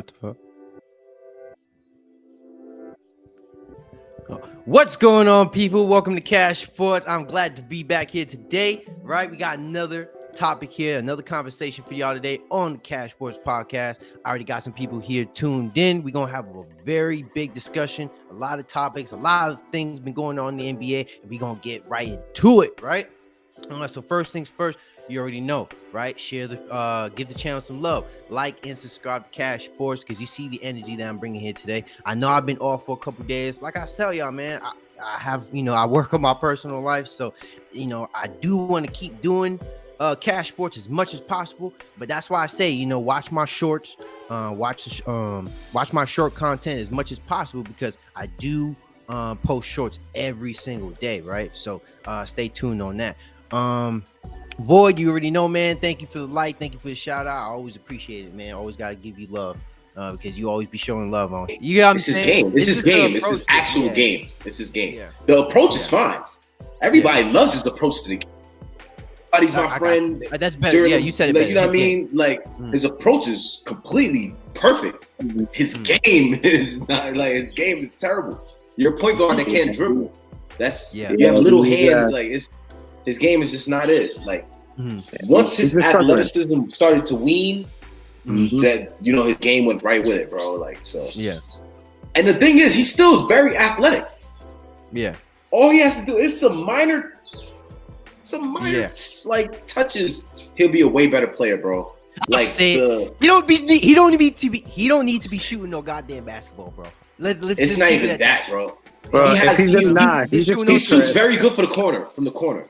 What the fuck? What's going on, people? Welcome to CashSports. I'm glad to be back here today. Right, we got another topic here, another conversation for y'all today on the CashSports podcast. I already got some people here tuned in. We're gonna have a very big discussion, a lot of topics, a lot of things been going on in the NBA, and we're gonna get right into it. Right. So first things first. You already know, right? Share the, give the channel some love, like and subscribe to CashSports because you see the energy that I'm bringing here today. I know I've been off for a couple days. Like I tell y'all, man, I have, I work on my personal life, so I do want to keep doing CashSports as much as possible. But that's why I say, watch my shorts, watch my short content as much as possible because I do post shorts every single day, right? So stay tuned on that. Void, you already know, man. Thank you for the like. Thank you for the shout out. I always appreciate it, man. Always gotta give you love because you always be showing love on. You got this is game. This is game. This is actual game. This is game. Yeah. The approach is fine. Everybody loves his approach to the game. Everybody's my friend. That's better. Yeah, you said it better. You know what I mean? Like his approach is completely perfect. His game is not like his game is terrible. You're a point guard that can't dribble. That's you have little hands. Like his game is just not it. Like once his athleticism started to wean, that his game went right with it, bro. Like so. Yeah. And the thing is, he still is very athletic. Yeah. All he has to do is some minor like touches. He'll be a way better player, bro. Like he don't need to be shooting no goddamn basketball, bro. It's not even that, bro. He shoots very good from the corner.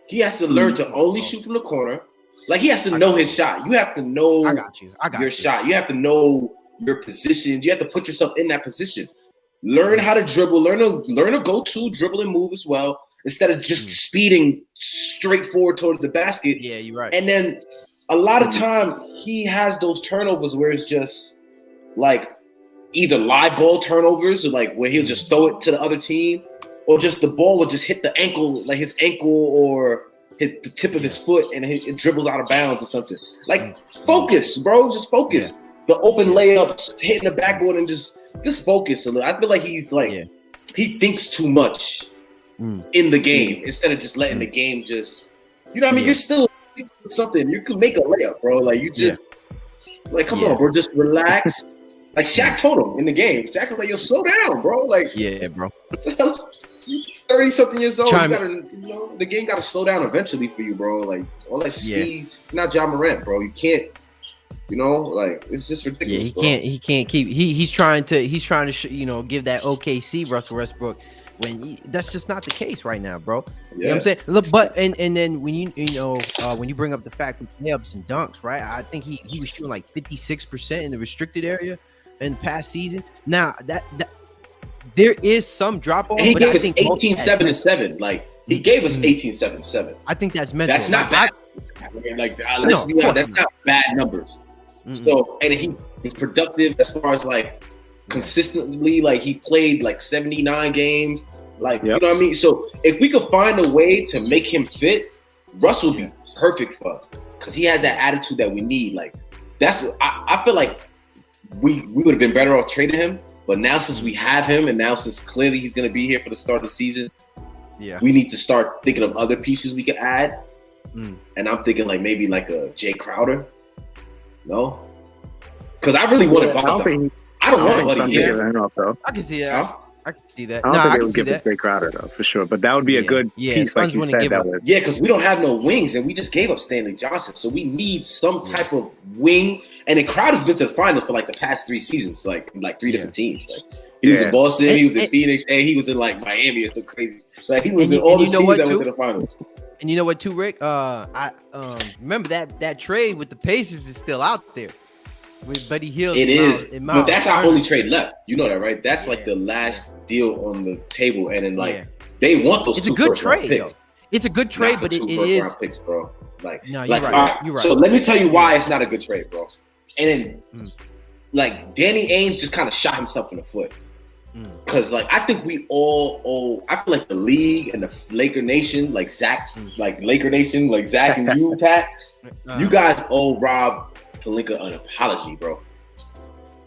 He has to learn to only shoot from the corner. Like he has to know his shot. You have to know your shot. You have to know your positions. You have to put yourself in that position. Learn how to dribble. Learn to go to dribble and move as well instead of just speeding straight forward towards the basket. Yeah, you're right. And then a lot of time he has those turnovers where it's just like either live ball turnovers or like where he'll just throw it to the other team. Or just the ball will just hit the ankle, like his ankle or the tip of his foot, and it dribbles out of bounds or something. Like focus, bro. Just focus. The open layups, hitting the backboard, and just focus a little. I feel like he's like he thinks too much in the game instead of just letting the game just. You know what I mean? You're still something. You can make a layup, bro. Like you just like come on, bro. Just relax. Like Shaq told him in the game. Shaq was like, "Yo, slow down, bro." Like, yeah, bro. 30-something years old. The game got to slow down eventually for you, bro. Like all that speed. You're not Ja Morant, bro. You can't. Like it's just ridiculous. Yeah, he can't keep. He's trying to give that OKC Russell Westbrook when that's just not the case right now, bro. Yeah. You know what I'm saying? Look, but and then when when you bring up the fact of layups and dunks, right? I think he was shooting like 56% in the restricted area in the past season. Now that there is some drop off. He gave us 18-7-7. Like he gave us 18-7-7. I think that's mental. That's not bad. Let's be honest, that's not bad numbers. So and he's productive as far as like consistently. Like he played like 79 games. Like you know what I mean. So if we could find a way to make him fit, Russ would be perfect for us because he has that attitude that we need. Like that's what I feel like. We would have been better off trading him, but now since we have him, and now since clearly he's going to be here for the start of the season, we need to start thinking of other pieces we could add. And I'm thinking like maybe like a Jay Crowder, no, because I really wanted Bogdan. I don't want Buddy here. I can see that. I can see that. I don't think they would give it to Jay Crowder though, for sure. But that would be a good piece, like you said. Because we don't have no wings, and we just gave up Stanley Johnson, so we need some type of wing. And then Crowder's been to the finals for like the past 3 seasons, like 3 different teams. Like he was in Boston, he was in Phoenix, and he was in like Miami. It's so crazy. Like he was in all the teams that went to the finals. And you know what, too, Rick? I remember that trade with the Pacers is still out there. With Buddy Hield. It is. But that's our only trade left. You know that, right? That's like the last deal on the table. And then they want those two first-round picks. It's a good trade, but it is. Picks, bro. Like, no, you're right. You're right. So let me tell you why it's not a good trade, bro. And then, like, Danny Ainge just kind of shot himself in the foot. Because, like, I think we all owe, I feel like the league and the Laker Nation, like Zach, like Laker Nation, like Zach and you, Pat, you guys owe Rob Pelinka an apology, bro.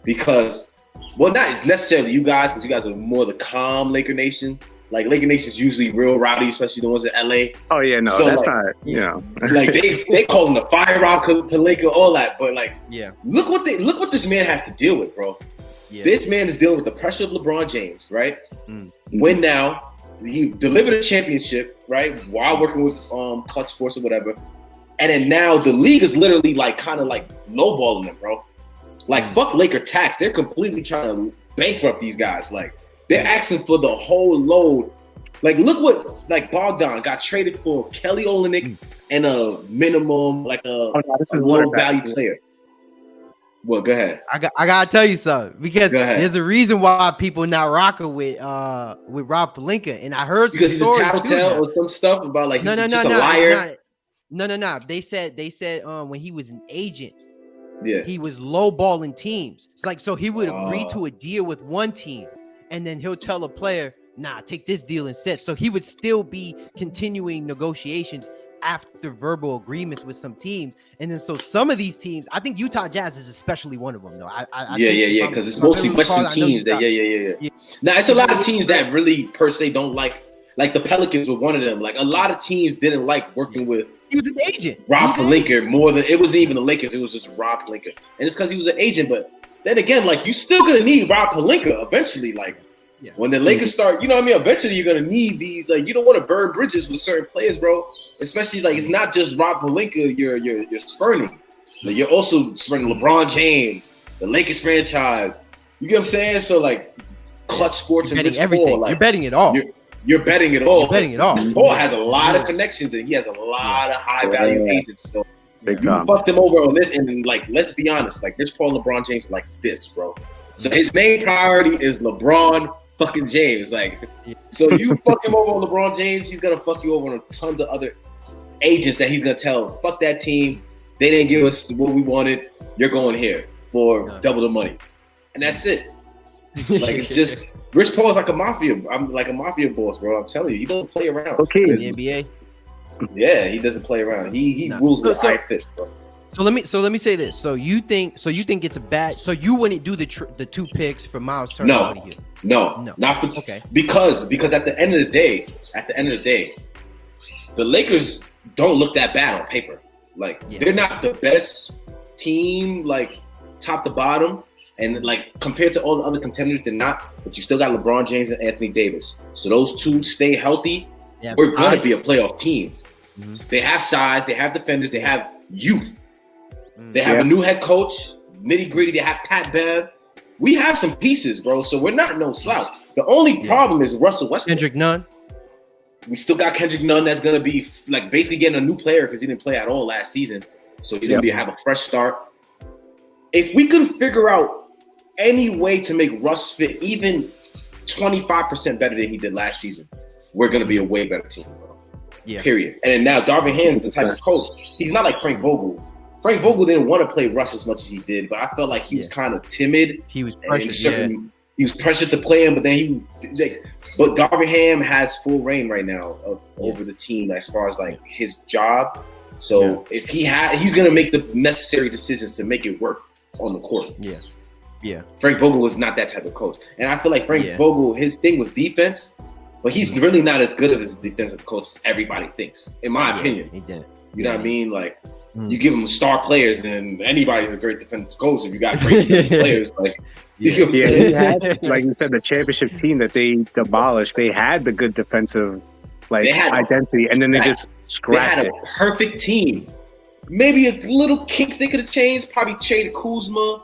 because, well, not necessarily you guys, because you guys are more the calm Laker Nation. Like Laker Nation's usually real rowdy, especially the ones in LA. Oh yeah, no, so, that's like, not, you know. Like they call him the fire rock Pelinka, all that. But like, look what this man has to deal with, bro. Yeah. This man is dealing with the pressure of LeBron James, right? When now he delivered a championship, right? While working with CashSports or whatever. And then now the league is literally like kind of like lowballing them, bro. Like fuck Laker tax. They're completely trying to bankrupt these guys. Like they're asking for the whole load. Like look what like Bogdan got traded for Kelly Olynyk and a minimum like a low value player. Well, go ahead. I gotta tell you something because there's a reason why people not rocking with Rob Pelinka, and I heard because he's a tattletale or some stuff about like he's just a liar. No. They said when he was an agent, he was lowballing teams. It's like so he would agree to a deal with one team, and then he'll tell a player, "Nah, take this deal instead." So he would still be continuing negotiations after verbal agreements with some teams, and then so some of these teams, I think Utah Jazz is especially one of them, though. Because it's mostly Western teams. Now it's a lot of teams that really per se don't like the Pelicans were one of them. Like a lot of teams didn't like working with. He was an agent. Rob Pelinka more than it wasn't even the Lakers. It was just Rob Pelinka, and it's because he was an agent. But then again, like you still gonna need Rob Pelinka eventually, like. Yeah. When the Lakers start, you know what I mean? Eventually you're going to need these, like, you don't want to burn bridges with certain players, bro. Especially, like, it's not just Rob Pelinka you're spurning. Like, you're also spurning LeBron James, the Lakers franchise. You get what I'm saying? So, like, Clutch Sports and Rich Paul. Like, you're betting it all. You're betting it all. You're betting it all. Rich Paul has a lot of connections and he has a lot of high-value agents. So, big you fucked them over on this. And, like, let's be honest. Like, Rich Paul and LeBron James are like this, bro. So, his main priority is LeBron fucking James, like, so you fuck him over on LeBron James, he's gonna fuck you over on tons of other agents that he's gonna tell, fuck that team, they didn't give us what we wanted, you're going here for double the money, and that's it. Like it's just Rich Paul's like a mafia. I'm like a mafia boss, bro. I'm telling you, he doesn't play around. Okay, in the NBA. Yeah, he doesn't play around. He rules with iron fist, bro. So let me say this. So you think it's a bad? So you wouldn't do the 2 picks for Miles Turner out of here? No, not for because at the end of the day, the Lakers don't look that bad on paper. Like they're not the best team, like top to bottom, and like compared to all the other contenders, they're not. But you still got LeBron James and Anthony Davis. So those two stay healthy. We're gonna be a playoff team. Mm-hmm. They have size, they have defenders, they have youth. They have a new head coach, nitty gritty. They have Pat Bev. We have some pieces, bro. So we're not no slouch. The only problem is Russell Westbrook. Kendrick Nunn. We still got Kendrick Nunn that's gonna be like basically getting a new player because he didn't play at all last season. So he's gonna have a fresh start. If we can figure out any way to make Russ fit even 25% better than he did last season, we're gonna be a way better team, bro. Yeah. Period. And then now Darvin Ham's the type of coach. He's not like Frank Vogel. Frank Vogel didn't want to play Russ as much as he did, but I felt like he was kind of timid. He was pressured. He was pressured to play him, but then but Darvin Ham has full reign right now over the team as far as like his job. So if he's gonna make the necessary decisions to make it work on the court. Yeah. Frank Vogel was not that type of coach, and I feel like Frank Vogel, his thing was defense, but he's really not as good of a defensive coach as everybody thinks, in my opinion. He did. You know what I mean? Like. You give them star players, and anybody's a great defensive coach if you got great defensive players. Like, you know what I'm saying? He had, like you said, the championship team that they demolished. They had the good defensive identity, and then they just scrapped it. They had a perfect team. Maybe a little kinks they could have changed. Probably traded Kuzma.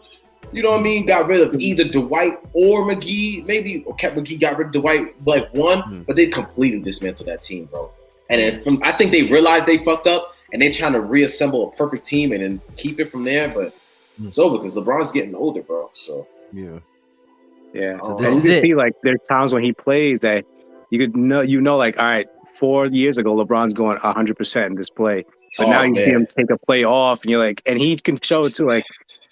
You know what I mean? Got rid of either Dwight or McGee. Maybe or kept McGee. Got rid of Dwight like one, but they completely dismantled that team, bro. And then I think they realized they fucked up. And they're trying to reassemble a perfect team and then keep it from there, but it's over because LeBron's getting older, bro. So yeah. So you can see like there are times when he plays that you could know, like, all right, 4 years ago LeBron's going 100% in this play, but now you see him take a play off, and you're like, and he can show it too, like.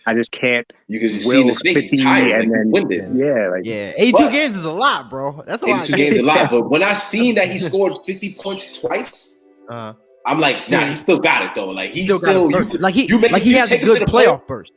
I just can't. You can see in his face he's tired, and then winded. 82 games is a lot, bro. That's a lot. 82 games is a lot, but when I seen that he scored 50 points twice. I'm like, nah, he still got it though. Like he still like he has a good playoff burst.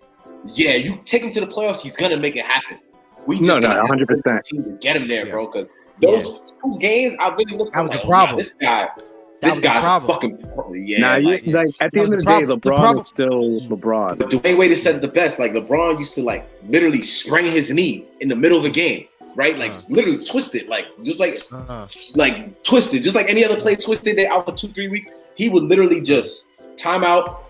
yeah, you take him to the playoffs, he's gonna make it happen. We just 100% to get him there, bro. Because those 2 games, I really looked at a problem. This guy's a fucking yeah. Nah, like at the end of the day, LeBron is still LeBron. But Dwayne Wade has said it the best. Like LeBron used to like literally sprain his knee in the middle of a game, right? Like literally twist it, like just like twisted, just like any other play twisted. They out for 2-3 weeks. He would literally just time out,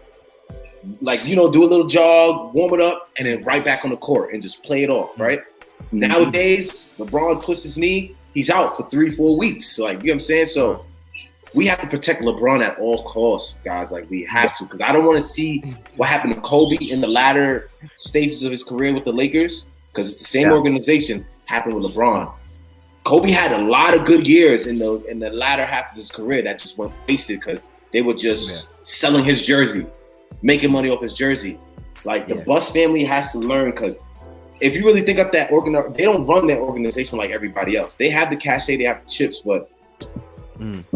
like do a little jog, warm it up, and then right back on the court and just play it off, right? Mm-hmm. Nowadays, LeBron twists his knee, he's out for 3-4 weeks. Like, you know what I'm saying? So we have to protect LeBron at all costs, guys. Like, we have to, because I don't want to see what happened to Kobe in the latter stages of his career with the Lakers, because it's the same organization happened with LeBron. Kobe had a lot of good years in the latter half of his career that just went wasted because they were just selling his jersey, making money off his jersey. Like, the Buss family has to learn, because if you really think up that they don't run their organization like everybody else. They have the cachet, they have the chips, but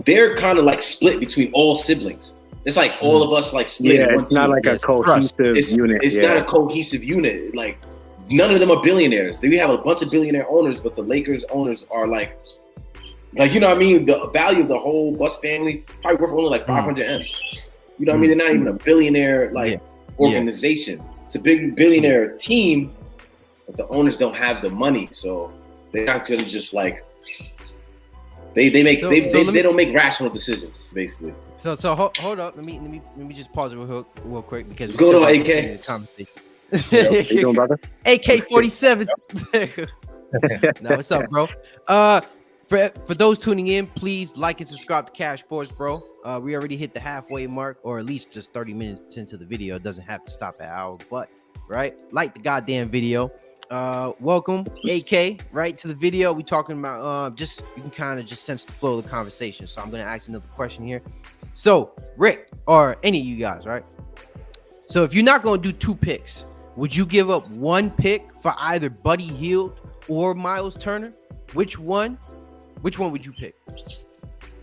they're kind of like split between all siblings. It's like all of us like split. Yeah, it's not like a cohesive unit. It's not a cohesive unit. Like, none of them are billionaires. We have a bunch of billionaire owners, but the Lakers owners are like you know what I mean? The value of the whole Buss family probably worth only like 500 M. You know what I mean? They're not even a billionaire organization. It's a big billionaire team, but the owners don't have the money, so they're not gonna just like they don't make rational decisions, basically. So hold up. Let me just pause it real quick because what's going on, AK? How you doing, brother? AK-47. No, what's up, bro? For those tuning in, please like and subscribe to CashSports, bro. We already hit the halfway mark, or at least just 30 minutes into the video. It doesn't have to stop at hour, but right, like the goddamn video. Welcome, AK, right to the video. We talking about you can kind of just sense the flow of the conversation. So I'm gonna ask another question here. So Rick, or any of you guys, right? So if you're not gonna do 2 picks, would you give up 1 pick for either Buddy Hield or Miles Turner? Which one would you pick?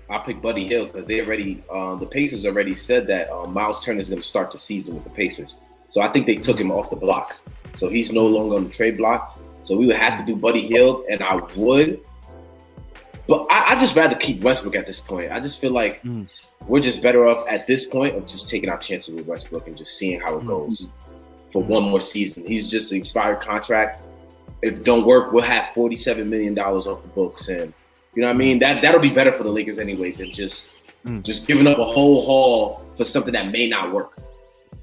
I'll pick Buddy Hield because they already the Pacers already said that Miles Turner is going to start the season with the Pacers. So I think they took him off the block. So he's no longer on the trade block. So we would have to do Buddy Hield, and I would. But I just rather keep Westbrook at this point. I just feel like we're just better off at this point of just taking our chances with Westbrook and just seeing how it goes for one more season. He's just an expired contract. If it don't work, we'll have $47 million off the books, and you know what I mean? That'll be better for the Lakers anyway than just giving up a whole haul for something that may not work.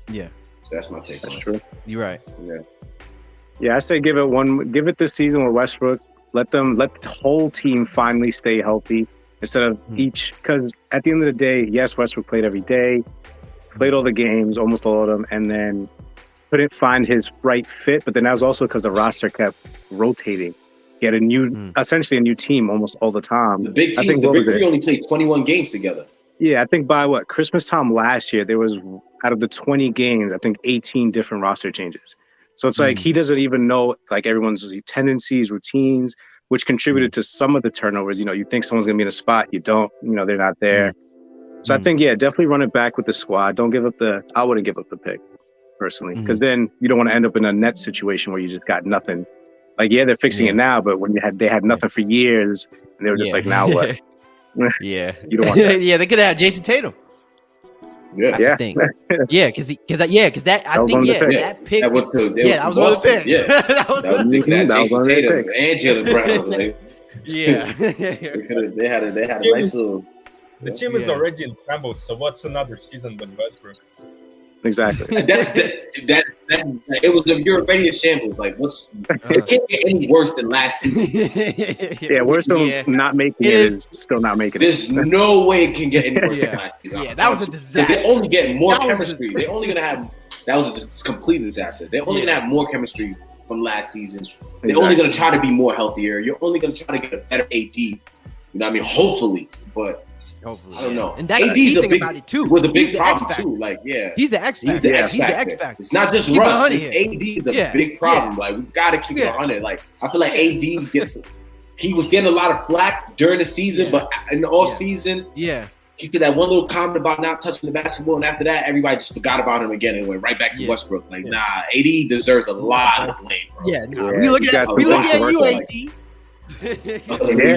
Yeah. So that's my take. That's true. You're right. Yeah, I say give it this season with Westbrook. Let the whole team finally stay healthy instead of each, because at the end of the day, yes, Westbrook played every day, played all the games, almost all of them, and then couldn't find his right fit. But then that was also because the roster kept rotating. He had essentially a new team almost all the time. The big team, the big three only played 21 games together. Yeah, I think by Christmas time last year, there was, out of the 20 games, I think 18 different roster changes. So it's like he doesn't even know like everyone's tendencies, routines, which contributed to some of the turnovers. You know, you think someone's gonna be in a spot, you don't. You know, they're not there. So I think definitely run it back with the squad. Don't give up I wouldn't give up the pick personally, because then you don't want to end up in a net situation where you just got nothing. Like, they're fixing it now, but when they had nothing for years, and they were just like, now what? Yeah, you don't want that. They could have Jason Tatum. I think. Because that pick. That was one of the picks. Yeah, that was one of the picks. Jason Tatum and Jaylen Brown. Like, they had a nice little. The team is already in shambles, so what's another season with Westbrook? Exactly. You're already in shambles. Like, it can't get any worse than last season. We're still not making it. Is still not making There's it. There's no way it can get any worse than last season. Yeah, that was a disaster. They're only getting more chemistry. They're only gonna have. That was a complete disaster. They're only gonna have more chemistry from last season. They're only gonna try to be more healthier. You're only gonna try to get a better AD. You know what I mean? Hopefully, but. I don't know. And that's AD's a big about it too. Was a big problem too. Like, he's the X factor. He's the X factor. It's not just Russ. It's AD is a big problem. Like, we gotta keep it 100. Like, I feel like AD he was getting a lot of flack during the season, but in the off season, he said that one little comment about not touching the basketball, and after that, everybody just forgot about him again and went right back to Westbrook. Like, nah, AD deserves a lot of blame, bro. Yeah, nah, we look at you, AD.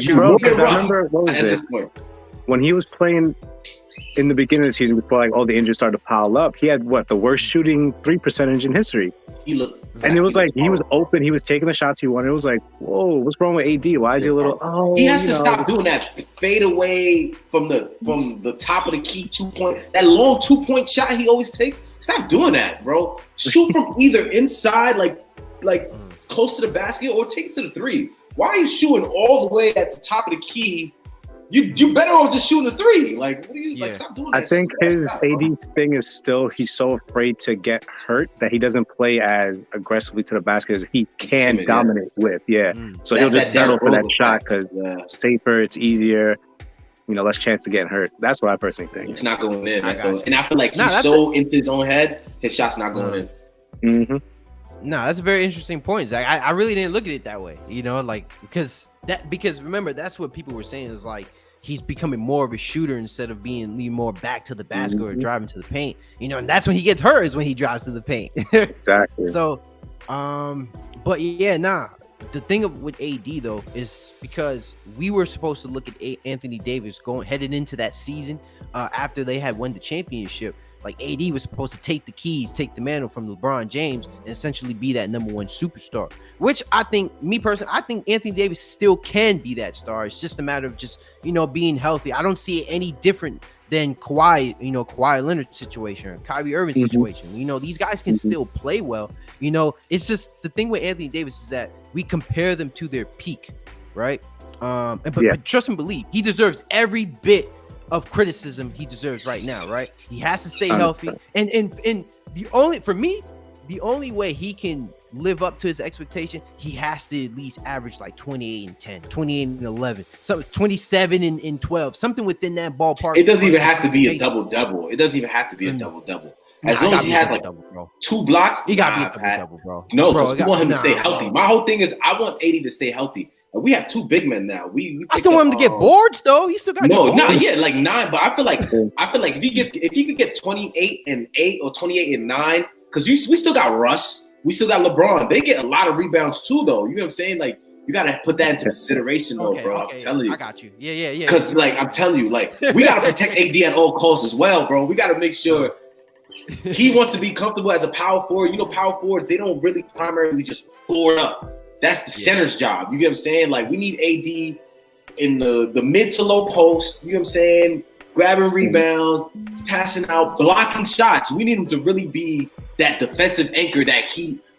Bro, I remember what was it? When he was playing in the beginning of the season, before like all the injuries started to pile up, he had the worst shooting 3 percentage in history. And it was like he was open, he was taking the shots he wanted. It was like, whoa, what's wrong with AD? Why is he a little? Oh, he has to stop doing that fade away from the top of the key 2-point, that long 2-point shot he always takes. Stop doing that, bro. Shoot from either inside, like close to the basket, or take it to the 3. Why are you shooting all the way at the top of the key? You better off just shooting a 3. Like, what are you like? Stop doing that. I think AD's thing is still he's so afraid to get hurt that he doesn't play as aggressively to the basket as he can dominate with. So he'll just settle for that shot because it's safer, it's easier, less chance of getting hurt. That's what I personally think. It's not going in. And I feel like he's so into his own head, his shot's not going in. Mm-hmm. No, that's a very interesting point, Zach. I really didn't look at it that way, because remember, that's what people were saying is like he's becoming more of a shooter instead of being more back to the basket or driving to the paint, and that's when he gets hurt is when he drives to the paint. Exactly. So, but the thing with AD though is because we were supposed to look at Anthony Davis headed into that season after they had won the championship. Like AD was supposed to take the mantle from LeBron James and essentially be that number 1 superstar, which I think Anthony Davis still can be that star. It's just a matter of just, being healthy. I don't see it any different than Kawhi Leonard situation or Kyrie Irving situation. These guys can still play well. It's just the thing with Anthony Davis is that we compare them to their peak, right? But trust and believe, he deserves every bit of criticism he deserves right now, right? He has to stay healthy, and the only way he can live up to his expectation, he has to at least average like 28 and 10, 28 and 11, something 27 and 12, something within that ballpark. It doesn't even have to be a double-double. It doesn't even have to be a double-double. As long as he has like 2 blocks, he got to be a double, bro. No, because we want him to stay healthy. My whole thing is I want AD to stay healthy. We have 2 big men now. I still want him to get boards though. He still got like 9. But I feel like if he could get 28 and 8 or 28 and 9, because we still got Russ, we still got LeBron. They get a lot of rebounds too, though. You know what I'm saying? Like you gotta put that into consideration, though, bro. I'm telling you. I got you. Yeah. Because I'm telling you, like we gotta protect AD at all costs as well, bro. We gotta make sure he wants to be comfortable as a power forward. Power forwards, they don't really primarily just board up. That's the center's job. You get what I'm saying? Like, we need AD in the mid to low post, you know what I'm saying? Grabbing rebounds, passing out, blocking shots. We need him to really be that defensive anchor that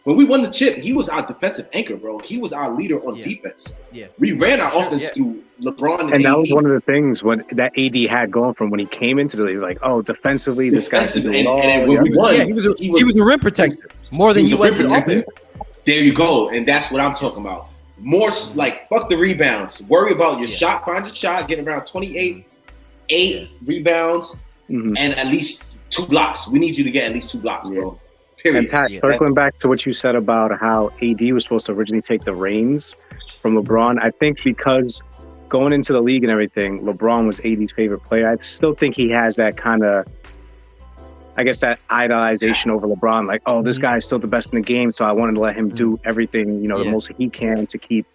when we won the chip, he was our defensive anchor, bro. He was our leader on defense. Yeah. We ran our offense through LeBron and that AD. was one of the things that AD had going from when he came into the league. Like, defensively, this guy can do it all. And when we won, he was a rim protector more than you was protector. There you go. And that's what I'm talking about. More like fuck the rebounds. Worry about your shot. Find your shot. Get around 28, 8 rebounds, and at least 2 blocks. We need you to get at least 2 blocks, bro. Period. And Pat, circling back to what you said about how AD was supposed to originally take the reins from LeBron, I think because going into the league and everything, LeBron was AD's favorite player. I still think he has that kind of, I guess, that idolization over LeBron. Like, this guy is still the best in the game, so I wanted to let him do everything, the most he can to keep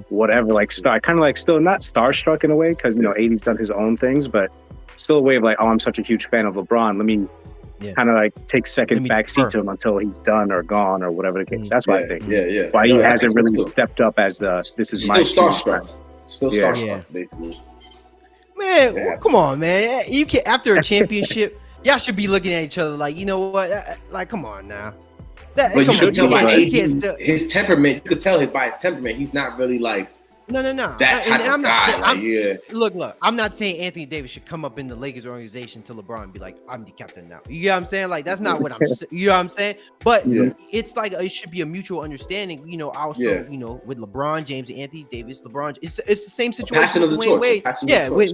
whatever, like, kind of like still not starstruck in a way, because, AD's done his own things, but still a way of like, I'm such a huge fan of LeBron. Let me kind of like take second backseat to him until he's done or gone or whatever the case. That's what I think. Why he hasn't really stepped up as this is my starstruck. Still starstruck, basically. Man, come on, man. You can after a championship. Y'all should be looking at each other like, you know what? Like, come on now. But you should tell by his temperament. You could tell by his temperament, he's not really like No. That type of guy. Look. I'm not saying Anthony Davis should come up in the Lakers organization to LeBron and be like, I'm the captain now. You know what I'm saying? Like, that's not what I'm saying. You know what I'm saying? But it's like it should be a mutual understanding. Also, with LeBron James and Anthony Davis, it's the same situation with Dwayne Wade.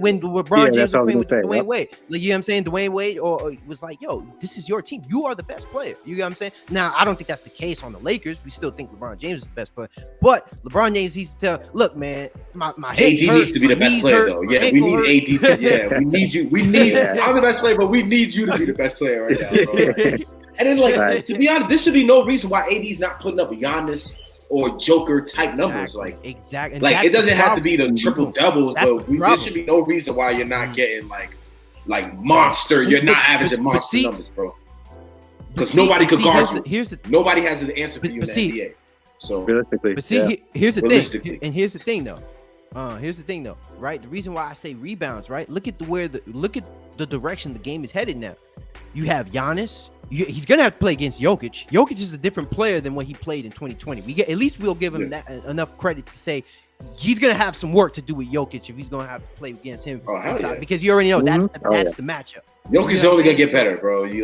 When LeBron James was playing with Dwayne Wade, like, you know what I'm saying? Dwayne Wade or was like, yo, this is your team. You are the best player. You know what I'm saying? Now, I don't think that's the case on the Lakers. We still think LeBron James is the best player, but LeBron James needs to tell, look, man, my AD hip hurt, needs to be the best player, though. Yeah, we need AD. We need you. We need. I'm the best player, but we need you to be the best player right now, bro. Like, and then, like, to be honest, this should be no reason why AD's not putting up Giannis or Joker type numbers. Like, exactly. Like, it doesn't have to be the triple doubles, but there should be no reason why you're not getting like monster. You're not averaging monster numbers, bro. Because nobody could guard you. Nobody has an answer for you in the NBA. So realistically, but see, here's the thing, and here's the thing though. Right? The reason why I say rebounds, right? Look at the direction the game is headed now. You have Giannis. He's gonna have to play against Jokic. Jokic is a different player than what he played in 2020. At least we'll give him that enough credit to say he's gonna have some work to do with Jokic if he's gonna have to play against him inside, because you already know that's the matchup. Jokic's only gonna get better, bro. He's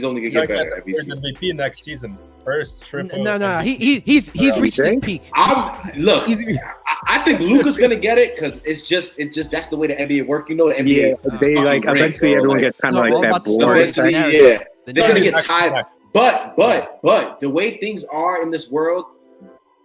only gonna get better every season. MVP next season. First triple. No. He's reached his peak. I think Luka's gonna get it because it's just that's the way the NBA works. You know, the NBA. They eventually everyone gets kind of like that bored. They're gonna get tired. But the way things are in this world,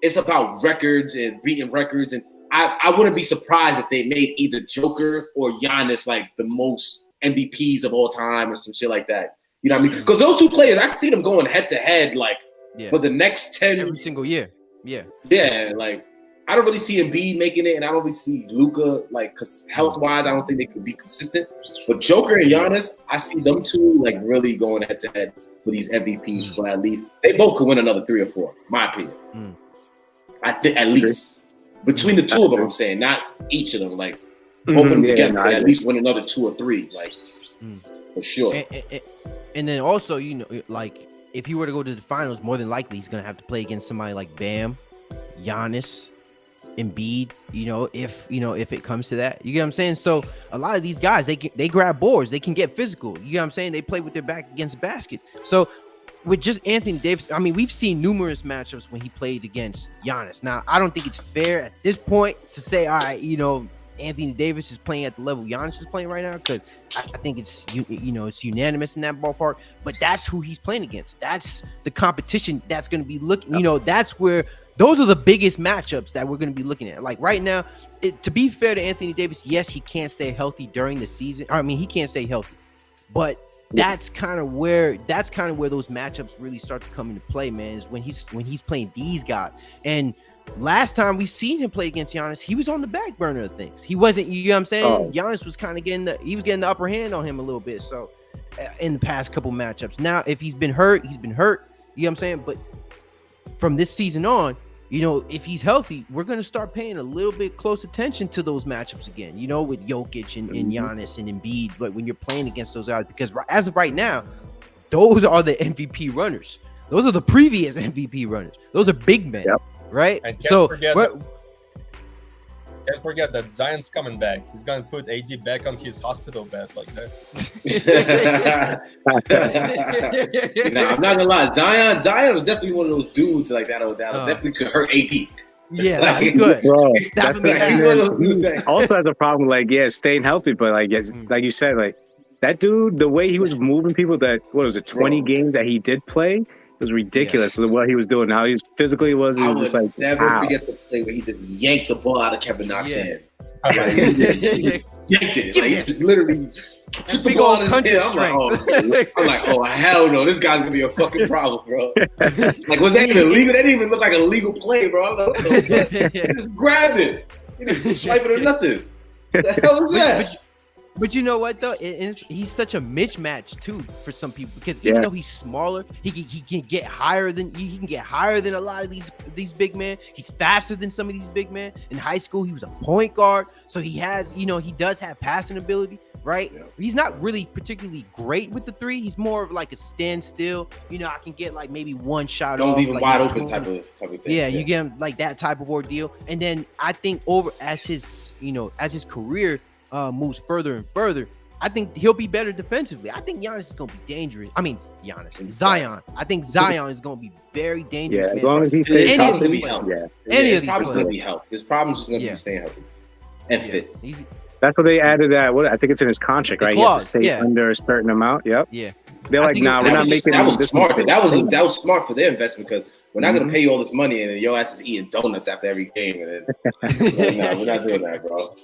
it's about records and beating records. And I wouldn't be surprised if they made either Joker or Giannis like the most MVPs of all time or some shit like that. You know what I mean? Because those two players, I can see them going head to head for the next 10 every single year. Yeah. Like I don't really see Embiid making it, and I don't really see Luka because health wise, I don't think they could be consistent. But Joker and Giannis, I see them two really going head to head for these MVPs for at least they both could win another 3 or 4. My opinion. I think at least between the two of them, I'm saying not each of them. Like both of them together, at least win another 2 or 3. For sure. And then also, if he were to go to the finals, more than likely he's gonna have to play against somebody like Bam, Giannis, Embiid. If it comes to that, you get what I'm saying. So a lot of these guys, they grab boards, they can get physical. You get what I'm saying. They play with their back against the basket. So with just Anthony Davis, I mean, we've seen numerous matchups when he played against Giannis. Now, I don't think it's fair at this point to say, all right, Anthony Davis is playing at the level Giannis is playing right now, because I think it's it's unanimous in that ballpark. But that's who he's playing against. That's the competition that's going to be looking. That's where those are the biggest matchups that we're going to be looking at. Like right now, to be fair to Anthony Davis, yes, he can't stay healthy during the season. I mean, he can't stay healthy, but that's kind of where those matchups really start to come into play, man. Is when he's playing these guys. And last time we seen him play against Giannis, he was on the back burner of things. He wasn't, you know what I'm saying? Giannis was kind of getting the upper hand on him a little bit. So in the past couple matchups. Now, if he's been hurt, you know what I'm saying? But from this season on, if he's healthy, we're going to start paying a little bit close attention to those matchups again, with Jokic and Giannis and Embiid. But when you're playing against those guys, because as of right now, those are the MVP runners. Those are the previous MVP runners. Those are big men. Yep. Right? And can't forget that Zion's coming back. He's going to put AD back on his hospital bed like that. I'm not going to lie. Zion was definitely one of those dudes like that definitely could hurt AD. Yeah, he could. Bro, he also has a problem, staying healthy, but like you said, that dude, the way he was moving people, 20 games that he did play, it was ridiculous what he was doing. How he was physically just like never forget the play where he just yanked the ball out of Kevin Knox's hand. He yanked it. He just literally took the ball out of his hand. I'm like, oh hell no, this guy's gonna be a fucking problem, bro. Was that even illegal? That didn't even look like a legal play, bro. I'm like, he just grabbed it. He didn't swipe it or nothing. What the hell was that? But you know what though? He's such a mismatch too for some people, because even though he's smaller, he can get higher than a lot of these big men. He's faster than some of these big men. In high school, he was a point guard, so he has he does have passing ability, right? Yeah. He's not really particularly great with the three. He's more of like a standstill. I can get maybe one shot. Don't leave him wide open type of thing. Yeah, you get him that type of ordeal, and then I think as his career moves further and further, I think he'll be better defensively. I think Giannis is going to be dangerous. I mean, Zion. I think Zion is going to be very dangerous. Yeah, as long as he stays healthy. Any of these problems going to be healthy. His problem's just going to be staying healthy and fit. That's what they added. I think it's in his contract, right? He has to stay under a certain amount. Yep. Yeah. They're like, nah, we're not making that was smart. That was smart for their investment, because We're not gonna pay you all this money, and then your ass is eating donuts after every game, and then like, nah, we're not doing that, bro.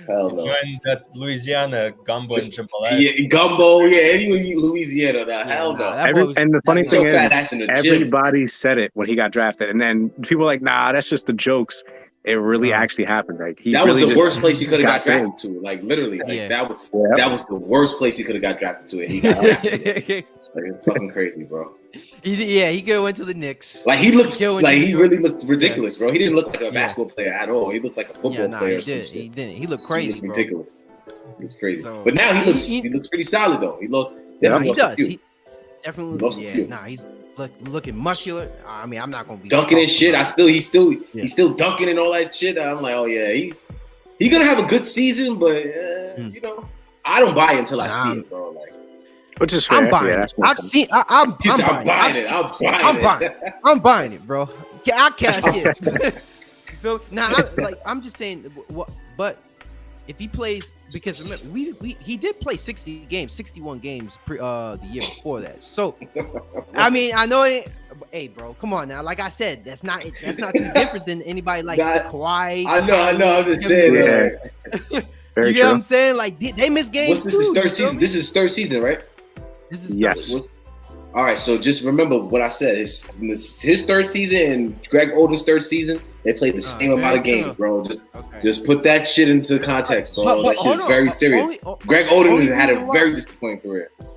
Hell no. Join that Louisiana gumbo and jambalaya. Yeah, gumbo. Yeah, anyone eat Louisiana? Nah, hell no. And the funny thing is, everybody gym. said it when he got drafted, and then people were like, "Nah, that's just the jokes." It really actually happened. Like that was the worst place he could have got drafted to. Like literally, like that was the worst place he could have got drafted to, and he got drafted. Like it's fucking crazy, bro. He go into the Knicks. Like he really looked ridiculous, bro. He didn't look like a basketball player at all. He looked like a football player. He didn't. He looked crazy. He looked ridiculous. He was crazy. So, but now he looks pretty solid though. He lost. He does. He definitely lost a few. He's looking muscular. I mean, I'm not gonna be dunking and shit. He's still dunking and all that shit. I'm like, oh yeah, he gonna have a good season, but you know, I don't buy it until I see it, bro. Like. Which is fair. I'm buying it. I'm buying it, bro. I'll cash it. I'm just saying. But if he plays, because remember, he did play 61 games the year before that. So, I mean, I know it. Hey, bro, come on now. Like I said, that's not too different than anybody like Kawhi. I know. I'm just saying. Very you get what I'm saying? Like they miss games. What's this third season? This is third season, right? This is yes. All right, so just remember what I said. His third season and Greg Oden's third season, they played the same amount of games, bro. Just put that shit into context, bro. That shit's very serious. Greg Oden had a very disappointing career. But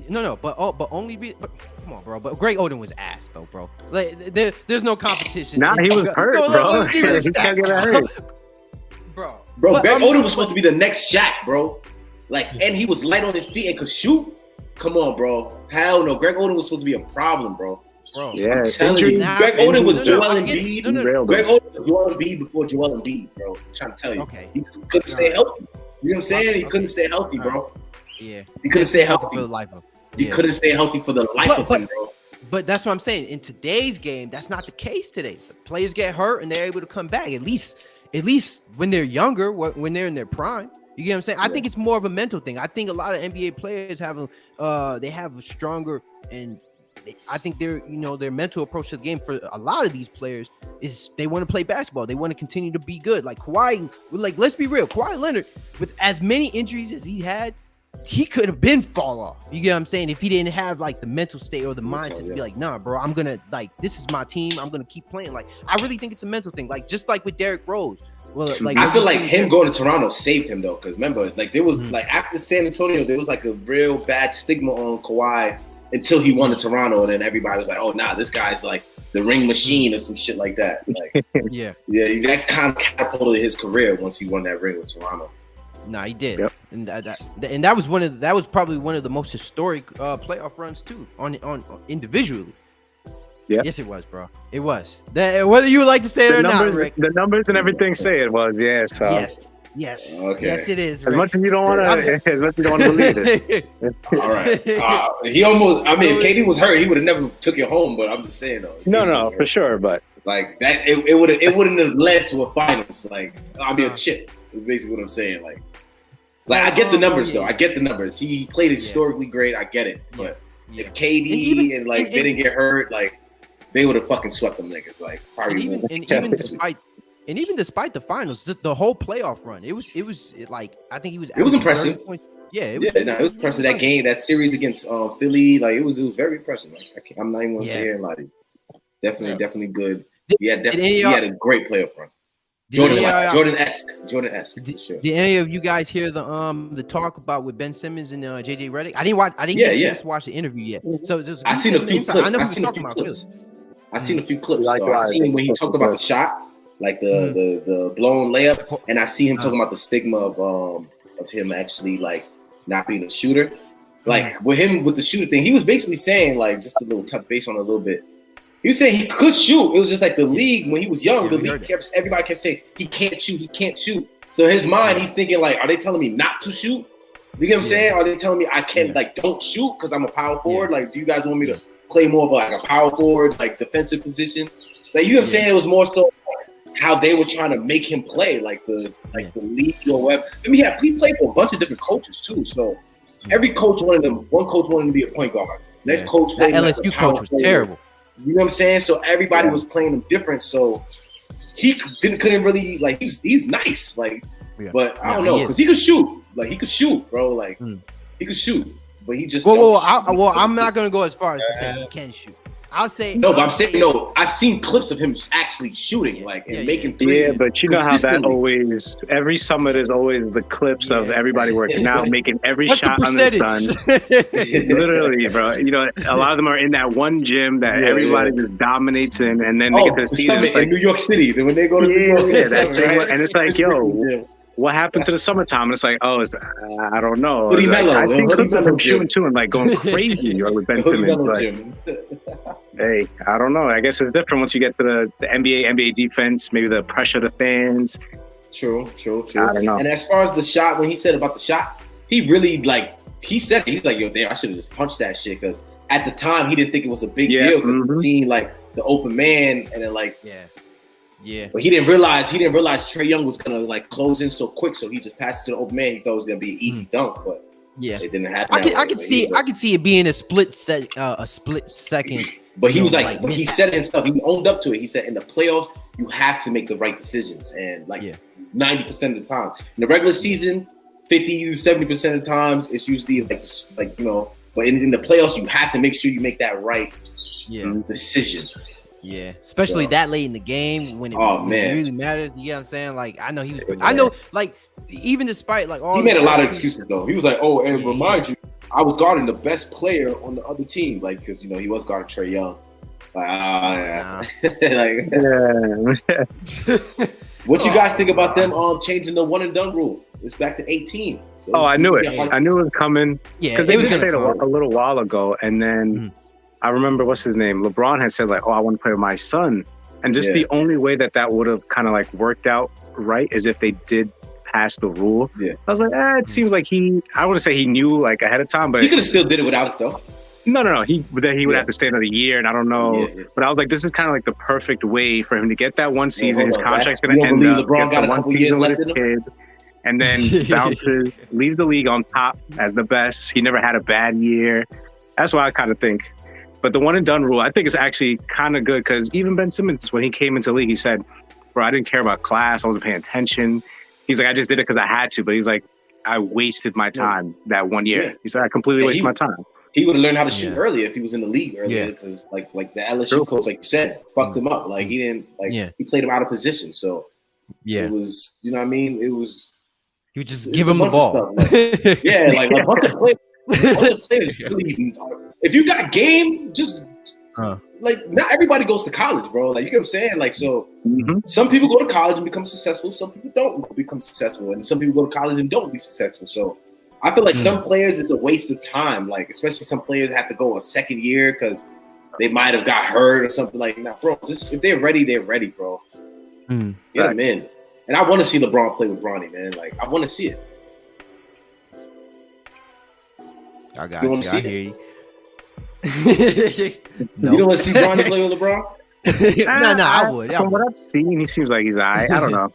come on, bro. But Greg Oden was ass, though, bro. Like there's no competition. Nah, he was hurt, bro. He can't get hurt, bro. Greg Oden was supposed to be the next Shaq, bro. Like, and he was light on his feet and could shoot. Come on, bro. Hell no. Greg Oden was supposed to be a problem, bro. Yeah, I'm telling you. Greg Oden was Joel Embiid. Greg Oden was Joel Embiid before Joel Embiid, bro. I'm trying to tell you. Okay. He couldn't stay healthy. You know what I'm saying? He couldn't stay healthy, bro. Yeah. He couldn't stay healthy for the life of him. He couldn't stay healthy for the life of him, bro. But that's what I'm saying. In today's game, that's not the case today. The players get hurt and they're able to come back. At least when they're younger, when they're in their prime. You get what I'm saying? I think it's more of a mental thing. I think a lot of NBA players have a stronger, and I think their mental approach to the game for a lot of these players is they want to play basketball. They want to continue to be good. Like Kawhi, let's be real. Kawhi Leonard, with as many injuries as he had, he could have been fall off. You get what I'm saying? If he didn't have like the mental state or the mindset to be like, nah, bro, I'm gonna this is my team. I'm gonna keep playing. Like I really think it's a mental thing. Like just like with Derrick Rose. Well, like I feel like him going to Toronto saved him though, because remember, like there was like after San Antonio, there was like a real bad stigma on Kawhi until he won to Toronto, and then everybody was like, "Oh, nah, this guy's like the ring machine" or some shit like that. Like, yeah, that kind of catapulted his career once he won that ring with Toronto. Nah, he did, and that was probably one of the most historic playoff runs too on individually. Yeah. Yes, it was, bro. It was. Whether you would like to say it or not, Rick. The numbers and everything say it was. Yes. Yes. Okay. Yes, it is. Rick. As much as you don't want to believe it. All right. He almost. I mean, if KD was hurt, he would have never took it home. But I'm just saying though. No, for sure. But like that, it wouldn't have led to a finals. Like I mean, a chip. Is basically what I'm saying. Like I get the numbers though. I get the numbers. He played historically great. I get it. But if KD and they didn't get hurt, like. They would have fucking swept them niggas, like probably. Even despite the finals, the whole playoff run, it was like I think he was. It was impressive. It was impressive. That game, that series against Philly, like it was very impressive. Like, I'm not even gonna say it, like definitely good. He had a great playoff run. Jordan-esque. Sure. Did any of you guys hear the talk about with Ben Simmons and JJ Redick? I didn't get a chance to watch the interview yet. So I seen a few clips. I seen a few clips. So I seen when he talked about the shot, like the blown layup, and I see him talking about the stigma of him actually like not being a shooter. Like with the shooter thing, he was basically saying like just a little touch base on a little bit. He was saying he could shoot. It was just like the league when he was young. The league everybody kept saying he can't shoot. So in his mind, he's thinking like, are they telling me not to shoot? You get what I'm saying? Are they telling me I can't like don't shoot because I'm a power forward? Like, do you guys want me to play more of like a power forward, like defensive position? Like, you know what I'm saying? It was more so how they were trying to make him play, like the league or whatever. I mean, he played for a bunch of different coaches too. So every coach one coach wanted him to be a point guard. Next coach, that LSU coach was terrible. You know what I'm saying? So everybody was playing him different. So he couldn't really like. He's nice, like, but I don't know because he could shoot. Like he could shoot, bro. Like he could shoot, but he just. I'm not gonna go as far as to say he can shoot. I'll say no, but I'm saying no. I've seen clips of him actually shooting, like and making threes. Yeah, but you know how that always every summer there's always the clips of everybody working out, making every shot on the sun. Literally, bro. You know, a lot of them are in that one gym that everybody just dominates in, and then they get to see them in New York City. Then when they go to New York, that's right. And it's like, yo. What happened to the summertime? And it's like, I don't know. I've seen clips of him shooting too and like going crazy with Ben Simmons. Hey, I don't know. I guess it's different once you get to the NBA defense, maybe the pressure of the fans. True. I don't know. And as far as the shot, when he said about the shot, he really he said he's like, yo, damn, I should have just punched that shit because at the time he didn't think it was a big deal because he seen like the open man and then like Yeah. But he didn't realize Trae Young was gonna like close in so quick, so he just passed it to the open man. He thought it was gonna be an easy dunk, but it didn't happen. I could see it being a split second. But he was like he said it and stuff. He owned up to it. He said in the playoffs you have to make the right decisions, and 90% of the time in the regular season, 50-70% of the times it's usually like you know. But in the playoffs you have to make sure you make that right decision. Yeah, especially that late in the game when it really matters. You know what I'm saying? Like I know like even despite like all he made a lot of excuses though. He was like, "Oh, and remind you, I was guarding the best player on the other team, like because you know he was guarding Trae Young." What you guys think about them changing the one and done rule? It's back to 18. So I knew it. I knew it was coming. Yeah, because they was going to say a little while ago, and then. I remember what's his name? LeBron had said like, "Oh, I want to play with my son," and just the only way that would have kind of like worked out right is if they did pass the rule. Yeah, I was like, it seems like I wouldn't say he knew like ahead of time, but he could have still did it without it though. No. He would have to stay another year, and I don't know. Yeah. But I was like, this is kind of like the perfect way for him to get that one season. His contract's going to end up. LeBron got a couple years left in him. Kid, and then bounces, leaves the league on top as the best. He never had a bad year. That's what I kind of think. But the one and done rule, I think is actually kind of good because even Ben Simmons, when he came into the league, he said, bro, I didn't care about class. I wasn't paying attention. He's like, I just did it because I had to. But he's like, I wasted my time that 1 year. He said, I completely wasted my time. He would have learned how to shoot earlier if he was in the league earlier because like the LSU coach, like you said, fucked him up. Like he didn't he played him out of position. So it was, you know what I mean? It was. He would just give him the ball. Like a bunch of players. Really, if you got game, just like not everybody goes to college, bro. Like you know what I'm saying? Like so, some people go to college and become successful. Some people don't become successful, and some people go to college and don't be successful. So I feel like some players is a waste of time. Like especially some players have to go a second year because they might have got hurt or something like that. Bro, just if they're ready, bro. Get them in. And I want to see LeBron play with Bronny, man. Like I want to see it. I got you. I hear you. No. You don't want to see Bronny play with LeBron? No, I would. From what I've seen, he seems like he's alright. I don't know.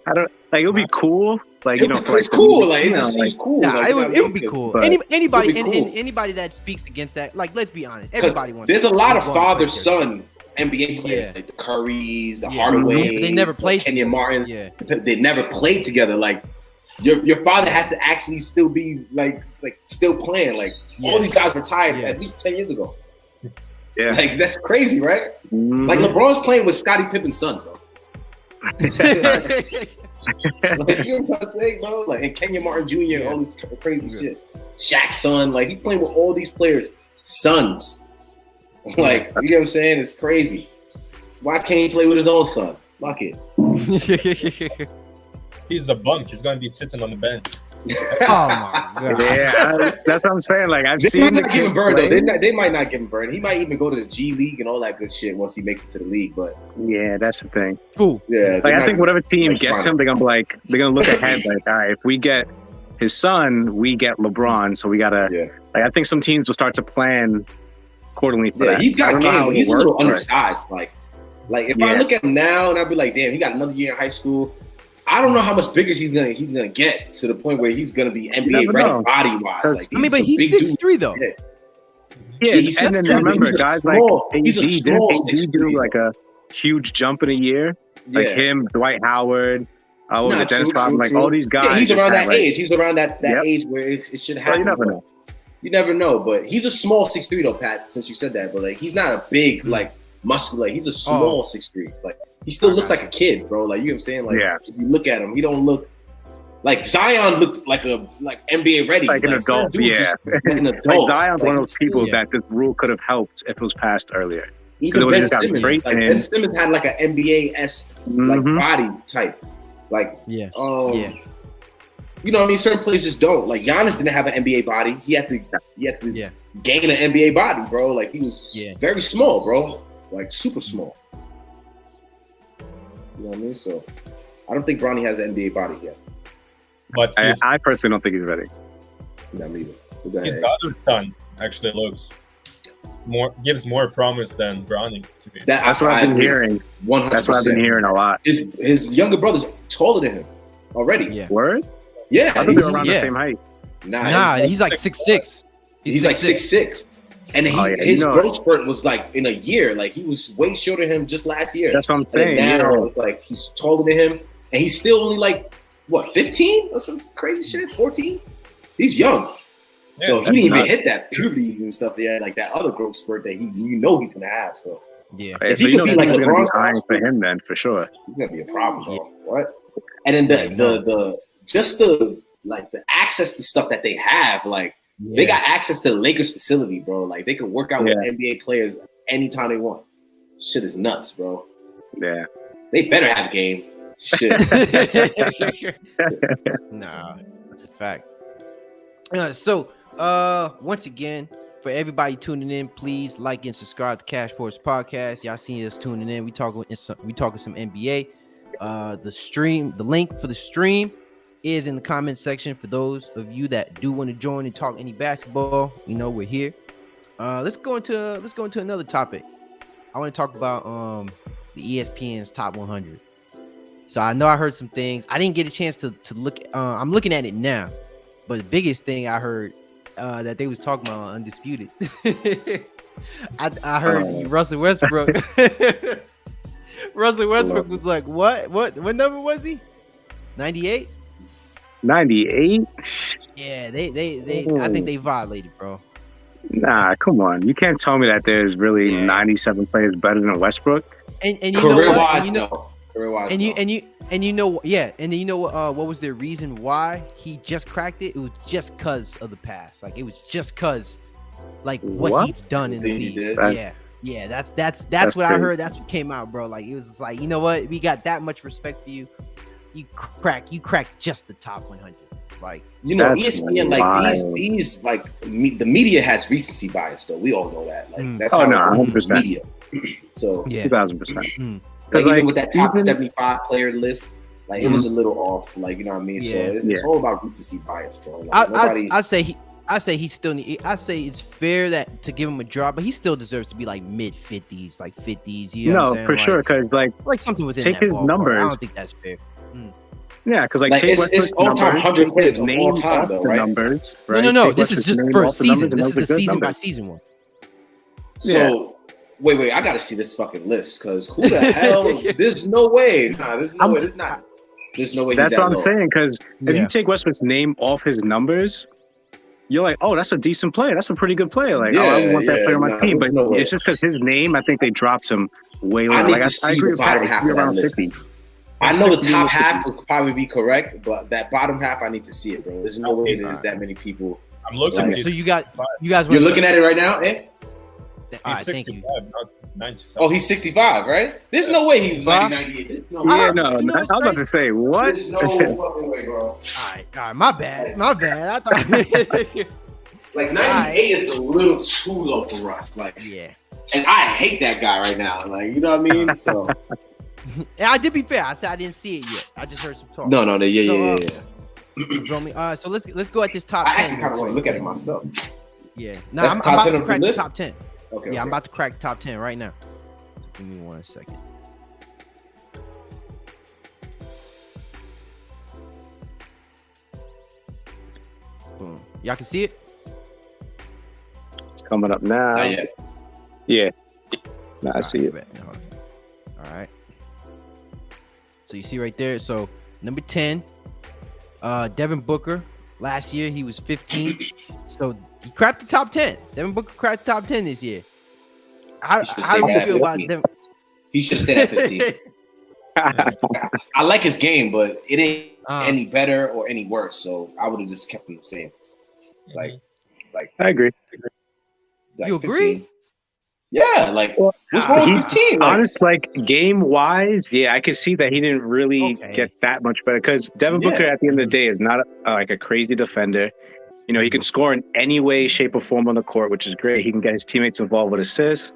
It'll be cool. Like it's cool. Like it just seems cool. Nah, it would be cool. Anybody that speaks against that, like let's be honest, everybody wants. There's a lot of father-son NBA players, like the Currys, the Hardaways, they never played. Kenya Martins. Yeah. They never played together. Like your father has to actually still be like still playing. Like all these guys retired at least 10 years ago. Yeah, like that's crazy, right? Like LeBron's playing with Scottie Pippen's son, bro. Like, you know what I'm saying, bro? Like and Kenya Martin Jr. and all this crazy shit. Shaq's son, like he's playing with all these players' sons. Like, you know what I'm saying? It's crazy. Why can't he play with his own son? Fuck it. He's a bunk. He's going to be sitting on the bench. Oh my god. Yeah, that's what I'm saying. Like I've seen might not give him burned though. They might not give him burned. He might even go to the G League and all that good shit once he makes it to the league. But yeah, that's the thing. Cool. Yeah. Like I think whatever team gets him, they're gonna look ahead. Like, all right, if we get his son, we get LeBron. So we gotta. Yeah. Like I think some teams will start to plan accordingly for that. He's got game. He's a little undersized. Like if I look at him now and I'd be like, damn, he got another year in high school. I don't know how much bigger he's gonna get to the point where he's gonna be NBA ready body wise. Like, but he's 6'3" though. Yeah, he's and then small. remember, He's a guys small- like he's a AD, didn't small AD do 6'3". like a huge jump in a year? Like Yeah. him, Dwight Howard, what was Nah, it, Dennis true, Rodman, true, like true. all these guys. Yeah, he's just around had, that like, age. He's around that Yep. age where it should So happen. you never but know. You never know, but he's a small 6'3" though, Pat. Since you said that, but like he's not a big like muscular. He's a small 6'3". Like he still looks like a kid, bro. Like you know what I'm saying? Like if you look at him, he don't look like Zion looked like NBA ready, like an adult. dude Yeah, just like an adult. like Zion's one of those people Yeah. that this rule could have helped if it was passed earlier. Even it Ben just got Simmons, straight like in. Ben Simmons had like an NBA-esque like Mhm. body type, like Yeah. You know what I mean? Certain places don't. Like Giannis didn't have an NBA body. He had to Yeah. gain an NBA body, bro. Like he was Yeah. very small, bro. Like super small. You know what I mean? So I don't think Bronny has an NBA body yet. But I personally don't think he's ready. Not me either. his other son actually gives more promise than Bronny to be. That's what I've been hearing. 100%. That's what I've been hearing a lot. His younger brother's taller than him already. Yeah. Word? Yeah, I thought they were around yeah. the same height. Nah, he's like 6'6". He's like 6'6". And his growth spurt was like in a year. Like he was way shorter than him just last year. That's what I'm saying. And now it's like he's taller than him, and he's still only like what 15 or some crazy shit, 14. He's young, so he didn't even hit that puberty and stuff yet, like that other growth spurt that he's gonna have. So Yeah. if so he you could know be like he's gonna LeBron be eyeing for him then for sure. he's gonna be a problem, bro. What? And then the access to stuff that they have, like they got access to the Lakers facility, bro. Like they can work out with NBA players anytime they want. Shit is nuts, bro. Yeah. They better have game. Shit. Nah, that's a fact. So once again, for everybody tuning in, please like and subscribe to CashSports Podcast. Y'all seen us tuning in. We talking some NBA. The link for the stream is in the comment section for those of you that do want to join and talk any basketball. You know we're here. Let's go into another topic. I want to talk about the ESPN's top 100. So I know I heard some things. I didn't get a chance to look. I'm looking at it now, but the biggest thing I heard that they was talking about Undisputed. I heard Russell Westbrook. Russell Westbrook was like, what number was he? 98? 98? Yeah, they I think they violated, bro. Nah, come on. You can't tell me that there's really 97 players better than Westbrook. And you know what? What was their reason why he just cracked it? It was just cause of the pass. Like it was just cause like what he's done in the league. Yeah, that's what crazy. I heard. That's what came out, bro. Like it was just like, you know what? We got that much respect for you. You crack just the top 100. Like, you know, that's ESPN, like these like the media has recency bias, though. We all know that. Like that's how 100%. media. So 2000%. Like, even with that top 75 player list, like it was a little off. Like you know what I mean. So it's all about recency bias, bro. Like, I say he still need. I say it's fair that to give him a drop, but he still deserves to be like mid 50s, like 50s. You know what I'm saying? For sure, because like something within take that his ballpark. numbers. I don't think that's fair. Yeah, because like it's all-time 100 players of all time, though, right? Numbers, right? No. This is just for a season. This is the season by season one. So wait, I gotta see this fucking list because who the hell? There's no way. Nah, there's no way. There's no way. That's what I'm saying. Because if you take Westbrook's name off his numbers, you're like, oh, that's a decent player. That's a pretty good player. Like, I want that player on my team. But it's just because his name, I think they dropped him way lower. Like, I agree with Pat. Like, around 50. I know the top half would probably be correct, but that bottom half, I need to see it, bro. There's no way there's that many people. I'm looking. Like, so you guys. You're looking at it right now, eh? All right, thank you. Not 97. Oh, he's 65, right? There's no way he's 98. No, I was about to say, what? There's no fucking way, bro. All right, my bad. I thought like 98 is a little too low for us. Like, and I hate that guy right now. Like, you know what I mean? So, I did be fair. I said I didn't see it yet. I just heard some talk. No, yeah. Feel me? So let's go at this top 10. I actually kind of want to look at it myself. Yeah, I'm about to crack the top 10. Okay. I'm about to crack the top 10 right now. So give me 1 second. Boom. Y'all can see it? coming up now. Not yet. Yeah. No, I see it. All right. So you see right there. So number 10, Devin Booker. Last year he was 15. So he cracked the top 10. Devin Booker cracked the top 10 this year. How do you feel about Devin? He should have stayed at 15. I like his game, but it ain't any better or any worse. So I would have just kept him the same. Like I agree. Like you 15. agree? Yeah, like what's wrong with 15? Like, honest, like game wise, yeah, I could see that he didn't really get that much better because Devin Booker at the end of the day is not like a crazy defender. You know, he can score in any way, shape, or form on the court, which is great. He can get his teammates involved with assists,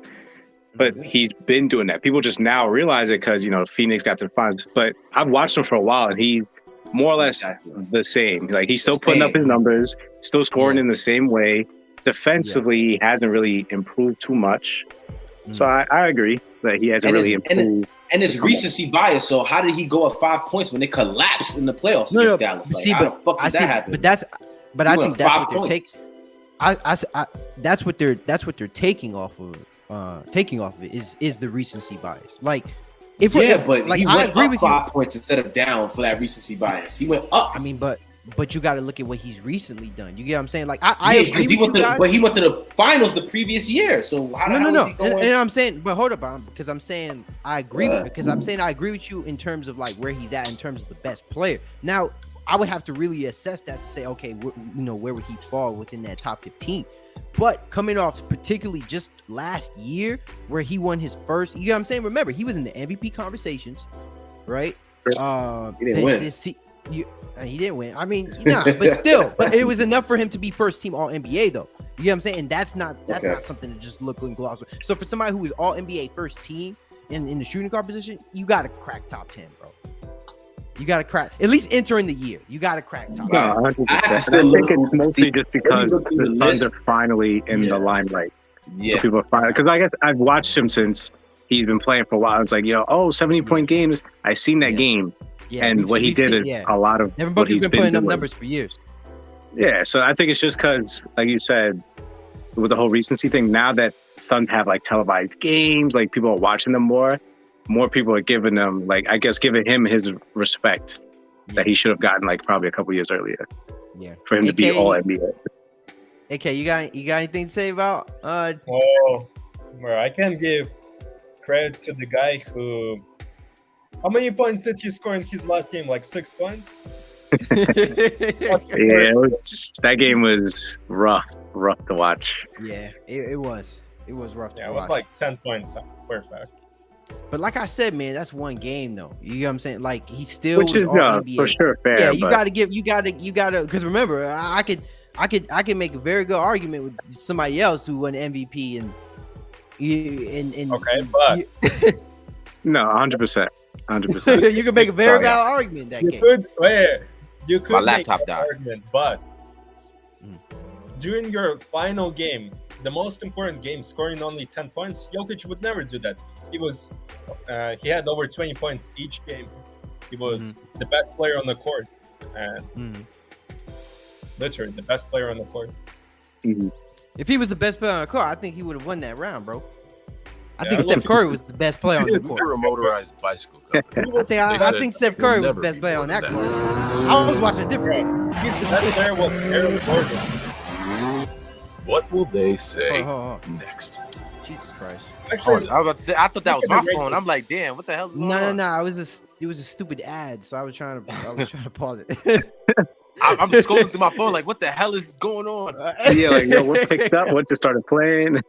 but he's been doing that. People just now realize it because, you know, Phoenix got their finals. But I've watched him for a while, and he's more or less the same. Like, he's still putting up his numbers, still scoring in the same way. Defensively, he hasn't really improved too much. So I agree that he hasn't really improved. And it's recency bias. So how did he go up 5 points when they collapsed in the playoffs against Dallas? Like, how the fuck did that happen? But I think that's what they're taking. That's what they're taking off of. Taking off of it is the recency bias. Like, but like, he I went agree up with 5 points instead of down for that recency bias. He went up. I mean, but you got to look at what he's recently done. You get what I'm saying? Like, I agree with you guys. But he went to the finals the previous year. So how the hell is he going? And I'm saying, but hold up, because I'm saying I agree with because I'm saying I agree with you in terms of like where he's at in terms of the best player. Now, I would have to really assess that to say, okay, where would he fall within that top 15? But coming off particularly just last year where he won his first, you know what I'm saying? Remember, he was in the MVP conversations, right? He didn't win. He didn't win. I mean, but still, but it was enough for him to be first team All NBA though. You know what I'm saying? And that's not something to just look and gloss over. So for somebody who is All NBA first team in the shooting guard position, you got to crack top 10, bro. You got to crack, at least entering the year. You got to crack top 10. 100%. I think it's mostly just because the Suns are finally in the limelight. Yeah. So people are finally, because I guess I've watched him since he's been playing for a while. It's like, 70-point games. I seen that game. Yeah, and what he did is a lot of Devin what Booker's he's been putting up doing. numbers for years. Yeah, so I think it's just because, like you said, with the whole recency thing, now that Suns have like televised games, like people are watching them more people are giving them, like, I guess, giving him his respect that he should have gotten like probably a couple years earlier. Yeah, for him to be All NBA. AK, you got anything to say about? Well, I can give credit to the guy who. How many points did he score in his last game? Like 6 points? That game was rough to watch. Yeah, it was. It was rough to watch. Yeah, it was like 10 points per fact. But like I said, man, that's one game though. You know what I'm saying? Like, he still Which is NBA. for sure fair. Yeah, you gotta because remember, I could make a very good argument with somebody else who won MVP and okay, but no, 100%. 100%. You can make a very valid argument in that you game. You could my laptop died. Argument, but during your final game, the most important game, scoring only 10 points, Jokic would never do that. He had over 20 points each game. He was the best player on the court, and literally the best player on the court. If he was the best player on the court, I think he would have won that round, bro. I think Steph Curry was the best player on the court. We're a motorized bicycle company. I think Steph Curry was the best player on that court. I was watching a different game. The best player was Aaron Gordon. What will they say next? Jesus Christ. Actually, I was about to say, I thought that was my phone. I'm like, damn, what the hell is going on? No. It was a stupid ad, so I was trying to pause it. I'm just scrolling through my phone, like, what the hell is going on? Yeah, like, what picked up? What just started playing?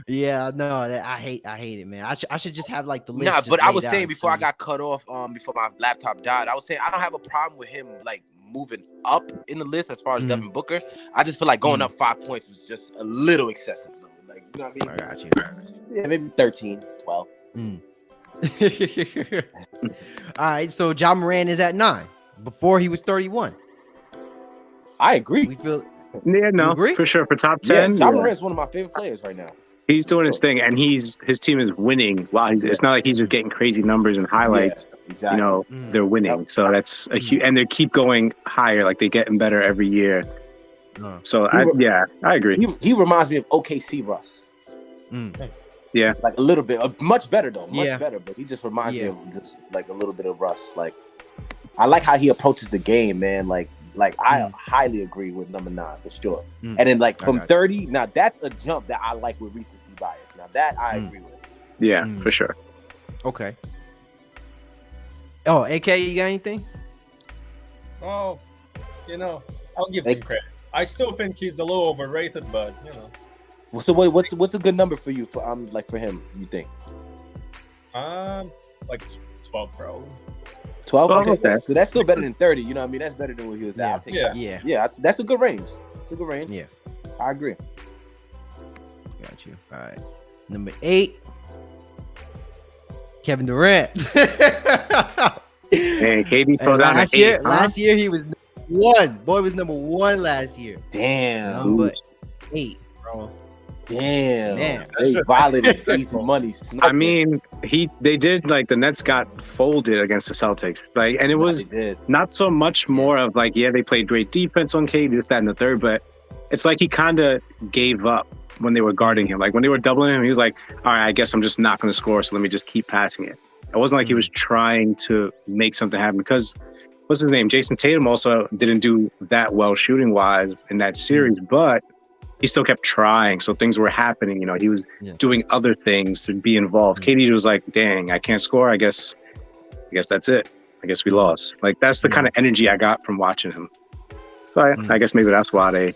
Yeah, no, I hate it, man. I should just have like the list. Nah, but I was saying before I got cut off, before my laptop died, I was saying I don't have a problem with him like moving up in the list as far as Devin Booker. I just feel like going up 5 points was just a little excessive. Like, you know what I mean? I got you. Yeah, maybe 13, 12. All right, so Ja Morant is at 9 before he was 31. I agree. We feel for sure for top 10. Ja Morant's one of my favorite players right now. He's doing his thing, and his team is winning. Wow, it's not like he's just getting crazy numbers and highlights. Yeah, exactly. They're winning, so that's a huge. And they keep going higher, like they're getting better every year. So I agree. He reminds me of OKC Russ. Yeah, like a little bit, much better though, much Yeah. better. But he just reminds me of just like a little bit of Russ. Like I like how he approaches the game, man. Like I highly agree with number 9 for sure. And then like from 30, now that's a jump that I like with recency bias. Now that I agree with. Yeah, for sure. Okay. Oh, AK, you got anything? Oh, I'll give him credit. I still think he's a little overrated, but So what's a good number for you for for him? You think? Like 12 probably. 12. Okay, okay. so that's still better than 30. You know what I mean? That's better than what he was at. I'll take that. Yeah. That's a good range. It's a good range. Yeah. I agree. Got you. All right. Number 8. Kevin Durant. And KD fell down last at 8. year. Last year he was number 1. Boy was number 1 last year. Damn. Number 8, bro. Damn. Man. They violated easy money. I mean, they did the Nets got folded against the Celtics, and it was not so much more of they played great defense on KD, this, that, and the third, but it's like he kind of gave up when they were guarding him. Like when they were doubling him, he was like, all right, I guess I'm just not going to score, so let me just keep passing it. It wasn't like he was trying to make something happen because, what's his name? Jason Tatum also didn't do that well shooting wise in that series, but he still kept trying. So things were happening. He was doing other things to be involved. KD was like, dang, I can't score. I guess that's it. I guess we lost. That's the kind of energy I got from watching him. So I guess maybe that's why they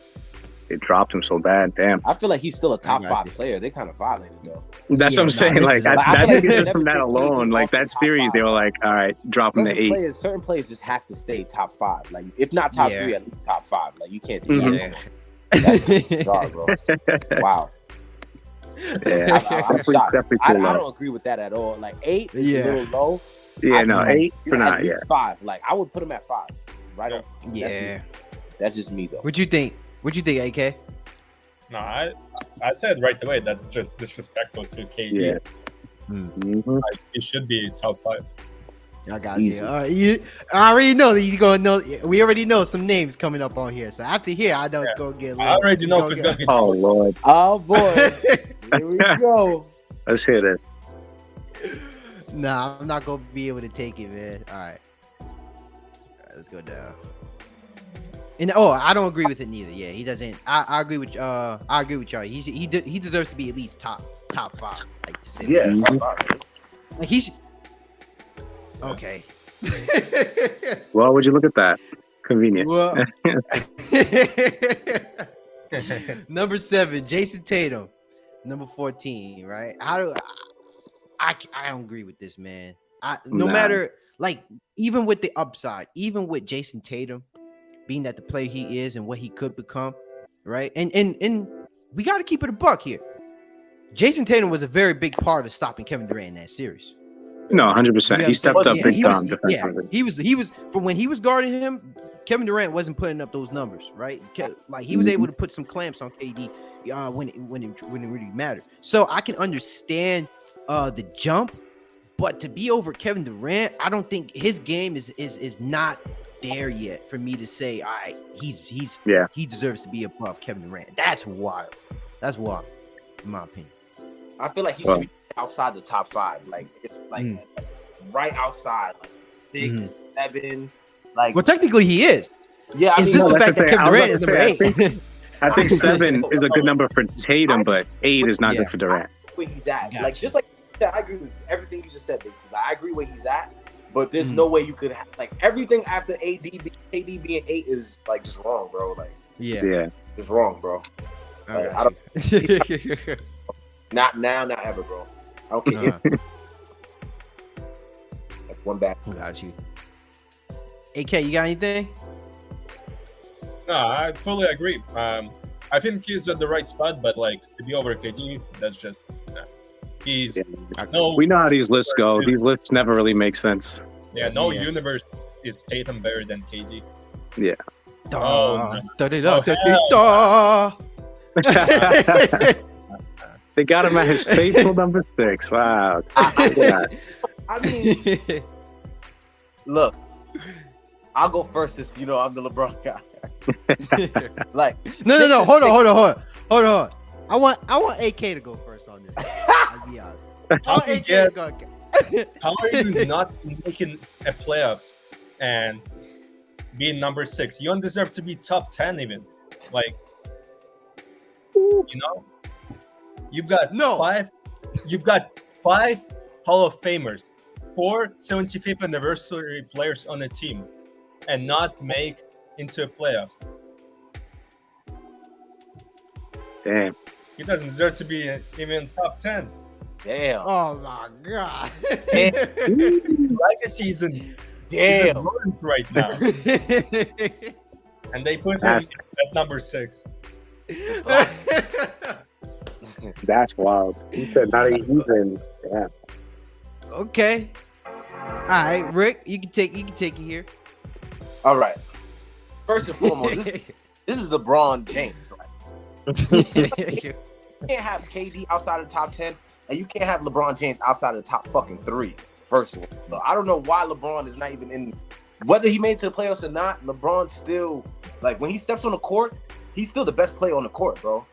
dropped him so bad. Damn. I feel like he's still a top 5 player. They kind of violated though. That's what I'm saying. I think it's just from that alone. That series, they were like, all right, drop him to 8. Certain players just have to stay top 5. If not top 3, at least top 5. You can't do that. That's bizarre, bro. Wow. Yeah, I'm shocked. I don't agree with that at all. 8 is a little low. Yeah, no, 8 for now. Yeah, 5. I would put him at 5. Right on. Yeah. That's just me though. What you think? What you think, AK? No, I said right away that's just disrespectful to KD. Yeah. He should be top 5. I got you. All right, I already know that you're gonna know. We already know some names coming up on here. So after here, I know it's gonna get. I already know who's gonna be. Oh Lord. Oh boy. Here we go. Let's hear this. Nah, I'm not gonna be able to take it, man. All right, let's go down. And I don't agree with it neither. Yeah, he doesn't. I agree with. I agree with y'all. He deserves to be at least top 5. He should. Okay. Well, would you look at that? Convenient. Well, number 7, Jason Tatum. Number 14, right? I don't agree with this, man. No matter even with the upside, even with Jason Tatum being that the player he is and what he could become, right? And we got to keep it a buck here. Jason Tatum was a very big part of stopping Kevin Durant in that series. No, 100%. He stepped up big time defensively. He was from when he was guarding him. Kevin Durant wasn't putting up those numbers, right? He was able to put some clamps on KD when it really mattered. So I can understand the jump, but to be over Kevin Durant, I don't think his game is not there yet for me to say, all right, he deserves to be above Kevin Durant. That's wild. That's wild, in my opinion. I feel like he should be outside the top 5, right outside, 6, 7. Well, technically he is. Yeah, it's just the fact that Kevin Durant is number 8. I think 7 is a good number for Tatum, but 8 is not good for Durant. Where he's at, just like that, I agree with everything you just said. Basically, I agree where he's at, but there's no way you could everything after KD being 8 is just wrong, bro. It's wrong, bro. I don't. Not now, not ever, bro. I don't care. That's one bad. Got you. AK, you got anything? No, I fully agree. I think he's at the right spot, but to be over KD, that's just he's we know how these lists go. These lists never really make sense. Yeah, universe is Tatum better than KD. Yeah. They got him at his faithful number 6. Wow. I mean, look, I'll go first since you know I'm the LeBron guy. Like No. Hold on. I want AK to go first on this. I'll be honest. I want AK to go. How are you not making a playoffs and being number 6? You don't deserve to be top 10 even. Like, you know, you've got five Hall of Famers, 4 75th anniversary players on the team, and not make into a playoffs. Damn. He doesn't deserve to be even top 10. Damn. Oh my god. Legacy is in ruins right now, and they put him at number 6. That's wild. He said not even. Yeah. Okay. All right, Rick, you can take it here. All right. First and foremost, this is LeBron James. Like, you can't have KD outside of the top 10, and you can't have LeBron James outside of the top fucking 3. First of all, I don't know why LeBron is not even in. Whether he made it to the playoffs or not, LeBron still, like, when he steps on the court, he's still the best player on the court, bro.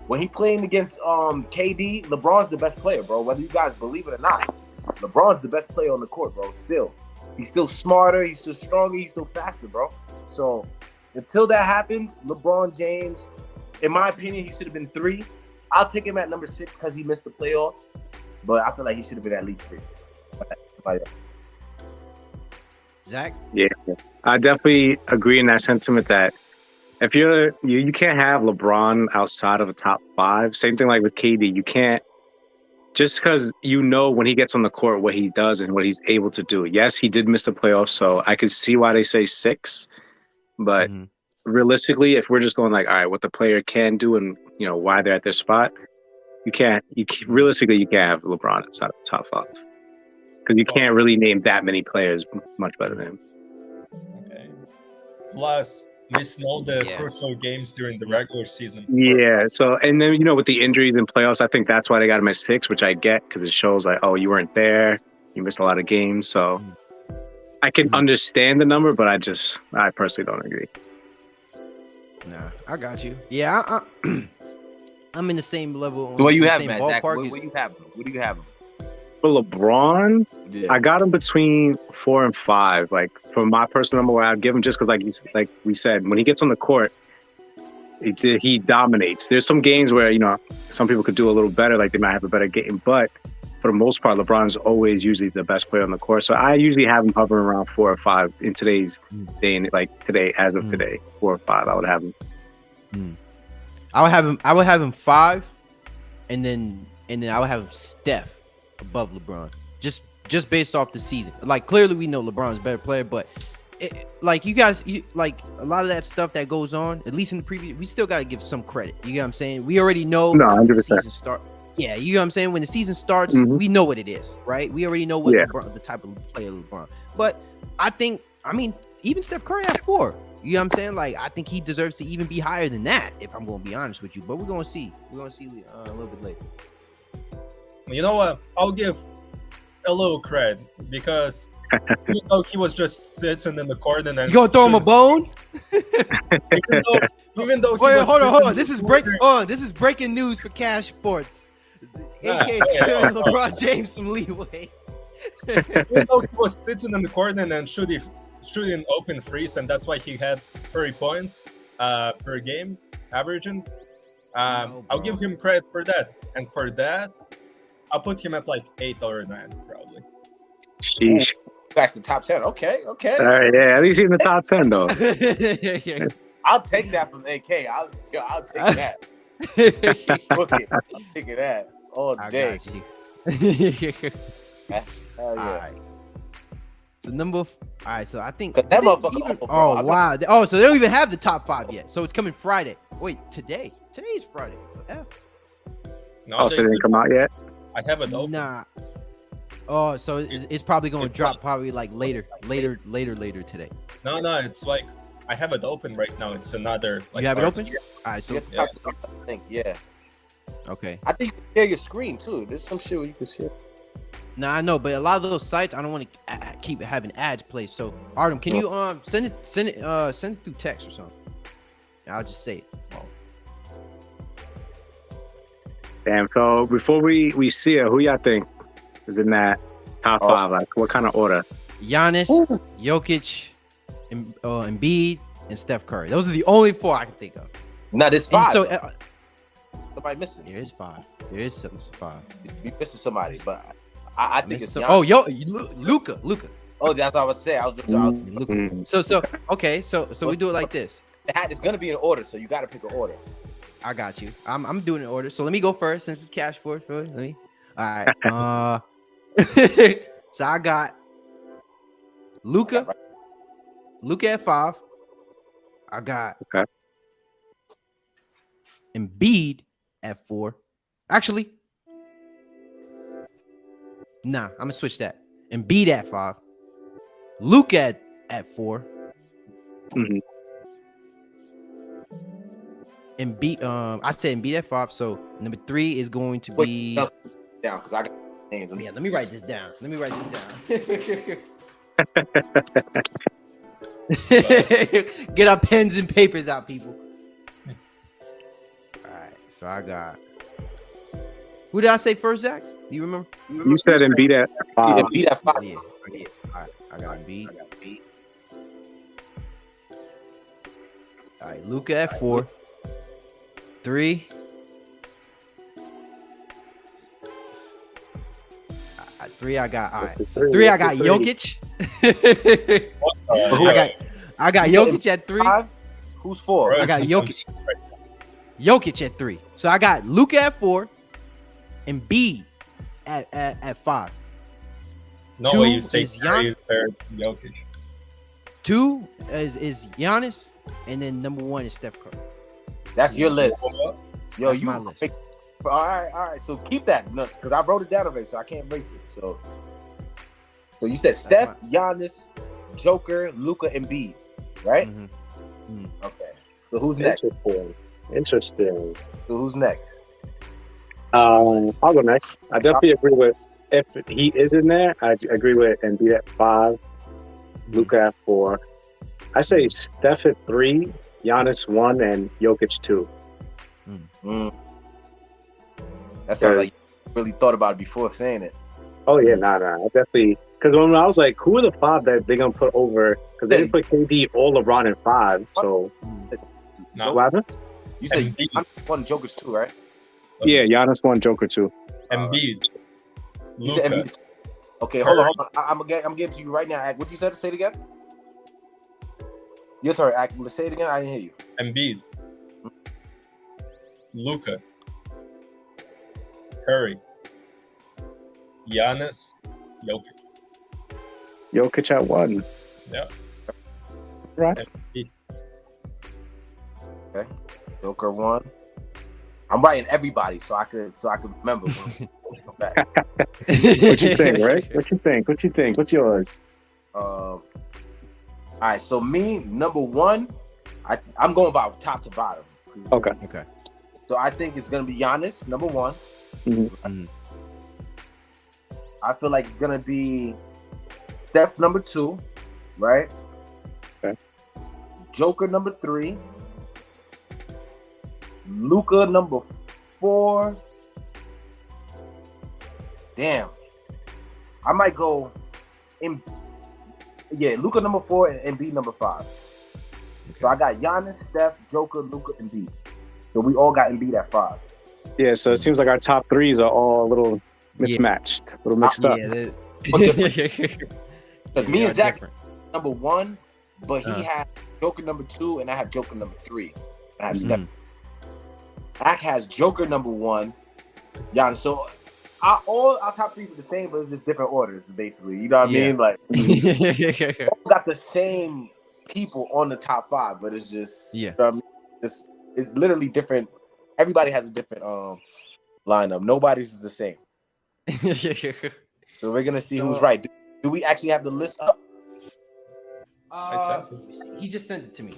When he playing against KD, LeBron's the best player, bro. Whether you guys believe it or not, LeBron's the best player on the court, bro. Still, he's still smarter, he's still stronger, he's still faster, bro. So until that happens, LeBron James, in my opinion, he should have been 3. I'll take him at number 6 because he missed the playoffs, but I feel like he should have been at least 3. Zach? Yeah, I definitely agree in that sentiment that if you can't have LeBron outside of the top 5. Same thing like with KD. You can't, just because you know when he gets on the court what he does and what he's able to do. Yes, he did miss the playoffs, so I could see why they say 6. But realistically, if we're just going like, all right, what the player can do and why they're at their spot, realistically you can't have LeBron outside of the top 5 because you can't really name that many players much better than him. Okay. Plus, missing all the crucial games during the regular season. Yeah. So, and then with the injuries and playoffs, I think that's why they got him at 6, which I get because it shows like, oh, you weren't there, you missed a lot of games. So, I can understand the number, but I personally don't agree. Nah, I got you. Yeah, I'm in the same level. So what do you have, man? Zach, what do you have? What do you have? For LeBron, I got him between 4 and 5. Like for my personal number, where I'd give him just because, like we said, when he gets on the court, he dominates. There's some games where some people could do a little better, like they might have a better game, but for the most part, LeBron's always usually the best player on the court. So I usually have him hovering around 4 or 5 in today's day, and like today, as of today, 4 or 5, I would have him. I would have him 5, and then I would have Steph above LeBron, just based off the season. Like clearly we know LeBron's a better player, but like you guys, like a lot of that stuff that goes on, at least in the preview, we still got to give some credit. You get what I'm saying? We already know when the season start. Yeah, you know what I'm saying? When the season starts, we know what it is, right? We already know what LeBron, the type of player LeBron. But I mean, even Steph Curry at 4. You know what I'm saying? Like, I think he deserves to even be higher than that, if I'm going to be honest with you. But we're going to see. We're going to see a little bit later. You know what? I'll give a little credit because even though he was just sitting in the corner and you going to throw him a bone? even though wait, hold on. This is breaking news for CashSports. AK is giving LeBron James some leeway. Even though he was sitting in the corner and shooting open threes, and that's why he had 30 points per game averaging. I'll give him credit for that, and for that, I'll put him at like 8 or 9 probably. Sheesh. Back to the top 10. Okay. All right, yeah, at least he's in the top 10 though. I'll take that from AK. I'll take that. Look it. I'm taking that all day. Hell yeah. All right. So all right, so I think that motherfucker. Wow. Oh, so they don't even have the top 5 yet. So it's coming Friday. Wait, today? Today is Friday. No, so they didn't come out yet? I have it open. Nah. Oh, so it's probably going to drop probably like later today. No, it's like I have it open right now. It's another. Like, you have it open? All right, so I think, yeah. Okay. I think you can share your screen too. There's some shit where you can share. Nah, I know, but a lot of those sites, I don't want to keep having ads play. So, Artem, can you send it through text or something? I'll just say it. Oh. Damn. So before we see it, who y'all think is in that top five? Like, what kind of order? Giannis, Jokic, Embiid, and Steph Curry. Those are the only 4 I can think of. Now there's And 5. so Somebody missing. there is 5. There is 5. You missing somebody, but I think it's Luka. Oh, that's what I would say. I was Luka. So okay. So we do it like this. It's gonna be in order, so you got to pick an order. I got you. I'm doing it in order. So let me go first since it's cash for it. Let me. All right. So I got Luka. Luka at 5. I got Embiid at 4. Actually, nah, I'm gonna switch that. Embiid at 5. Luka at 4. Mm-hmm. Embiid, I said Embiid at 5. So number 3 is going to be down because I got names. Yeah, let me write this down. Get our pens and papers out, people. All right, so I got. Who did I say first, Zach? Do you remember? You said Embiid at 5. Embiid at 5. Yeah. All right, I got Embiid. All right, Luka at 4. 3. At 3, I got. All right, so 3, I got Jokic. I got Jokic at 3. Who's 4? I got Jokic. Jokic at 3. So I got Luka at 4. Embiid at 5. No 2 way you say is Curry is third, Jokic. 2 is Giannis, and then number 1 is Steph Curry. That's your list. Yo, That's my list. All right. So keep that because I wrote it down already, so I can't erase it. So you said Steph, Giannis, Joker, Luka, Embiid, right? Mm-hmm. Okay. So who's next? Interesting. So who's next? I'll go next. I definitely agree with if he is in there. I agree with Embiid at 5, Luka at 4. I say Steph at 3, Giannis 1, and Jokic 2. That sounds like you really thought about it before saying it. Oh yeah, nah. I definitely because when I was like, who are the 5 that they're gonna put over? Because they didn't put KD or LeBron in 5. So No. what happened? You said Embiid. I'm 1, Joker's 2, right? Yeah, Giannis 1, Joker 2. Embiid. You said Luka. Embiid. Okay, hold on. I'm getting to you right now. What you said? Say it again. Your turn. Let's say it again. I didn't hear you. Embiid. Luka. Curry. Giannis. Jokic. Jokic at 1. Yeah. Right. Embiid. Okay. Joker 1. I'm writing everybody so I could remember. Back. What you think, right? What you think? What's yours? All right. So me, number 1, I'm going about top to bottom. Okay. So I think it's gonna be Giannis, number 1. Mm-hmm. I feel like it's gonna be Steph, number 2, right? Okay. Joker, number 3. Luka, number 4. Damn. I might go Luka number 4 and Embiid number 5. Okay. So I got Giannis, Steph, Joker, Luka, Embiid. So we all got Embiid at 5. Yeah, so it seems like our top 3s are all a little mismatched, a little mixed up. Because me and Zach number 1, but he had Joker number 2, and I have Joker number 3. I have Steph. Zach has Joker number 1, Giannis. So all our top 3s are the same, but it's just different orders, basically. You know what I mean? Like, all got the same people on the top 5, but it's just, you know what I mean? It's literally different. Everybody has a different lineup. Nobody's is the same. So we're gonna see who's right. Do we actually have the list up? He just sent it to me.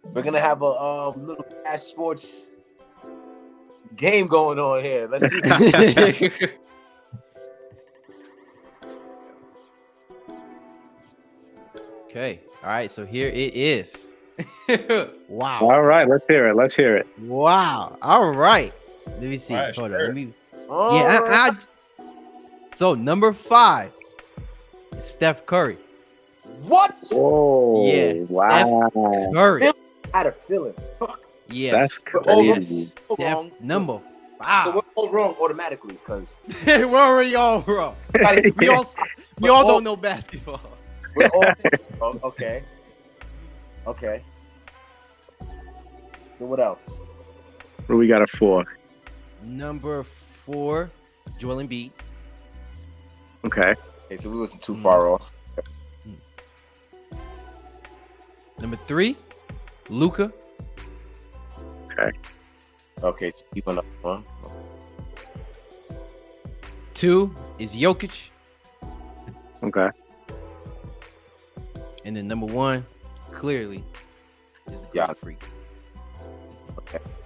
We're gonna have a little Cash Sports game going on here. Let's see. Okay. All right. So here it is. Wow. All right, let's hear it. Let's hear it. Wow. All right. Let me see. All right, Hold sure. on. Let me. Oh, Yeah. So number 5 is Steph Curry. what? Oh, Yeah, wow. Curry. I had a feeling. Fuck. Yes. That's Oh, crazy. so Steph wrong. number So 5. we're all wrong automatically because We're already all wrong. We all don't know basketball. we're all wrong. Okay. Okay. So what else? What do we got it for? Number 4, Joel Embiid. Okay. Okay, so we wasn't too far off. Number 3, Luka. Okay, so you went up one. 2 is Jokic. Okay. And then number 1, clearly, is the Yeah. Crowd Freak.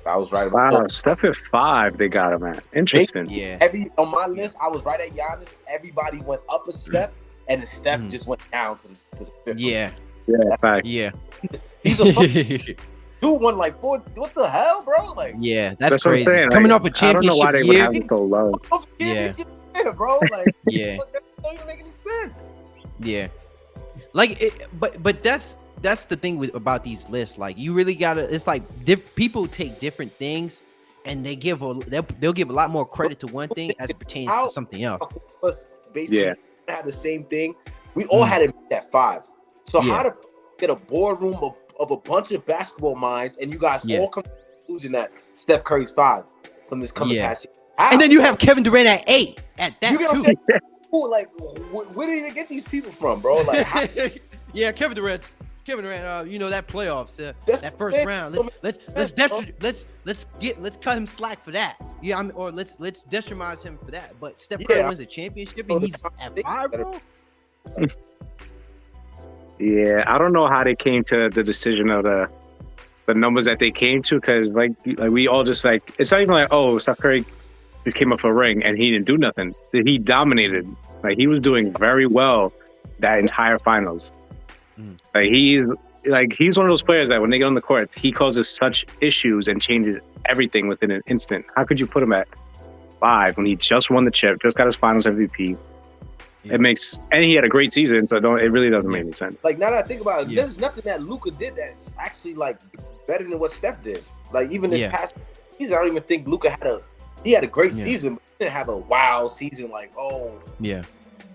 I was right about Wow, Steph at 5, they got him at. Interesting. Yeah. on my list. I was right at Giannis. Everybody went up a step, and then Steph just went down to the fifth. Yeah. Yeah, fact. Yeah. He's a fucking dude. Won like 4. What the hell, bro? Like, Yeah. That's That's what I'm crazy. saying, Coming like, off a I don't know why championship they would year. have him so low. Yeah. yeah, bro. Like, Yeah. that don't even make any sense. Yeah. Like it, but that's the thing with about these lists. Like you really gotta. It's like people take different things, and they'll give a lot more credit to one thing as it pertains to something else. Us basically Yeah. had the same thing. We all had it at 5. So Yeah. how to get a boardroom of a bunch of basketball minds, and you guys Yeah. all come to the conclusion that Steph Curry's 5 from this coming past year? How? And then you have Kevin Durant at 8 at that You get what I'm too. saying? Ooh, like, where do you even get these people from, bro? Like, how, Yeah, Kevin Durant. You know that playoffs, That's that first it. round. Let's cut him slack for that. Yeah, or let's detrimize him for that. But Steph Curry Yeah. wins a championship and he's at 5, bro. Yeah, I don't know how they came to the decision of the numbers that they came to, because like we all just like, it's not even like, oh, Steph Curry just came up a ring and he didn't do nothing. He dominated. Like he was doing very well that entire finals. Like he's one of those players that when they get on the court, he causes such issues and changes everything within an instant. How could you put him at 5 when he just won the chip, just got his finals MVP? Yeah. And he had a great season, so it really doesn't make any sense. like now that I think about it, Yeah. there's nothing that Luka did that's actually like better than what Steph did. Like even this past season, I don't even think Luka had a great season, but he didn't have a wow season. Like, Yeah.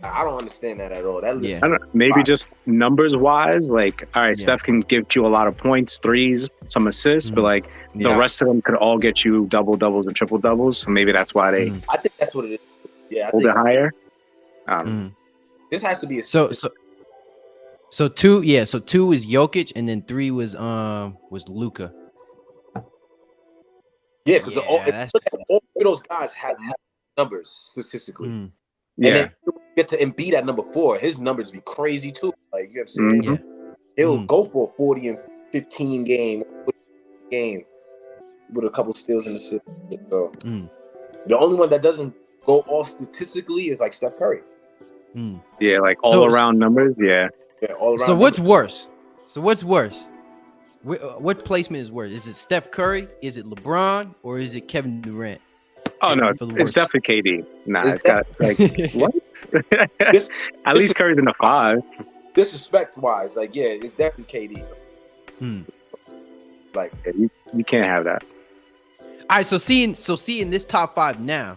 I don't understand that at all. That list, I don't know, maybe just numbers wise, like, all right, Yeah. Steph can give you a lot of points, threes, some assists, but like the rest of them could all get you double doubles and triple doubles. So maybe that's why they I think that's what it is. Yeah, I hold think it higher. I don't know. this has to be a So 2, so 2 is Jokic, and then 3 was Luka. yeah, because Yeah, all of those guys have more numbers statistically. Mm. Yeah. And then you get to Embiid at number 4, his numbers be crazy too. Like, you know what I'm saying? Yeah. He'll go for a 40 and 15 game with a couple steals in the system. So the only one that doesn't go off statistically is like Steph Curry. Yeah, like all around numbers. Yeah. Yeah, all around. So what's worse? What placement is worse? Is it Steph Curry? Is it LeBron? Or is it Kevin Durant? Oh no, it's definitely KD. Nah, it's got like what? At least Curry's in the 5. Disrespect wise, like it's definitely KD. Like Yeah, you can't have that. All right, so seeing this top 5 now,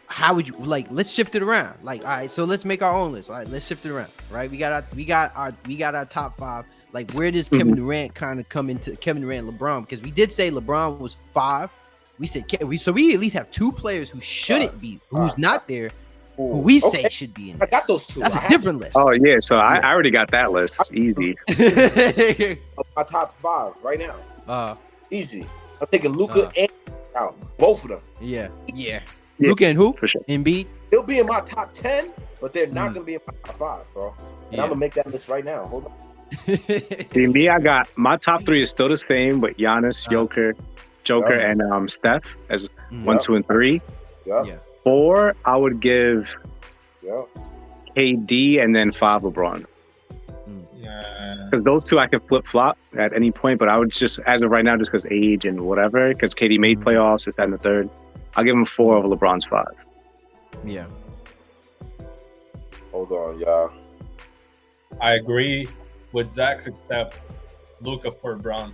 how would you like? Let's shift it around. Like, all right, so let's make our own list. All right, let's shift it around. Right, we got our top 5. Like, where does Kevin Durant kind of come into Kevin Durant, LeBron? Because we did say LeBron was 5. We said we at least have 2 players who shouldn't be, who's not there, who we say should be in I there. got those 2. That's a different list. Oh yeah, so I already got that list. Easy. My top 5 right now. Easy. I'm taking Luka and out, both of them. Yeah. Yeah, Luka and who? for sure. Embiid. They'll be in my top 10, but they're not gonna be in my top 5, bro. And Yeah. I'm gonna make that list right now. Hold on. See me, I got my top 3 is still the same, but Giannis, Joker, Joker, Yep. and Steph as Mm. 1, 2, and 3. Yep. Yeah. 4, I would give Yep. KD, and then 5 LeBron. Yeah. Because those two I could flip flop at any point, but I would just, as of right now, just because age and whatever, because KD made playoffs, it's that in the third. I'll give him 4 over LeBron's 5. Yeah. Hold on, y'all. I agree with Zach's except Luka for Brown.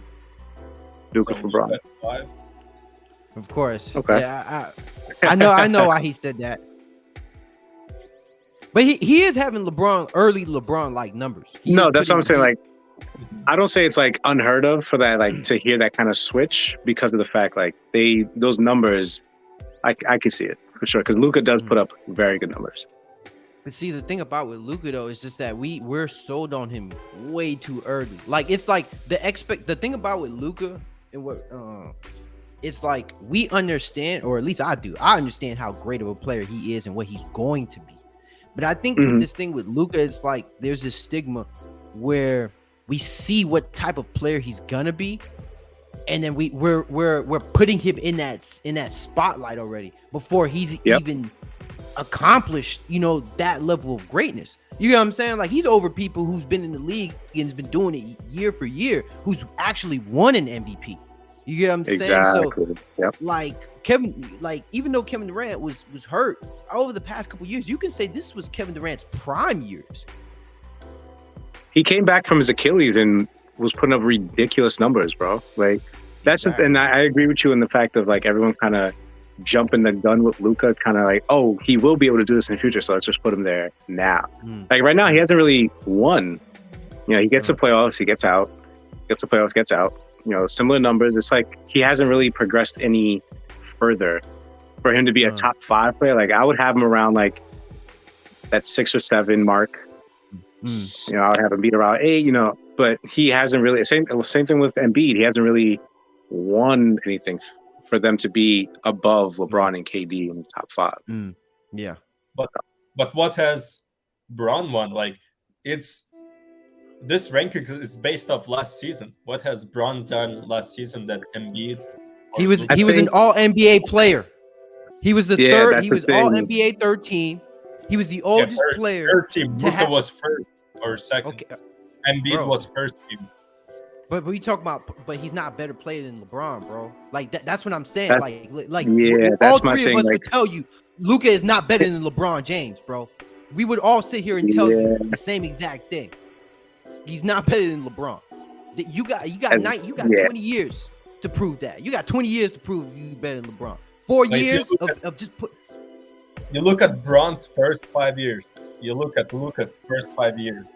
Luka So for Brown. Luka at 5. Of course. Okay. Yeah, I know why he said that. But he is having early LeBron like numbers. No, that's what I'm saying. Like, I don't say it's like unheard of for that, like to hear that kind of switch because of the fact like those numbers, I could see it for sure because Luka does put up very good numbers. But see, the thing about with Luka though is just that we're sold on him way too early. Like it's like the thing about with Luka and what it's like we understand, or at least I do. I understand how great of a player he is and what he's going to be. But I think with this thing with Luka, it's like there's this stigma where we see what type of player he's gonna be, and then we're putting him in that spotlight already before he's even accomplished, that level of greatness. You know what I'm saying? Like he's over people who's been in the league and has been doing it year for year, who's actually won an MVP. You get what I'm saying? So, like Kevin, like even though Kevin Durant was hurt over the past couple years, you can say this was Kevin Durant's prime years. He came back from his Achilles and was putting up ridiculous numbers, bro. Like that's and I agree with you in the fact of like everyone kind of jumping the gun with Luka, kind of like, oh, he will be able to do this in the future, so let's just put him there now. Like right now, he hasn't really won. He gets to playoffs, he gets out. Gets to playoffs, gets out. Similar numbers. It's like he hasn't really progressed any further for him to be a top 5 player. Like I would have him around like that 6 or 7 mark. I would have him beat around 8. But he hasn't really. Same thing with Embiid. He hasn't really won anything for them to be above LeBron and KD in the top 5. Yeah. But what has Brown won? Like it's. This ranking is based off last season. What has Bron done last season that Embiid? He was an All NBA player. He was the third. He was All NBA third team. He was the oldest player. Third team. Luka was first or second. Okay. Embiid was first team. But we talk about, but he's not a better player than LeBron, bro. Like that's what I'm saying. Like all three of us would tell you, Luka is not better than LeBron James, bro. We would all sit here and tell you the same exact thing. He's not better than LeBron. You got 20 years to prove that. You got 20 years to prove you better than LeBron. 4 years of just put. You look at Bron's first 5 years. You look at Luka's first 5 years.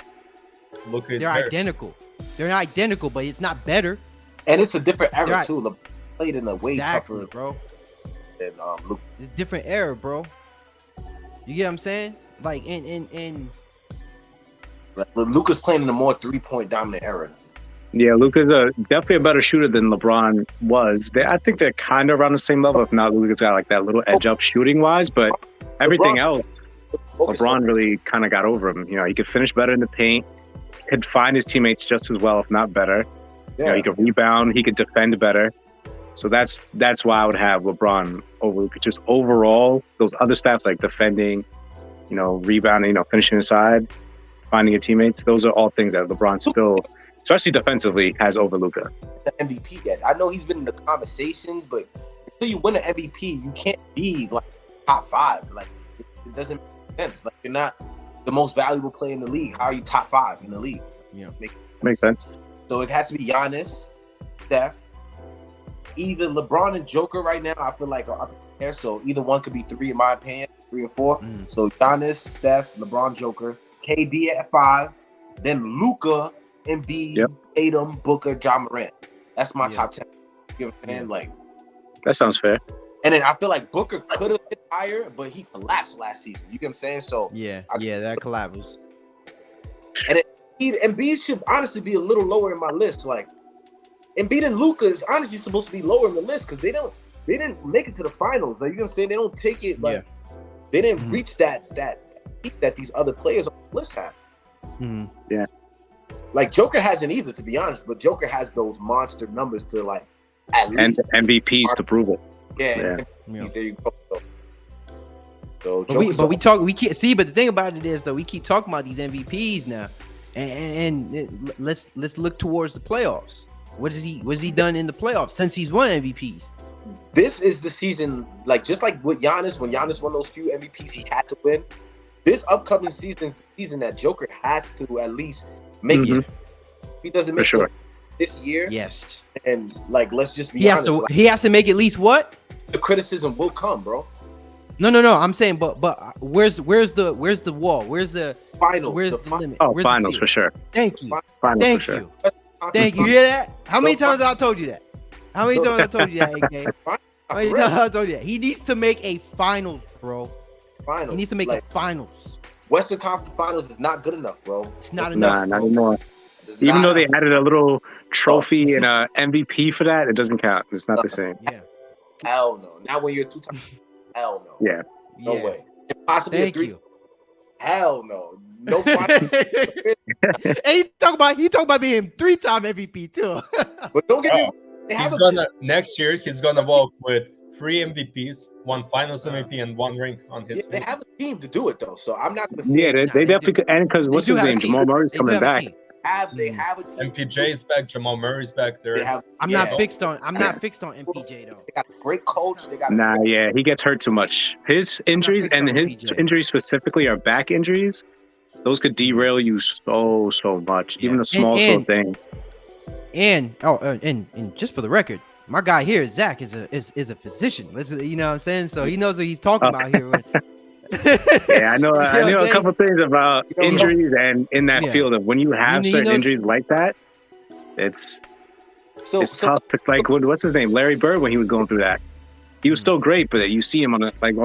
They're identical. They're identical, but it's not better. And it's a different era too. LeBron played in a way tougher, bro. Than Luka. It's a different era, bro. You get what I'm saying? Like and. Like, Luka's playing in a more 3-point dominant era. Yeah, Luka's definitely a better shooter than LeBron was. I think they're kind of around the same level. If not, Luka's got like that little edge up shooting wise, but everything else, LeBron really kind of got over him. He could finish better in the paint, could find his teammates just as well, if not better. He could rebound, he could defend better. So that's why I would have LeBron over Luka. Just overall, those other stats like defending, rebounding, finishing inside, finding your teammates, those are all things that LeBron still, especially defensively, has over Luka. The MVP yet. I know he's been in the conversations, but until you win an MVP, you can't be like top 5. Like it doesn't make sense. Like you're not the most valuable player in the league. How are you top 5 in the league? Yeah, makes sense. So it has to be Giannis, Steph, either LeBron and Joker right now. I feel like are up there, so either one could be 3 in my opinion, 3 or 4. So Giannis, Steph, LeBron, Joker. KD at 5, then Luka, Embiid, Tatum, Booker, Ja Morant. That's my top 10. You know what I'm saying? Like that sounds fair. And then I feel like Booker could have been higher, but he collapsed last season. You get what I'm saying? So that collapse. And Embiid should honestly be a little lower in my list. Like Embiid and Luka is honestly supposed to be lower in the list because they didn't make it to the finals. Like you know what I'm saying? They don't take it like they didn't reach that these other players on the list have. Yeah. Like Joker hasn't either, to be honest, but Joker has those monster numbers to like At and least MVPs to prove it. yeah. Yeah. There you go. So But we talk. We can't see. But the thing about it is, though, we keep talking about these MVPs now, and let's look towards the playoffs. What has he done in the playoffs since he's won MVPs? this is the season, like just like with Giannis, when Giannis won those few MVPs he had to win. This upcoming season is the season that Joker has to at least make it. If he doesn't make it this year, Yes. and like let's just be honest, he has to make at least what? The criticism will come, bro. No. I'm saying, but where's the wall? Where's the Finals? Where's the the limit? Oh, Where's the finals ceiling? for sure. Thank you. Finals Thank for sure. you. Thank you. You hear that? How many times have I told you that? How many times have I told you that, AK? How many times have I told you that? He needs to make a finals, bro. Finals. He needs to make a finals. Western Conference Finals is not good enough, bro. It's not enough. Not anymore. Even though they added a little trophy and a MVP for that, it doesn't count. It's not the same. Yeah. Hell no. Not when you're 2 times. Hell no. Yeah. No way. Possibly Thank a 3. you. Hell no. No finals. And he talk about being 3-time MVP too. But don't get me wrong. Next year he's gonna walk with 3 MVPs, 1 Finals MVP, and 1 ring on his. They have a team to do it though, so I'm not gonna say. Yeah, they definitely could. And because what's his name? Jamal Murray's coming back. They have a team. MPJ is back. Jamal Murray's back there. I'm not fixed on MPJ though. They got a great coach. They got He gets hurt too much. His injuries and his injuries specifically are back injuries. Those could derail you so much. Even the small thing. And just for the record, my guy here, Zach, is a physician. You know what I'm saying? So he knows what he's talking about here. Yeah, I know. I know a couple things about injuries and in that field of when you have certain injuries like that, it's tough to like. What's his name? Larry Bird, when he was going through that, he was still great, but you see him on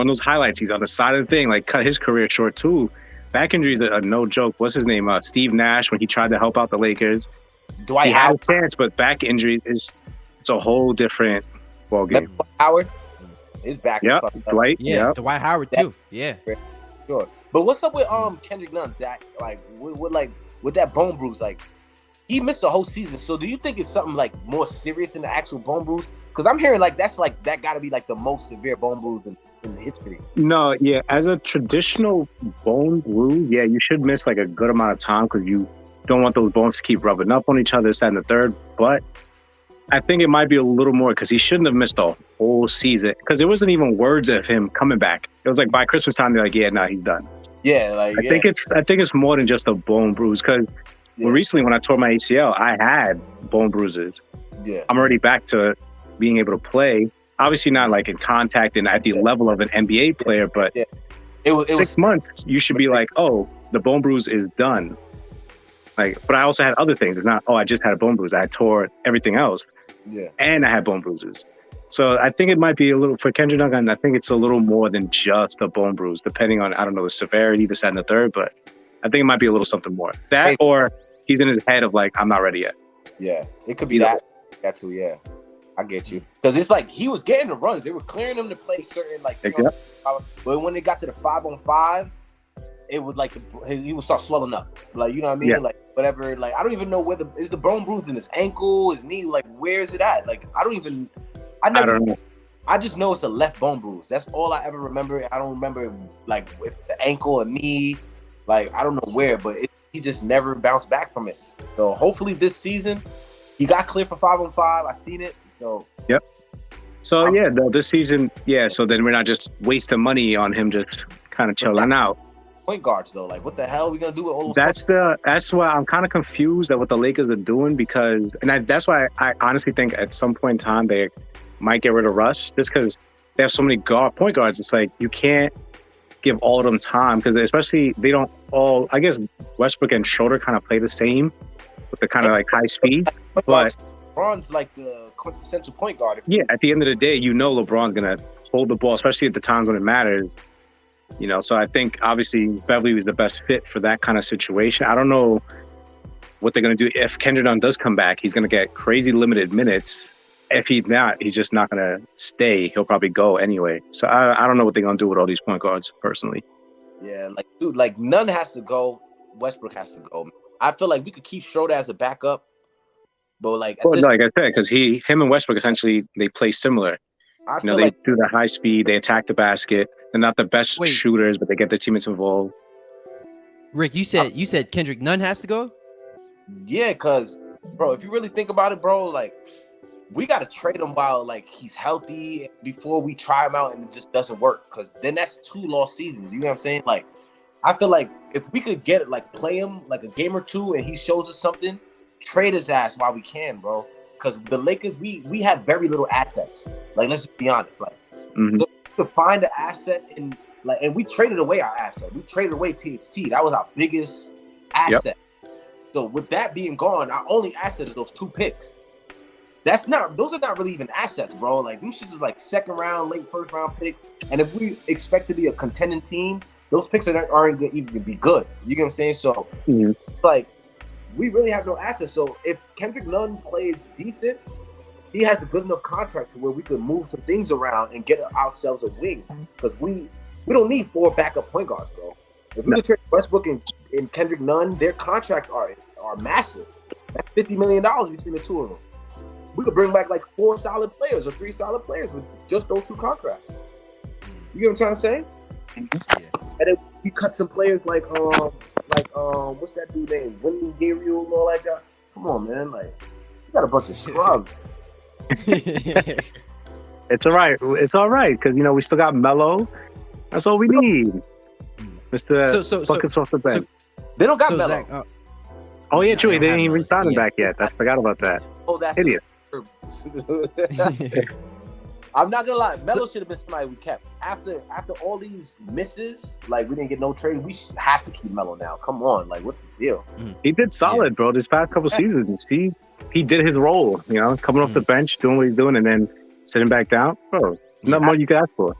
those highlights, he's on the side of the thing, like cut his career short too. Back injuries are no joke. What's his name? Steve Nash, when he tried to help out the Lakers. He had a chance, but back injury it's a whole different ball game. Howard, his back. Yep, Dwight. Yeah, Dwight Howard too. Yeah, sure. But what's up with Kendrick Nunn? That with that bone bruise, like he missed the whole season. So do you think it's something like more serious than the actual bone bruise? Because I'm hearing like that got to be like the most severe bone bruise in history. No, yeah, as a traditional bone bruise, yeah, you should miss like a good amount of time because you don't want those bones to keep rubbing up on each other, this, that, and the third. But I think it might be a little more because he shouldn't have missed the whole season because there wasn't even words of him coming back. It was like by Christmas time, they're like, yeah, nah, he's done. Yeah, I think it's more than just a bone bruise because recently when I tore my ACL, I had bone bruises. Yeah, I'm already back to being able to play. Obviously not like in contact and at the level of an NBA player, but it was 6 months. You should be like, oh, the bone bruise is done. Like, but I also had other things. It's not, I just had a bone bruise. I tore everything else. Yeah, and I had bone bruises. So I think it might be a little for Kendrick Nunn. I think it's a little more than just a bone bruise, depending on the severity, this, that, and the third. But I think it might be a little something more. That or he's in his head of like, I'm not ready yet. Yeah, it could be that too. Yeah, I get you. Because it's like he was getting the runs. They were clearing him to play certain but when they got to the 5-on-5, it was like he would start swelling up. Like, you know what I mean? Yeah. Like whatever. Like I don't even know is the bone bruise in his ankle, his knee. Like where is it at? Like I don't know. I just know it's a left bone bruise. That's all I ever remember. I don't remember like with the ankle or knee. Like I don't know where, but he just never bounced back from it. So hopefully this season he got clear for 5-on-5. I seen it. So yep. So this season, so then we're not just wasting money on him just kind of chilling out. Point guards though, like what the hell are we gonna do with all those? That's why I'm kind of confused at what the Lakers are doing that's why I honestly think at some point in time they might get rid of Russ just because they have so many point guards. It's like you can't give all of them time because especially they don't all. I guess Westbrook and Schroeder kind of play the same with the kind of like high speed, but LeBron's like the quintessential point guard. At the end of the day, LeBron's gonna hold the ball, especially at the times when it matters. So I think obviously Beverly was the best fit for that kind of situation. I don't know what they're going to do. If Kendrick Nunn does come back, he's going to get crazy limited minutes. If he's not, he's just not going to stay. He'll probably go anyway. So I don't know what they're going to do with all these point guards personally. Yeah, like Nunn has to go. Westbrook has to go. I feel like we could keep Schroeder as a backup. But like, Well, no, like I said, because him and Westbrook essentially they play similar. I You feel know, they like do the high speed, they attack the basket. They're not the best Wait. shooters, but they get their teammates involved. Rick, you said Kendrick Nunn has to go? yeah, because bro, if you really think about it, bro, like we gotta trade him while like he's healthy before we try him out and it just doesn't work. Because then that's 2 lost seasons. You know what I'm saying? Like, I feel like if we could get it, like play him like a game or 2 and he shows us something, trade his ass while we can, bro. Because the Lakers, we have very little assets. Like, let's just be honest. Like, so to find an asset and we traded away our asset. We traded away THT. That was our biggest asset. Yep. So with that being gone, our only asset is those 2 picks. Those are not really even assets, bro. Like, these shit is like second round, late first round picks. And if we expect to be a contending team, those picks aren't going to even be good. You get what I'm saying? So, like, we really have no assets. So if Kendrick Nunn plays decent, he has a good enough contract to where we could move some things around and get ourselves a wing. Because we don't need 4 backup point guards, bro. If we could trade Westbrook and Kendrick Nunn, their contracts are massive. That's $50 million between the 2 of them. We could bring back like 4 solid players or 3 solid players with just those 2 contracts. You get what I'm trying to say? Yeah. And then we cut some players like what's that dude name? Winnie Gabriel and all like that. Come on, man. Like, you got a bunch of scrubs. It's all right. It's all right because you know we still got Melo. That's all we need. Mr. Buckets off the bench. They don't got Melo. Zach, oh yeah, true. They didn't even re-sign him back yet. I forgot about that. Oh, that's idiot. I'm not gonna lie, Melo should have been somebody we kept. After all these misses, like we didn't get no trade, we have to keep Melo now. Come on, like what's the deal? He did solid, bro. This past couple seasons, he did his role. You know, coming off the bench, doing what he's doing, and then sitting back down, bro. Nothing more you could ask for.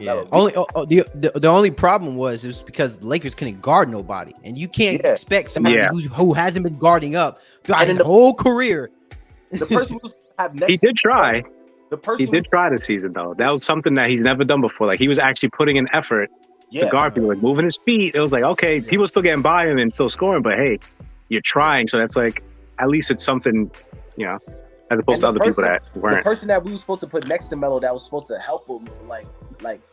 Yeah. The only problem was it was because the Lakers couldn't guard nobody, and you can't expect somebody who hasn't been guarding up throughout his whole career. The person who's have next. He did try. He did try this season though. That was something that he's never done before. Like he was actually putting in effort to guard people, like moving his feet. It was like, okay, people still getting by him and still scoring, but hey, you're trying. So that's like, at least it's something, you know, as opposed to other people that weren't. The person that we were supposed to put next to Melo that was supposed to help him, like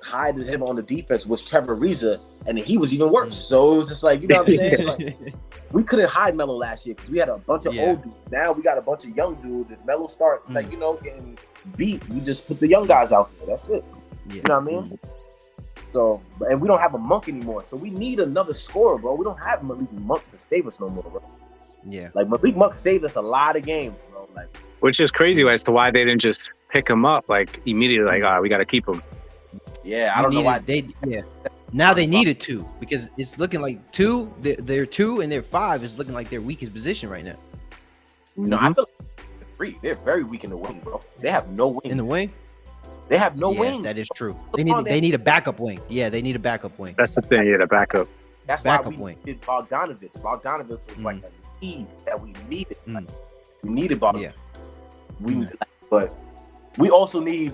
hide him on the defense was Trevor Ariza, and he was even worse. So it was just like, you know what I'm saying? Like, we couldn't hide Melo last year because we had a bunch of old dudes. Now we got a bunch of young dudes. If Melo start getting beat, we just put the young guys out there. That's it. Yeah. You know what I mean? So, and we don't have a Monk anymore. So we need another scorer, bro. We don't have Malik Monk to save us no more, bro. Yeah. Like Malik Monk saved us a lot of games, bro. Like, which is crazy as to why they didn't just pick him up like immediately. Like, all right, we got to keep him. Yeah, I don't know why they. Yeah. Now they needed 2 because it's looking like 2. Their 2 and their 5 is looking like their weakest position right now. No, I feel like 3. They're very weak in the wing, bro. They have no wings. In the wing? They have no wing. That is true. They need a backup wing. Yeah, they need a backup wing. That's the thing. Yeah, the backup. That's backup why we did Bogdanovich. Bogdanovich was like a need that we needed. Like, we needed Bogdanovich. Yeah. But we also need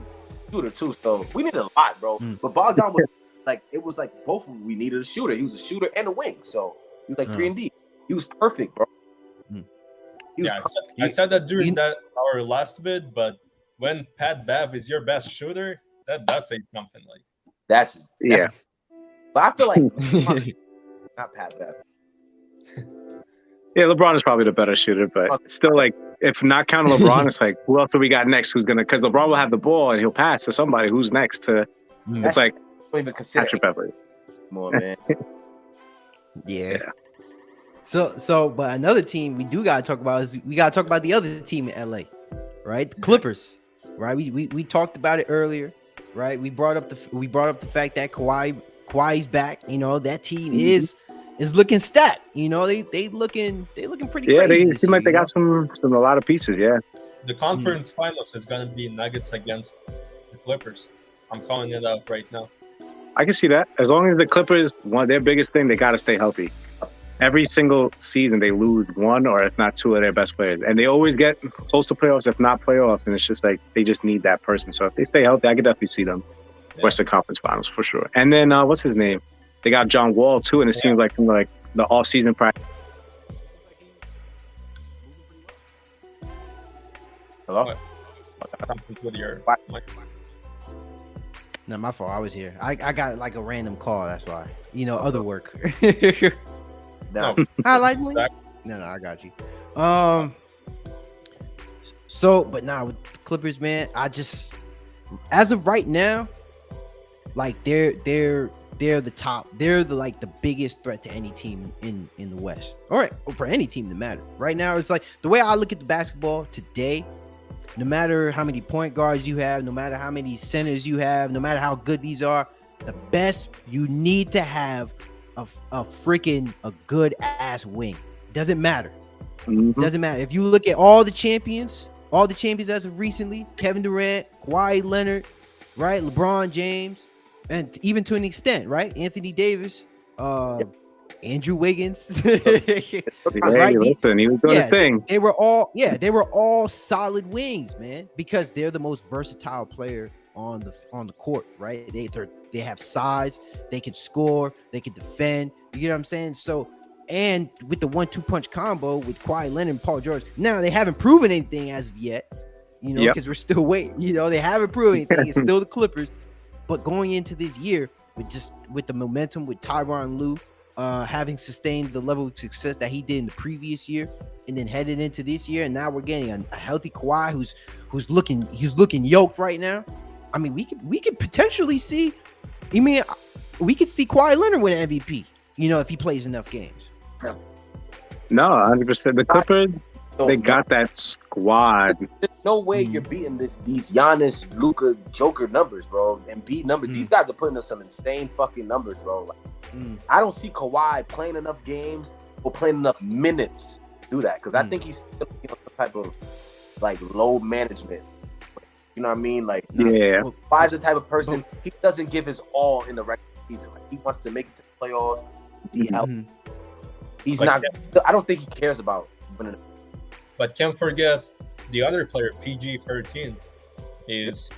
shooter too. So we need a lot, bro. But Bogdan was like, it was like both of them. We needed a shooter. He was a shooter and a wing. So he was like 3 and D. He was perfect, bro. I said that during our last vid, but when Pat Bev is your best shooter, that does say something. Like that's but I feel like not Pat Bev. Yeah, LeBron is probably the better shooter, but still, like, if not counting LeBron, it's like, who else do we got next? Who's gonna? Because LeBron will have the ball and he'll pass to somebody. Who's next to? It's like Patrick Beverly. More man. Yeah. So, but another team we do gotta talk about is we gotta talk about the other team in LA, right? The Clippers, right? We talked about it earlier, right? We brought up the fact that Kawhi's back. You know, that team is looking stacked. You know, they looking pretty. Yeah, crazy they seem like they got a lot of pieces. Yeah. The conference finals is gonna be Nuggets against the Clippers. I'm calling it out right now. I can see that. As long as the Clippers, one of their biggest thing, they got to stay healthy. Every single season, they lose 1 or if not 2 of their best players. And they always get close to playoffs, if not playoffs. And it's just like, they just need that person. So if they stay healthy, I could definitely see them. Western Conference Finals for sure. And then, what's his name? They got John Wall, too. And it seems like from the off-season practice. Hello? Something with your mic. No, my fault. I was here. I got like a random call. That's why. Other work. No. Highlight me. No, I got you. So, but now with the Clippers, man, as of right now, like they're the top. They're the biggest threat to any team in the West, or for any team to matter. Right now, it's like the way I look at the basketball today. No matter how many point guards you have, no matter how many centers you have, no matter how good these are, the best you need to have a good ass wing. Doesn't matter. Mhm. Doesn't matter. If you look at all the champions as of recently, Kevin Durant, Kawhi Leonard, right? LeBron James, and even to an extent, right? Anthony Davis, Andrew Wiggins. Hey, Right? listen, he was doing his thing. They were all solid wings, man, because they're the most versatile player on the court, right? They have size, they can score, they can defend. You know what I'm saying? So, and with the 1-2 punch combo with Kawhi Leonard and Paul George, now they haven't proven anything as of yet, because we're still waiting. They haven't proven anything. It's still the Clippers, but going into this year with the momentum with Tyronn Lue. Having sustained the level of success that he did in the previous year, and then headed into this year, and now we're getting a healthy Kawhi who's looking yoked right now. I mean, we could potentially see. We could see Kawhi Leonard win an MVP. If he plays enough games. No, 100%. The Clippers, they got that squad. There's no way you're beating these Giannis, Luka, Joker numbers, bro. And beat numbers. These guys are putting up some insane fucking numbers, bro. Like, I don't see Kawhi playing enough games or playing enough minutes to do that, because I think he's still some type of load management. You know what I mean? Kawhi's the type of person, he doesn't give his all in the regular season. Like, he wants to make it to the playoffs, be healthy. He's not. I don't think he cares about winning. But can't forget the other player, PG-13, is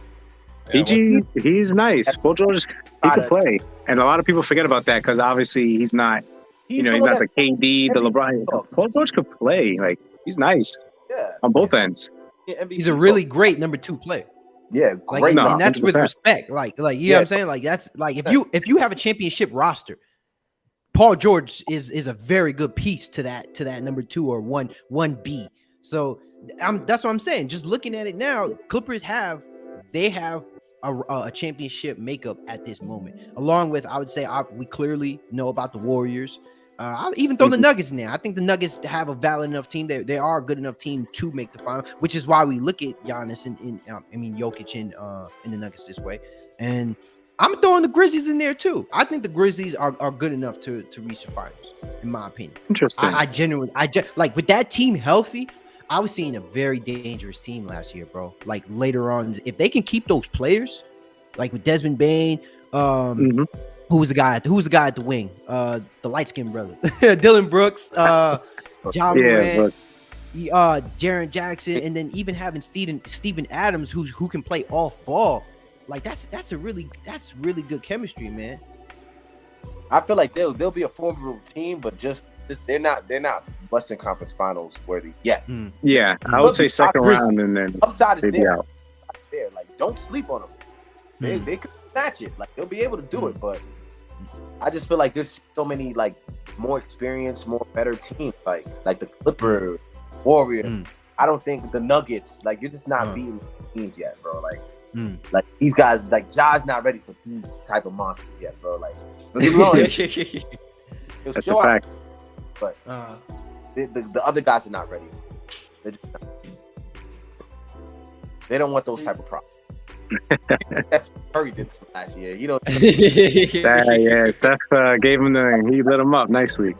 PG. He's nice. Paul George, he can play, and a lot of people forget about that because obviously he's not. He's not the KD, the LeBron. Paul George could play. Like, he's nice. Yeah. On both ends. Yeah, he's a really great number 2 player. Yeah, great. And that's 100%. With respect. Like you know what I'm saying? Like, that's like if you have a championship roster, Paul George is a very good piece to that number 2 or 1B. So that's what I'm saying. Just looking at it now, Clippers have a championship makeup at this moment. Along with, I would say, we clearly know about the Warriors. I'll even throw the Nuggets in there. I think the Nuggets have a valid enough team. They are a good enough team to make the final, which is why we look at Giannis and Jokic in the Nuggets this way. And I'm throwing the Grizzlies in there too. I think the Grizzlies are good enough to reach the finals, in my opinion. Interesting. I genuinely like with that team healthy. I was seeing a very dangerous team last year, bro. Like later on, if they can keep those players, like with Desmond Bane, who was the guy at the wing? The light-skinned brother, Dylan Brooks, John Morant, Jaren Jackson, and then even having Steven Adams, who can play off ball. Like that's really good chemistry, man. I feel like they'll be a formidable team, but just they're not Western Conference Finals worthy yet. Yeah, I would say second round, and then upside is there. Like, don't sleep on them. They could snatch it. Like, they'll be able to do it, but I just feel like there's so many more experienced, more better teams, like the Clippers, Warriors. I don't think the Nuggets. Like, you're just not beating teams yet, bro. Like these guys, Ja's not ready for these type of monsters yet, bro. Like, that's a fact. But the other guys are not ready. They're just not. They don't want those type of problems. That's Curry did last year. Steph gave him he lit him up nicely,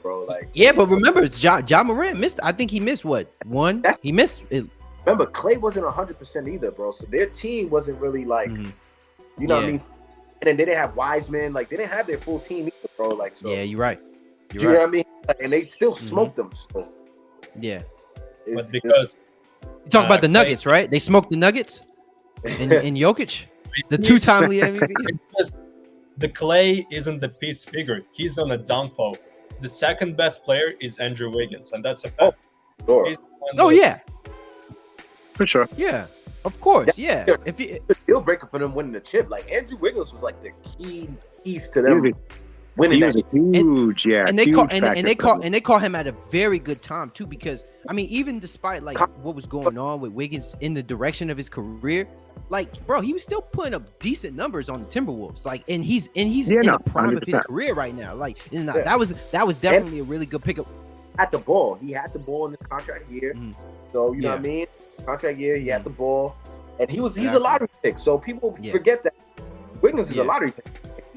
bro. But remember, John Morant missed. I think he missed one. He missed it. Remember, Clay wasn't 100% either, bro. So their team wasn't really what I mean. And then they didn't have Wiseman. Like, they didn't have their full team either, bro. Like, so yeah, you're right. You know what I mean? And they still smoked them. So. Yeah. But because you talk about the Nuggets, right? They smoked the Nuggets and Jokic, the 2-time lead MVP. Because the Clay isn't the piece figure. He's on a downfall. The second best player is Andrew Wiggins, and that's a fact. Sure. Yeah. For sure. Yeah, of course. Yeah. Yeah. If you, The deal breaker for them winning the chip. Like Andrew Wiggins was like the keys to them winning He that was a chip. huge, and they huge call factor and they for call them. and they call him at a very good time too, because I mean, even despite like what was going on with Wiggins in the direction of his career, like bro, he was still putting up decent numbers on the Timberwolves. Like, and he's in the prime of his 100%. career right now. Like, and Yeah. that was definitely a really good pickup. Had the ball. He had the ball in the contract year. So you know what I mean? Contract year, he had the ball. And he's a lottery pick. So people forget that Wiggins is a lottery pick.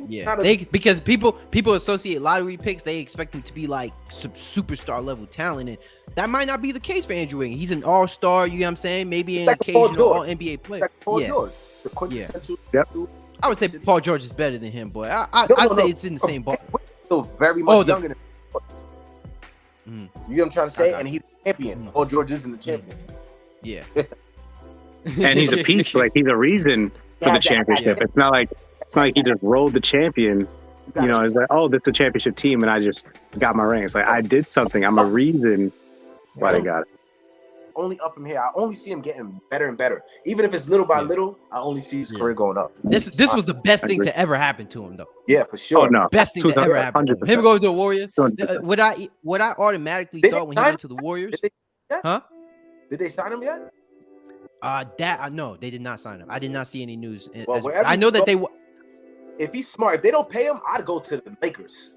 Yeah, because people associate lottery picks, they expect him to be like superstar level talent, and that might not be the case for Andrew Wiggins. He's an all-star, you know what I'm saying? Maybe an like occasional all NBA player. Like Paul George, the quintessential. Yep. I would say Paul George is better than him, but I'd say it's in the same ball. Still very much younger than you know what I'm trying to say? And he's a champion. Paul George isn't a champion. Yeah. And he's a piece, like he's a reason for the championship. It's not like he just rolled the champion. You know, it's like, oh, this is a championship team, and I just got my ring. It's like I did something. I'm a reason why they got it. Only up from here. I only see him getting better and better. Even if it's little by little, I only see his career going up. This was the best thing to ever happen to him, though. Yeah, for sure. Oh no, best thing to ever happen. To him. Him go to the Warriors. 100%. What I automatically thought when he went to the Warriors, Did they sign him yet? No, they did not sign him. I did not see any news. Well, I know that they. If he's smart, if they don't pay him, I'd go to the Lakers.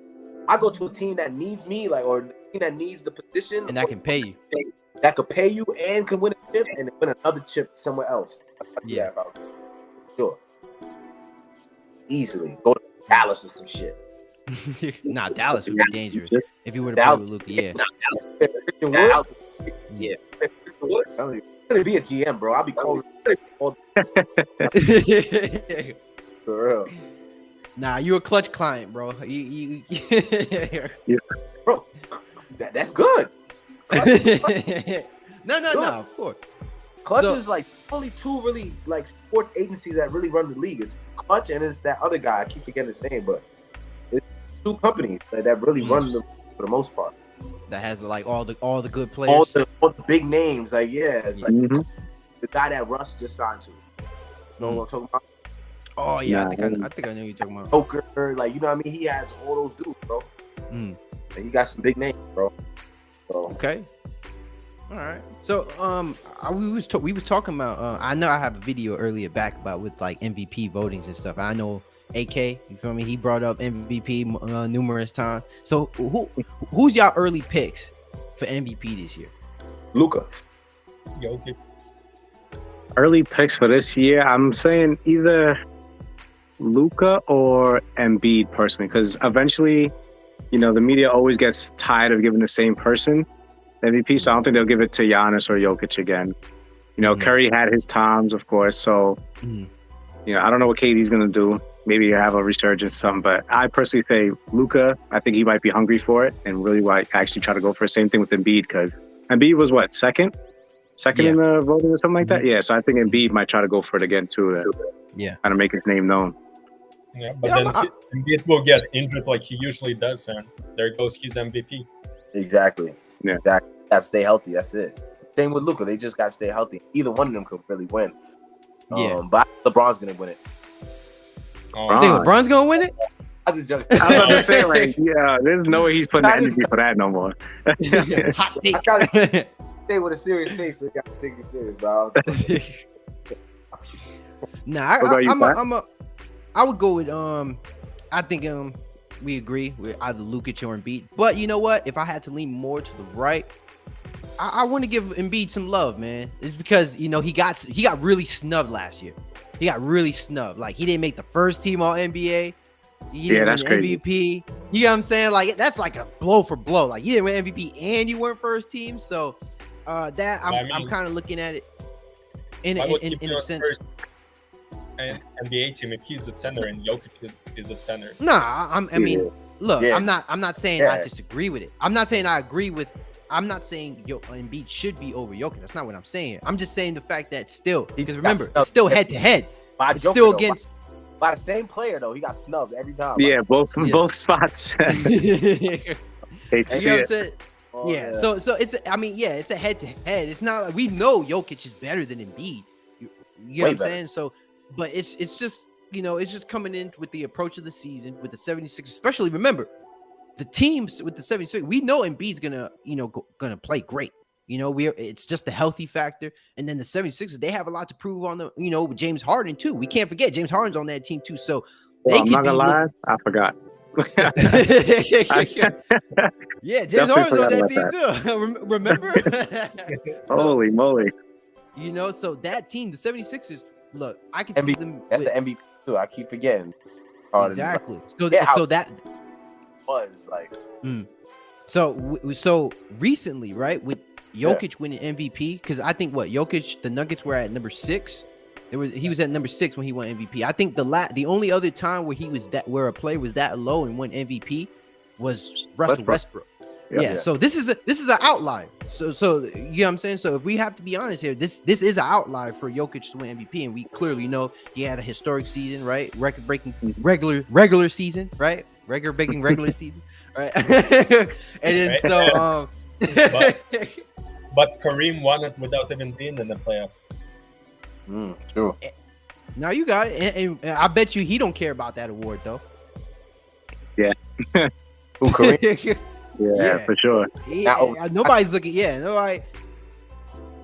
I go to a team that needs me, like, or a team that needs the position, And that can pay you. That could pay you and can win a chip and win another chip somewhere else. Yeah, sure. Easily go to Dallas or some shit. Nah, Dallas would be dangerous if you were to play with Luka. Yeah. Yeah. Gonna be a GM, bro. I'll be calling. For real. Nah, you a clutch client, bro. You Bro, that's good. No, of course. Clutch is like only two really like sports agencies that really run the league. It's Clutch and it's that other guy. I keep forgetting his name, but it's two companies that really run the for the most part. That has like all the good players, all the big names. Like it's like the guy that Russ just signed to. You know what I'm talking about? Oh yeah, I think I know what you're talking about. Joker, like you know what I mean? He has all those dudes, bro. And he got some big names, bro. So. Okay. All right. So we was talking about. I know I have a video earlier back about with like MVP votings and stuff. I know AK. You feel me? He brought up MVP numerous times. So who's y'all early picks for MVP this year? Luka. Jokic. Early picks for this year, I'm saying either Luka or Embiid personally, because eventually, you know, the media always gets tired of giving the same person MVP, so I don't think they'll give it to Giannis or Jokic again. You know, Curry had his times, of course, so, you know, I don't know what KD's going to do. Maybe you have a resurgence, something, but I personally say Luka, I think he might be hungry for it and really might actually try to go for the same thing with Embiid, because Embiid was what, second in the voting or something like that? Yeah, so I think Embiid might try to go for it again too. Kind of make his name known. Yeah, but then Embiid will get injured like he usually does, and there goes his MVP. Exactly. Yeah. Exactly. Gotta stay healthy. That's it. Same with Luka. They just gotta stay healthy. Either one of them could really win. But LeBron's gonna win it. I think LeBron's gonna win it. I was just joking. I was about to say, like, yeah, there's no way he's putting the energy for that no more. Hot take. I gotta stay with a serious face, so you gotta take it serious, bro. Nah, I would go with I think we agree with either Lukic or Embiid. But you know what? If I had to lean more to the right, I want to give Embiid some love, man. It's because, you know, he got really snubbed last year. He got really snubbed. Like, he didn't make the first team all NBA. He didn't that's win crazy. MVP. You know what I'm saying? Like, that's like a blow for blow. Like, you didn't win MVP and you weren't first team. So that I'm kind of looking at it in a sense. And NBA team if he's a center and Jokic is a center. Nah, I mean, look, I'm not saying I disagree with it. I'm not saying I agree with. I'm not saying Embiid should be over Jokic. That's not what I'm saying. I'm just saying the fact that still, because remember, it's still head to head. It's still against by the same player though. He got snubbed every time. Yeah, both spots. Hate to see it. Yeah. So it's it's a head to head. It's not like we know Jokic is better than Embiid. You know what I'm saying? So, but it's just it's just coming in with the approach of the season with the 76, especially remember the teams with the 76. We know Embiid's gonna play great. It's just the healthy factor, and then the 76ers they have a lot to prove on the with James Harden too. We can't forget James Harden's on that team too. So I'm not gonna lie, I forgot. Yeah, James Harden's on that team too. Remember? Holy moly. So that team, the 76ers, look, I can see them. That's the MVP too. I keep forgetting. Exactly. So that was like. So recently, right, with Jokic winning MVP, because I think Jokic, the Nuggets were at number 6. He was at number 6 when he won MVP. I think the only other time where a player was that low and won MVP was Russell Westbrook. Yeah. So this is an outlier. So you know what I'm saying? So if we have to be honest here, this is an outlier for Jokic to win MVP, and we clearly know he had a historic season, right? Record breaking regular season, right? Record breaking regular season, right? And then but Kareem won it without even being in the playoffs. True. Now you got it, and I bet you he don't care about that award though. Yeah. Who, Kareem? Yeah, for sure. Nobody's looking. Yeah,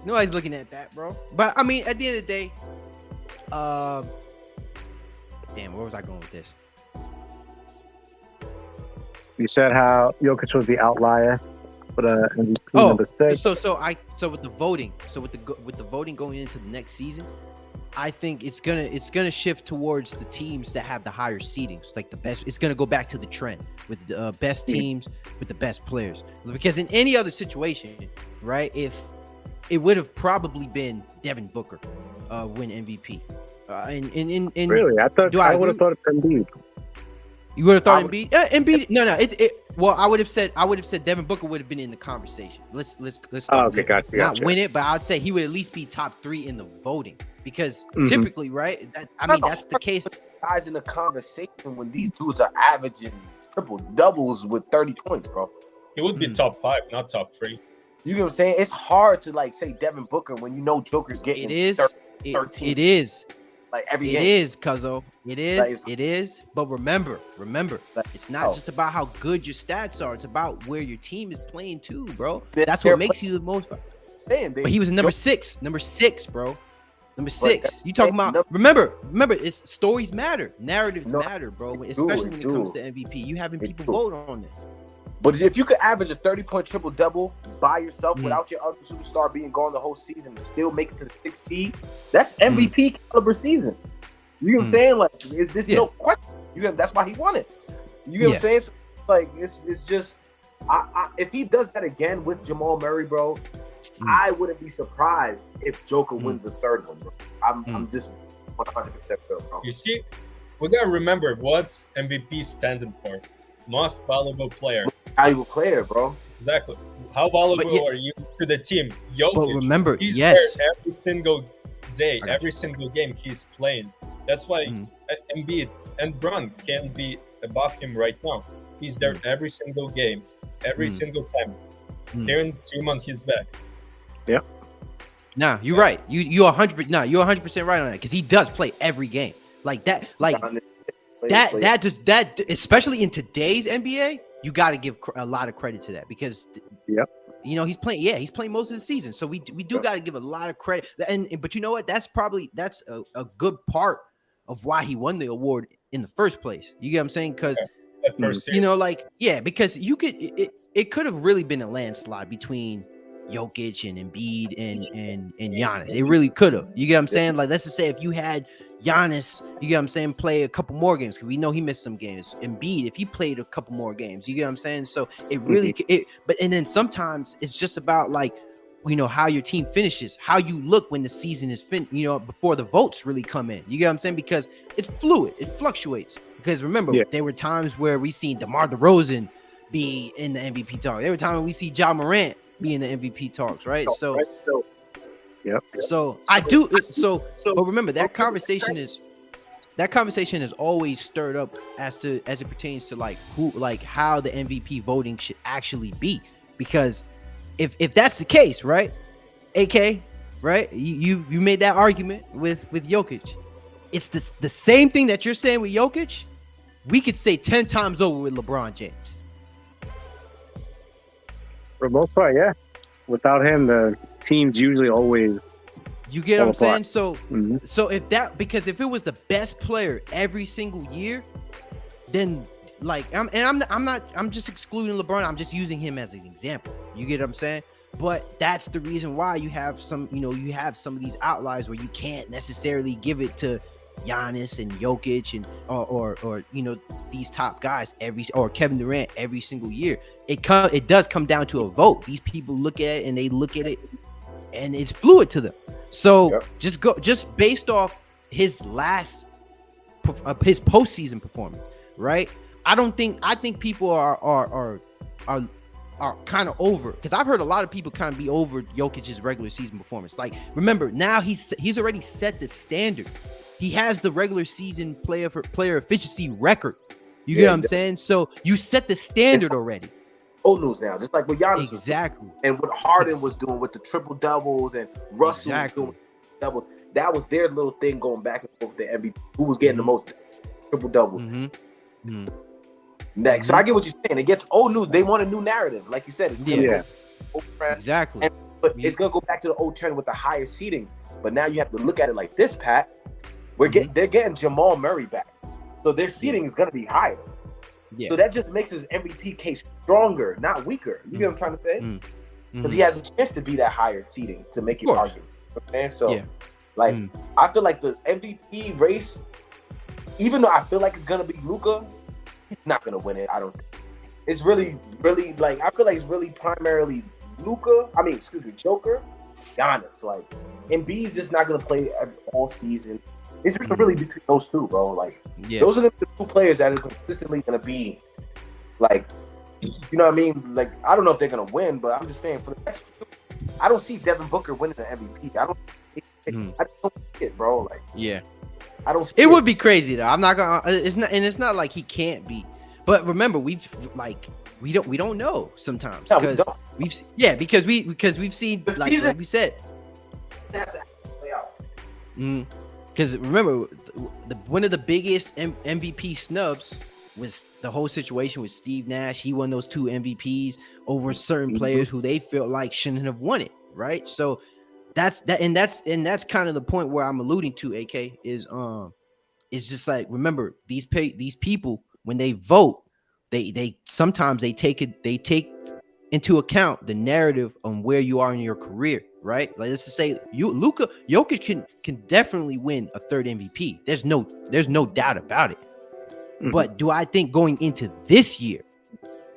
nobody's looking at that, bro. But I mean, at the end of the day, damn, where was I going with this? You said how Jokic was the outlier for the MVP number 6. So with the voting, with the voting going into the next season, I think it's gonna shift towards the teams that have the higher seedings, like the best. It's gonna go back to the trend with the best teams with the best players. Because in any other situation, right? If it would have probably been Devin Booker win MVP. Really, I would have thought of Embiid. You would have thought Embiid? Embiid? No. Well, I would have said Devin Booker would have been in the conversation. Let's start there. Gotcha. Not win it, but I'd say he would at least be top 3 in the voting because typically, right? That's the case. Guys in the conversation when these dudes are averaging triple doubles with 30 points, bro. He would be top 5, not top 3. You know what I'm saying? It's hard to say Devin Booker when you know Joker's getting 13. It is. Like every game. It is, cuzzo. It is. But remember, it's not just about how good your stats are. It's about where your team is playing too, bro. That's what makes you the most. But he was number 6, bro. Number 6. You talking about? Remember, it's stories matter, narratives matter, bro. Especially when it comes to MVP. You having people vote on it. But if you could average a 30-point triple-double by yourself without your other superstar being gone the whole season and still make it to the 6th seed, that's MVP caliber season. You know what I'm saying? Like, is this no question? That's why he won it. You know what I'm saying? So, like, it's just, if he does that again with Jamal Murray, bro, I wouldn't be surprised if Joker wins a 3rd one, bro. I'm just 100% sure, bro. You see, we gotta remember what's MVP standing for. Most valuable player. Valuable player, bro. Exactly. How valuable are you to the team? Jokic. But remember, he's there every single day, every single game he's playing. That's why Embiid and Bron can't be above him right now. He's there every single game, every single time, carrying the team on his back. Yep. Nah, you're right. You're 100%. Nah, you're 100% right on that because he does play every game like that. Like. That especially in today's NBA, you got to give a lot of credit to that because he's playing most of the season, so we do got to give a lot of credit. But you know what? That's a good part of why he won the award in the first place. You get what I'm saying? Because because it could have really been a landslide between Jokic and Embiid and Giannis. It really could have. You get what I'm saying? Like, let's just say if you had Giannis, you get what I'm saying, play a couple more games because we know he missed some games. Embiid, if he played a couple more games, you get what I'm saying? So it really and then sometimes it's just about how your team finishes, how you look when the season is before the votes really come in. You get what I'm saying? Because it's fluid, it fluctuates. Because remember, there were times where we seen DeMar DeRozan be in the MVP talk. There were times when we see Ja Morant be in the MVP talks, right? So I do. But remember that conversation is always stirred up as it pertains to how the MVP voting should actually be. Because if that's the case, right, AK, right, you made that argument with Jokic. It's the same thing that you're saying with Jokic. We could say 10 times over with LeBron James. For the most part, yeah. Without him, the teams usually always. You get what I'm saying? So, Mm-hmm. so if it was the best player every single year, then like I'm just excluding LeBron. I'm just using him as an example. You get what I'm saying? But that's the reason why you have some of these outliers where you can't necessarily give it to Giannis and Jokic and or these top guys or Kevin Durant every single year. It does come down to a vote. These people look at it and they look at it and it's fluid to them. So just based off his his postseason performance, right? I think people are kind of over, because I've heard a lot of people kind of be over Jokic's regular season performance. Like, remember, now he's already set the standard. He has the regular season player efficiency record. You get what I'm saying? So you set the standard already. Old news now, just like what Giannis exactly, and what Harden was doing with the triple doubles and Russell was doing doubles. That was their little thing going back and forth with the MVP. Who was getting the most triple doubles? Next, so I get what you're saying. It gets old news. They want a new narrative, like you said. It's gonna go exactly. But it's gonna go back to the old trend with the higher seedings. But now you have to look at it like this, Pat. They're getting Jamal Murray back, so their seeding is gonna be higher. So that just makes his MVP case stronger, not weaker. You get what I'm trying to say? Because he has a chance to be that higher seeding to make your argument. And so, I feel like the MVP race, even though I feel like it's gonna be Luka, he's not gonna win it. I don't think. It's really, really like I feel like it's really primarily Joker, Giannis. Like, Embiid's just not gonna play all season. It's just really between those two, bro. Like, those are the two players that are consistently gonna be, like, you know what I mean? Like, I don't know if they're gonna win, but I'm just saying for the next few, I don't see Devin Booker winning the MVP. I don't see it, bro. Like, I don't. It would be crazy though. I'm not gonna. It's not like he can't be. But remember, we don't know sometimes because because we've seen like we said. Because remember, one of the biggest MVP snubs was the whole situation with Steve Nash. He won those 2 MVPs over certain players who they felt like shouldn't have won it, right? So that's kind of the point where I'm alluding to. AK is just like, remember, these people when they vote, they sometimes they take into account the narrative on where you are in your career, right? Like, let's just say Jokic can definitely win a 3rd MVP. There's no doubt about it. But do I think going into this year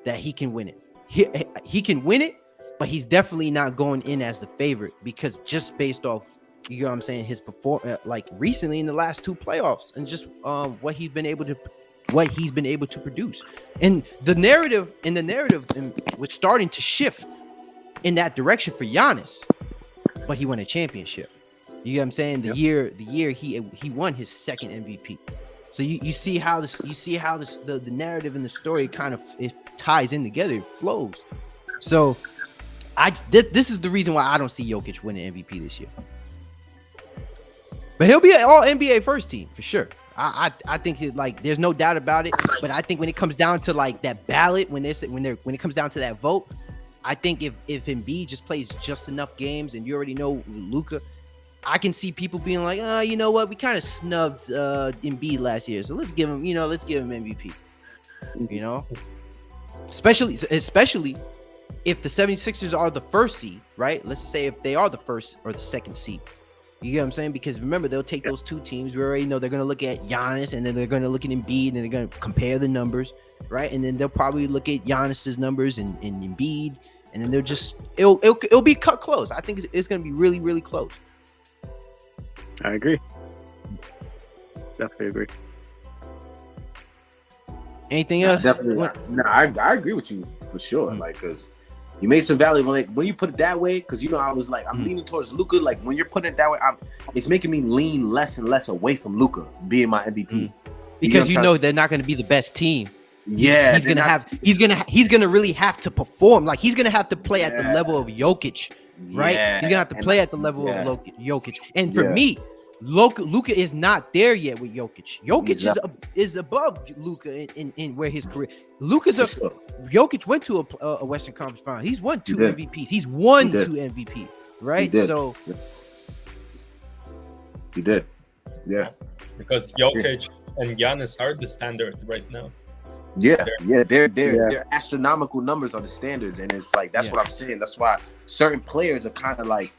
that he can win it? He can win it, but he's definitely not going in as the favorite, because just based off, you know what I'm saying, his performance like recently in the last 2 playoffs and just what he's been able to produce. And the narrative was starting to shift in that direction for Giannis, but he won a championship. You know what I'm saying? The year he won his 2nd MVP. So you see how the narrative and the story kind of it ties in together, it flows. So this is the reason why I don't see Jokic winning MVP this year. But he'll be an all NBA first team for sure. I think there's no doubt about it. But I think when it comes down to like that ballot, when it comes down to that vote, I think if Embiid just plays just enough games, and you already know Luka, I can see people being like, you know what, we kind of snubbed Embiid last year, so let's give him MVP. You know, especially if the 76ers are the 1st seed, right? Let's say if they are the 1st or the 2nd seed. You get what I'm saying? Because remember, they'll take those 2 teams. We already know they're going to look at Giannis, and then they're going to look at Embiid, and they're going to compare the numbers, right? And then they'll probably look at Giannis's numbers and Embiid, and then they'll just it'll be cut close. I think it's going to be really, really close. I agree. Definitely agree. Anything else? Definitely. No, I agree with you for sure. Like, because you made some value when you put it that way. Because I was like, I'm leaning towards Luka. Like, when you're putting it that way, it's making me lean less and less away from Luka being my MVP. Because you know they're not going to be the best team. Yeah, he's gonna really have to perform. Like he's gonna have to play at the level of Jokic, right? He's gonna have to play at the level of Jokic. And for me, Luka is not there yet with Jokic. Jokic is above Luka in where his career. Jokic went to a Western Conference final. He's won two MVPs. He's won two MVPs, right? So he did. Yeah. Because Jokic and Giannis are the standard right now. They're astronomical numbers on the standards, and it's like that's what I'm saying. That's why certain players are kind of like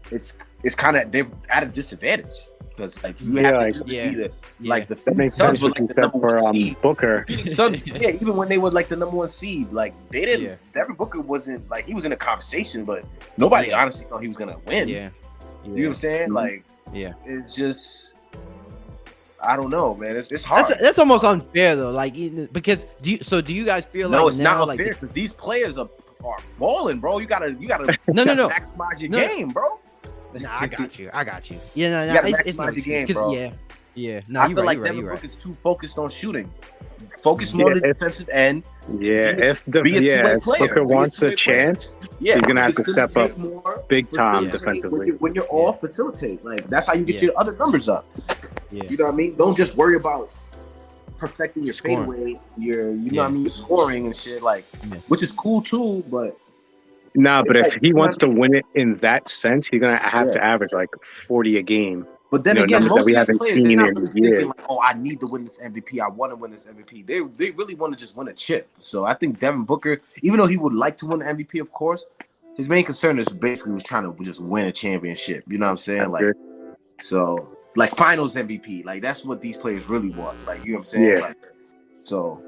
it's kind of they're at a disadvantage because like you have to be the Phoenix Suns were like the number one seed. Booker. Suns, even when they were like the number one seed, like they didn't. Devin Booker wasn't like he was in a conversation, but nobody honestly thought he was gonna win. You know what I'm saying? Like, it's just. I don't know, man. It's hard. That's almost unfair though. Like because do you guys feel like it's not unfair because these players are balling, bro. You gotta maximize your game, bro. Nah, I got you. Yeah, it's no excuse because I feel like Devin Booker is too focused on shooting. Focus more on the defensive end. If Booker wants a chance, he's gonna have to step up big time defensively. When you're off, facilitate. Like that's how you get your other numbers up. You know what I mean? Don't just worry about perfecting your fadeaway, your know what I mean, your scoring and shit, like which is cool too, but but if he wants to win it in that sense, he's gonna have to average like 40 a game. But then again, most of these players, they're not really thinking like, "Oh, I need to win this MVP. I want to win this MVP." They really want to just win a chip. So I think Devin Booker, even though he would like to win the MVP, of course, his main concern is basically was trying to just win a championship. You know what I'm saying? Like, so like Finals MVP, like that's what these players really want. Like, you know what I'm saying? Like, so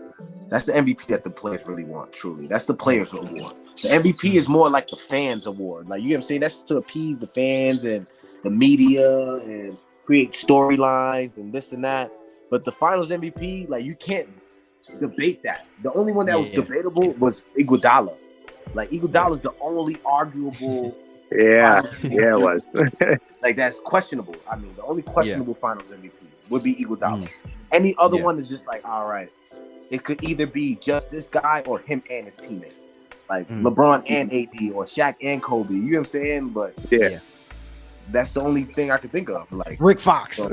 that's the MVP that the players really want. Truly, that's the players' award. The MVP is more like the fans' award. Like, you know what I'm saying? That's to appease the fans and the media and create storylines and this and that. But the Finals MVP, like, you can't debate that. The only one that was debatable was Iguodala. Like, Iguodala's the only arguable. It was. Like, that's questionable. I mean, the only questionable Finals MVP would be Iguodala. Any other one is just like, all right, it could either be just this guy or him and his teammate. Like LeBron and AD or Shaq and Kobe. You know what I'm saying? But that's the only thing I could think of. Like Rick Fox. So,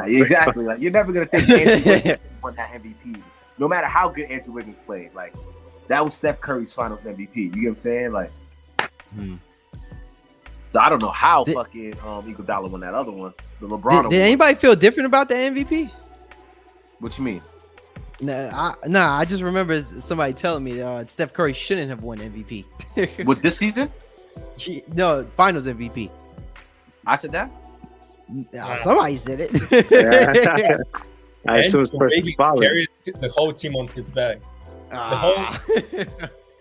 exactly. Like, you're never gonna think Andrew Wiggins won that MVP, no matter how good Andrew Wiggins played. Like, that was Steph Curry's Finals MVP. You get what I'm saying? Like, so I don't know how fucking Iguodala won that other one. The LeBron. Did anybody feel different about the MVP? What you mean? I just remember somebody telling me Steph Curry shouldn't have won MVP. With this season? No, Finals MVP. I said that? Somebody said it. I assume it's person following. Carried the whole team on his back.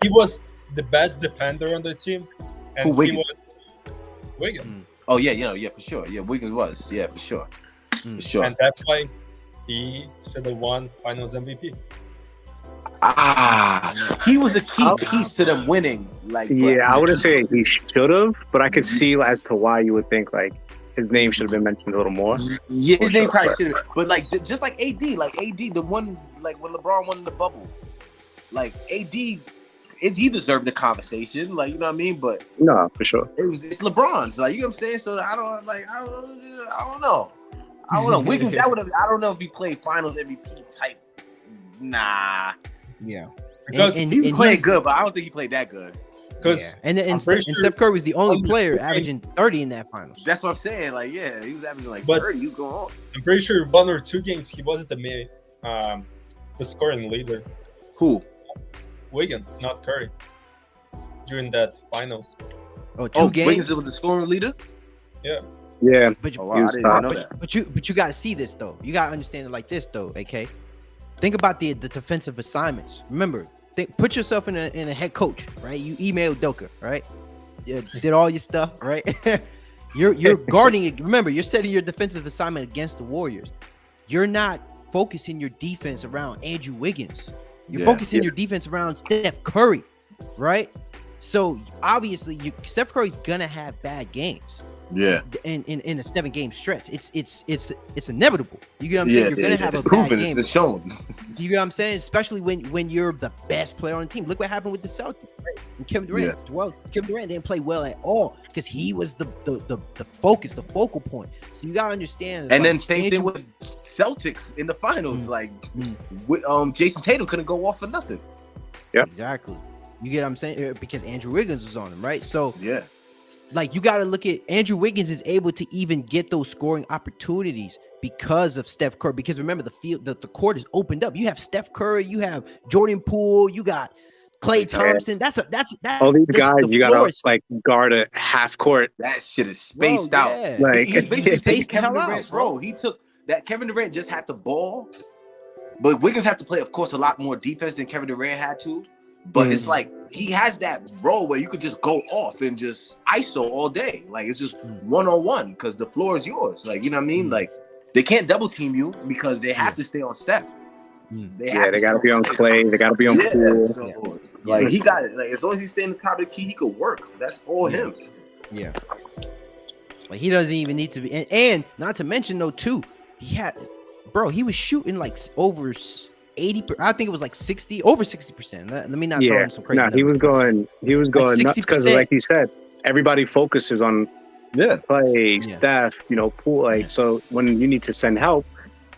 He was the best defender on the team. And Who, Wiggins? Wiggins. Oh, yeah, for sure. Yeah, Wiggins was. Yeah, for sure. For sure. And that's why he should have won Finals MVP. He was a key piece to them winning. Like, I wouldn't say he should have, but I could see as to why you would think like his name should have been mentioned a little more. Yeah, his name probably should have. But like, just like AD, the one like when LeBron won the bubble, like AD, he deserved the conversation. Like, you know what I mean? But no, for sure, it's LeBron's. Like, you know what I'm saying? So I don't know. Wiggins, I don't know if he played Finals MVP type. Nah. Yeah. Because he was playing good, but I don't think he played that good. Because and Steph Curry was the only player averaging 30 in that Finals. That's what I'm saying. Like, yeah, he was averaging like 30. He was going on. I'm pretty sure 1 or 2 games he wasn't the scoring leader. Who? Wiggins, not Curry. During that Finals. Two games. Wiggins was the scoring leader. Yeah. Yeah. But I didn't know that. But you got to see this though. You got to understand it like this though. AK. Think about the defensive assignments. Remember, put yourself in a head coach, right? You emailed Udoka, right? Did all your stuff, right? you're guarding it. Remember, you're setting your defensive assignment against the Warriors. You're not focusing your defense around Andrew Wiggins. You're focusing your defense around Steph Curry, right? So obviously, Steph Curry's gonna have bad games. Yeah. In a 7-game stretch. It's inevitable. You get what I'm saying? You're gonna have a bad game. It's been shown. You get what I'm saying? Especially when you're the best player on the team. Look what happened with the Celtics. Right? And Kevin Durant. Yeah. Well, Kevin Durant didn't play well at all because he was the focus, the focal point. So you gotta understand. And then same thing with Celtics in the finals. With, Jason Tatum couldn't go off for nothing. Yep. Exactly. You get what I'm saying? Because Andrew Wiggins was on him, right? So yeah. Like, you got to look at Andrew Wiggins is able to even get those scoring opportunities because of Steph Curry. Because remember, the court is opened up. You have Steph Curry, you have Jordan Poole, you got Klay Thompson. That's all these guys. You got to like guard a half court. That shit is spaced out. Yeah. Like He's basically spaced Kevin the hell Durant's out, bro. role. He took that. Kevin Durant just had the ball, but Wiggins had to play, of course, a lot more defense than Kevin Durant had to. But it's like he has that role where you could just go off and just ISO all day. Like, it's just one-on-one because the floor is yours. Like, you know what I mean? Like, they can't double team you because they have to stay on Steph. They got to be on Klay. They got to be on Poole. So, like, he got it. Like, as long as he stay in the top of the key, he could work. That's all him. Yeah. Like, he doesn't even need to be. And not to mention, though, too, he was shooting like over 80. I think it was like 60, over 60%. Let me not throw in some crazy. No, he was going like nuts because, like you said, everybody focuses on Klay, Steph, Poole. Like, so when you need to send help,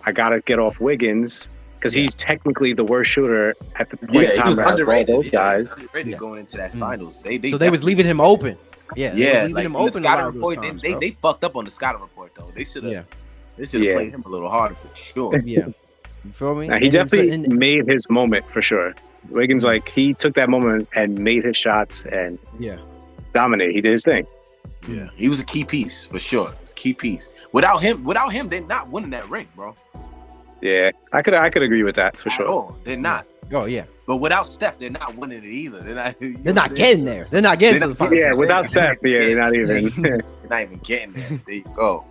I gotta get off Wiggins because he's technically the worst shooter at the point in time. He was underrated. Those guys Underrated going into that finals. They was leaving him open. Yeah, leaving him open. The scouting report, they fucked up on the scouting report though. They should have. They should have played him a little harder for sure. Yeah. You feel me? Now, he definitely made his moment for sure. Wiggins, like, he took that moment and made his shots and dominated. He did his thing. Yeah, he was a key piece for sure. Key piece. Without him, they're not winning that ring, bro. Yeah, I could agree with that for sure. Oh, they're not. Oh yeah. But without Steph, they're not winning it either. They're not. They're not getting there. They're not getting to the finals. Yeah, without Steph, they're not even. They're not even getting there. There you go.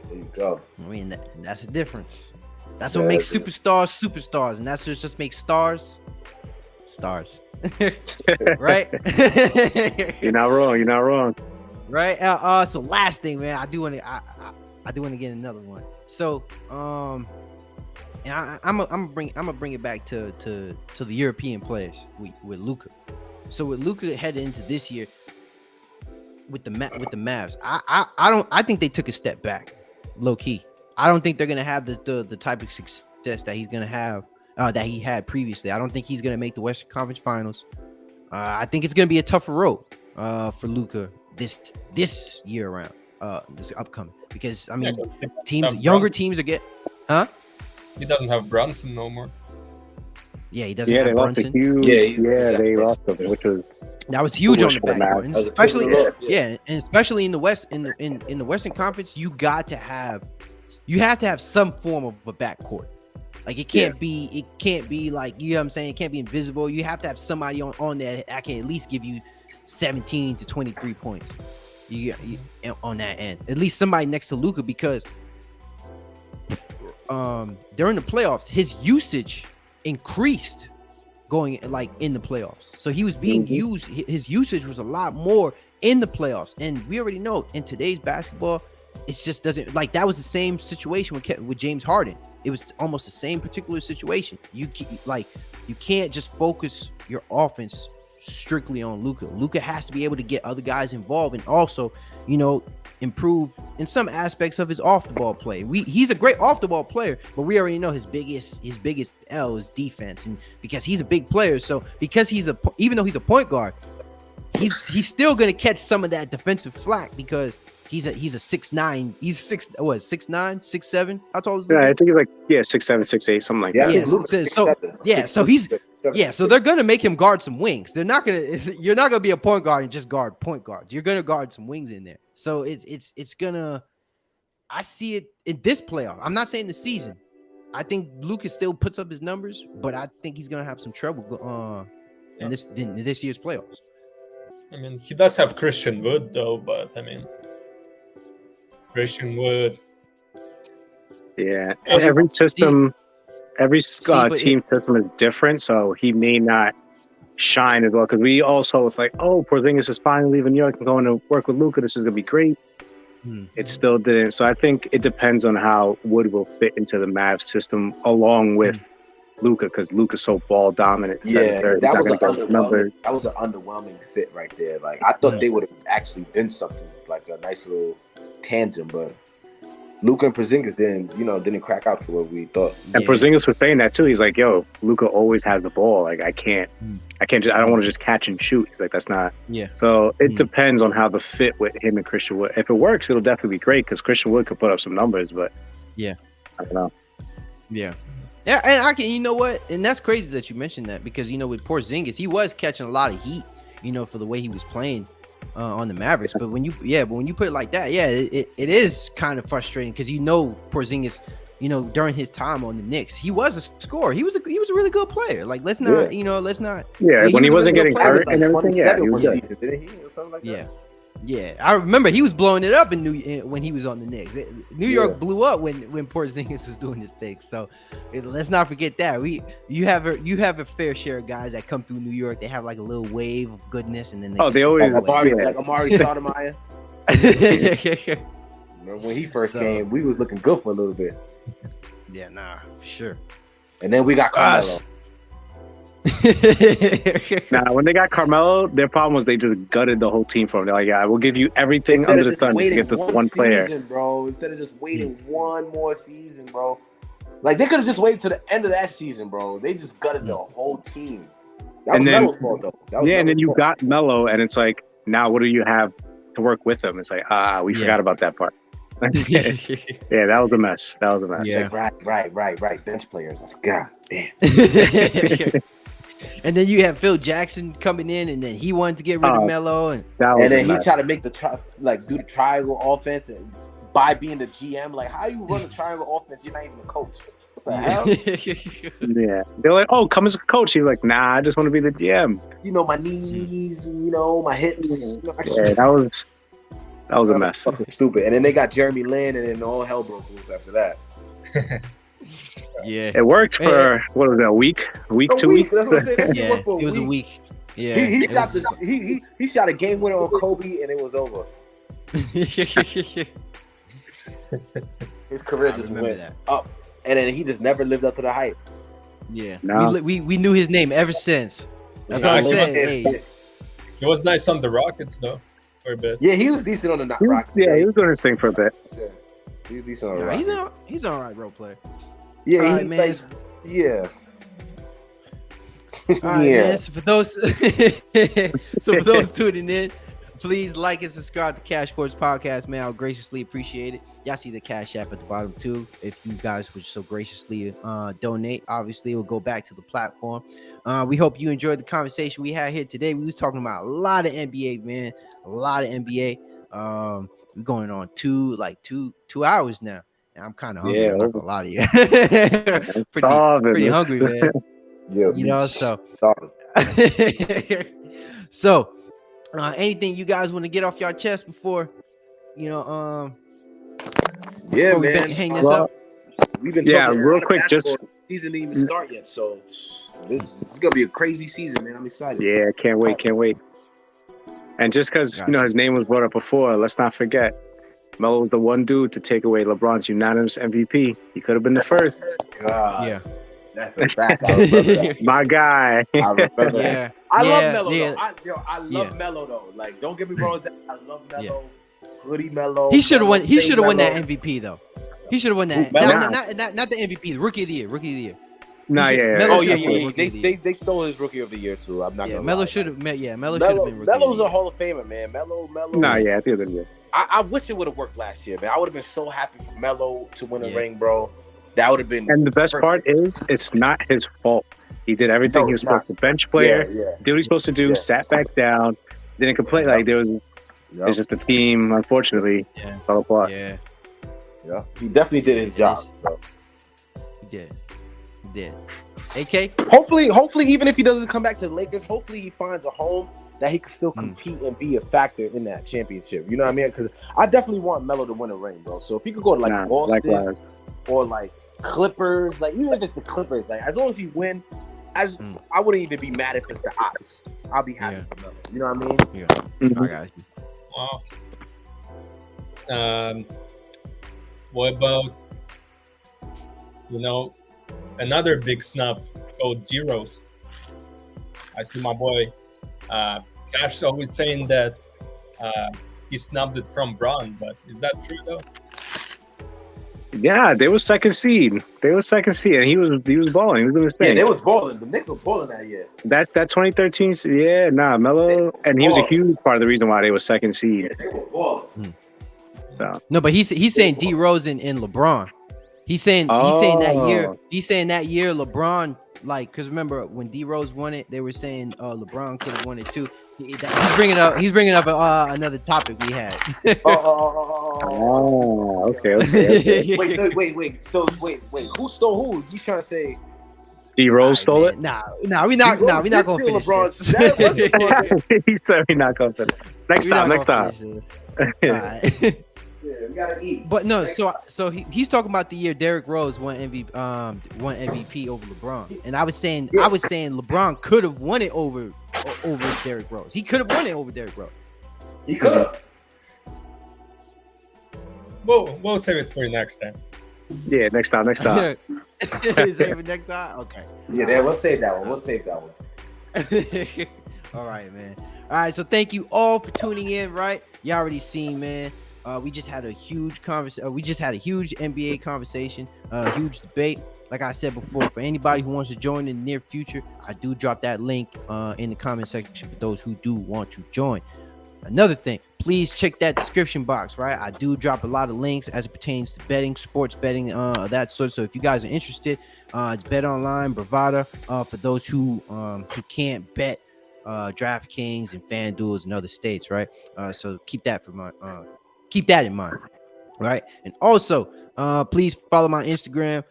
There you go. I mean, that's the difference. That's what makes superstars, and that's what just makes stars. Right? You're not wrong. Right? So last thing, man, I do want to get another one. So, and I'm gonna bring it back to the European players with Luka. So with Luka headed into this year with the Mavs, I think they took a step back, low key. I don't think they're gonna have the type of success that he's gonna have that he had previously. I don't think he's gonna make the Western Conference Finals. I think it's gonna be a tougher road for Luka this year around, this upcoming, because I mean, younger teams are He doesn't have Brunson no more. Yeah, he doesn't have Brunson. They lost him, which was. That was huge on the backcourt, especially in the West, in the Western Conference. You have to have some form of a backcourt. Like, it can't be like, you know what I'm saying? It can't be invisible. You have to have somebody on there that can at least give you 17 to 23 points. You on that end, at least somebody next to Luka, because during the playoffs, his usage increased going like in the playoffs. So he was being used. His usage was a lot more in the playoffs, and we already know in today's basketball, it just doesn't, like, that was the same situation with James Harden. It was almost the same particular situation. You can't just focus your offense strictly on Luka. Luka has to be able to get other guys involved and also, improve in some aspects of his off the ball play. He's a great off the ball player, but we already know his biggest L is defense, and because he's a big player, so because even though he's a point guard, he's still gonna catch some of that defensive flack because he's a 6'9". He's 6'9", 6'7". How tall is he? Yeah, I think he's like 6'7", 6'8", something like that. So they're gonna make him guard some wings. You're not gonna be a point guard and just guard point guards. You're gonna guard some wings in there. So it's gonna. I see it in this playoff. I'm not saying the season. I think Lucas still puts up his numbers, but I think he's gonna have some trouble in this year's playoffs. I mean, he does have Christian Wood though, but I mean, Christian Wood. Yeah, every system, team system is different, so he may not shine as well. Because we also was like, oh, Porzingis is finally leaving New York and going to work with Luka. This is gonna be great. It still didn't. So I think it depends on how Wood will fit into the Mavs system along with Luka, because Luka's so ball dominant. Yeah, that was an underwhelming fit right there. Like I thought they would have actually been something like a nice little tangent, but Luka and Porzingis didn't crack out to what we thought. And Porzingis was saying that too. He's like, "Yo, Luka always has the ball. Like I don't want to just catch and shoot." He's like, "That's not." Yeah. So it depends on how the fit with him and Christian Wood. If it works, it'll definitely be great because Christian Wood could put up some numbers. But I don't know. Yeah, and I can. You know what? And that's crazy that you mentioned that because with Porzingis, he was catching a lot of heat. For the way he was playing. On the Mavericks, but when you put it like that, it is kind of frustrating because Porzingis, during his time on the Knicks, he was a scorer. He was a really good player. Like let's not. Yeah, when he wasn't getting hurt and everything. Yeah, he was good. Season, didn't he? Or something like that. Yeah. I remember he was blowing it up when he was on the Knicks. New York blew up when Porzingis was doing his thing. So let's not forget that. You have a fair share of guys that come through New York. They have like a little wave of goodness, and then they always like Amari Stoudemire. Remember when he first came, we was looking good for a little bit. Yeah, for sure. And then we got Carmelo. When they got Carmelo, their problem was they just gutted the whole team for him. They're like, "Yeah, we'll give you everything under the sun just to get this one player." Season, bro. Instead of just waiting one more season, bro. Like they could have just waited to the end of that season, bro. They just gutted the whole team. That was Melo's fault, though. And then you got Melo, and it's like, now what do you have to work with him? It's like, we forgot about that part. Yeah, that was a mess. Yeah. Like, right. Bench players. I forgot. Damn. And then you have Phil Jackson coming in, and then he wanted to get rid of Melo, and then he tried to make do the triangle offense, and by being the GM, like how you run a triangle offense, you're not even a coach. What the hell? Yeah, they're like, "Oh, come as a coach." He's like, "Nah, I just want to be the GM." My knees, my hips. Yeah, that was a mess. Fucking stupid. And then they got Jeremy Lin, and then all hell broke loose after that. Yeah, it worked for what was it, a week, 2 weeks? It was a week. Yeah, he shot a game winner on Kobe, and it was over. His career just went up, and then he just never lived up to the hype. Yeah, we knew his name ever since. That's what I'm saying. He was nice on the Rockets, though, for a bit. Yeah, he was decent on the Rockets. Yeah, he was doing his thing for a bit. Yeah, he was decent on the Rockets. He's an alright role player. Yeah, all right, man. Yeah. All right, man. So for those tuning in, please like and subscribe to CashSports Podcast, man. I'll graciously appreciate it. Y'all see the Cash App at the bottom too. If you guys would so graciously donate, obviously it will go back to the platform. We hope you enjoyed the conversation we had here today. We was talking about a lot of NBA, man. A lot of NBA. We're going on two hours now. I'm kind of hungry. Yeah, I'm not gonna lie to you. pretty hungry, man. Yeah, So, anything you guys want to get off your chest before, yeah, before man. Hang this up. We've been real quick, just season didn't even start yet, so this is gonna be a crazy season, man. I'm excited. Yeah, can't wait. And just because his name was brought up before, let's not forget. Melo was the one dude to take away LeBron's unanimous MVP. He could have been the first. God. Yeah. That's a fact. I remember that. My guy. I remember that. Yeah. I love Melo, yeah. though. I love Melo, though. Like, don't get me wrong. I love Melo. Hoodie Melo. He should have won. He should have won that MVP, though. He should have won that. Melo? Not the MVP. The Rookie of the Year. Nah, yeah. Melo They stole his Rookie of the Year, too. I'm not gonna Melo lie. should have. Yeah, Melo should have been Rookie. Melo's a Hall of Famer, man. Melo. Nah, yeah, at the end of the year. I wish it would have worked last year, man. I would have been so happy for Melo to win a ring, bro. That would have been. And the best part is, it's not his fault. He did everything he was supposed to. Bench player, did what he's supposed to do. Sat back down, didn't complain. Like there was, it's just the team. Unfortunately, fell apart. Yeah, he definitely did his job. So he did. AK. Hopefully, even if he doesn't come back to the Lakers, hopefully he finds a home that he can still compete and be a factor in that championship. You know what I mean? Because I definitely want Melo to win a ring, bro. So if he could go to Boston or Clippers, even if it's the Clippers, as long as he win I wouldn't even be mad if it's the ops. I'll be happy for Melo. You know what I mean? Yeah, Mhm. I got you. Wow. What about another big snub called D-Rose? I see my boy Cash always saying that he snubbed it from Braun, but is that true though? Yeah, they were second seed. And he was balling. He was doing his thing. Yeah, they was balling. The Knicks was balling that year. That 2013, yeah, Melo, and he was a huge part of the reason why they were second seed. They were balling. So No, but he's saying D Rose and LeBron. He's saying that year. Oh. He's saying that year LeBron, like, because remember when D Rose won it, they were saying LeBron could have won it too. He's bringing up another topic we had. Oh, okay. Wait. So wait. Who stole who? You trying to say D Rose stole it? Nah, we not gonna finish LeBron's. this. He said we're not going to. Next time. Yeah, we gotta eat. But no, so he's talking about the year Derrick Rose won MVP over LeBron, and I was saying LeBron could have won it over Derrick Rose. He could have won it over Derrick Rose. He could have. We'll save it for next time. Yeah, next time. Save it next time. Okay. Yeah, we'll save that one. All right, man. All right, so thank you all for tuning in. Right, you already seen, man. We just had a huge conversation. We just had a huge NBA conversation, huge debate. Like I said before, for anybody who wants to join in the near future, I do drop that link in the comment section for those who do want to join. Another thing, please check that description box, right? I do drop a lot of links as it pertains to betting, sports betting, that sort. So if you guys are interested, it's Bet Online, Bravada, for those who can't bet, DraftKings and FanDuels in other states, right? So keep that in mind, right? And also, please follow my Instagram,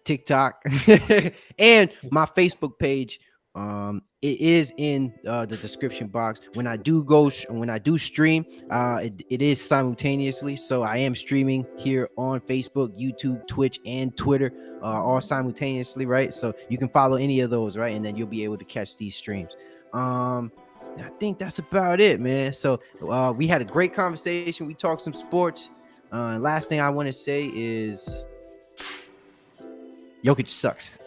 TikTok, and my Facebook page. It is in the description box. When I do stream, it is simultaneously. So I am streaming here on Facebook, YouTube, Twitch, and Twitter, all simultaneously, right? So you can follow any of those, right? And then you'll be able to catch these streams. I think that's about it, man. So we had a great conversation. We talked some sports. Last thing I want to say is Jokic sucks.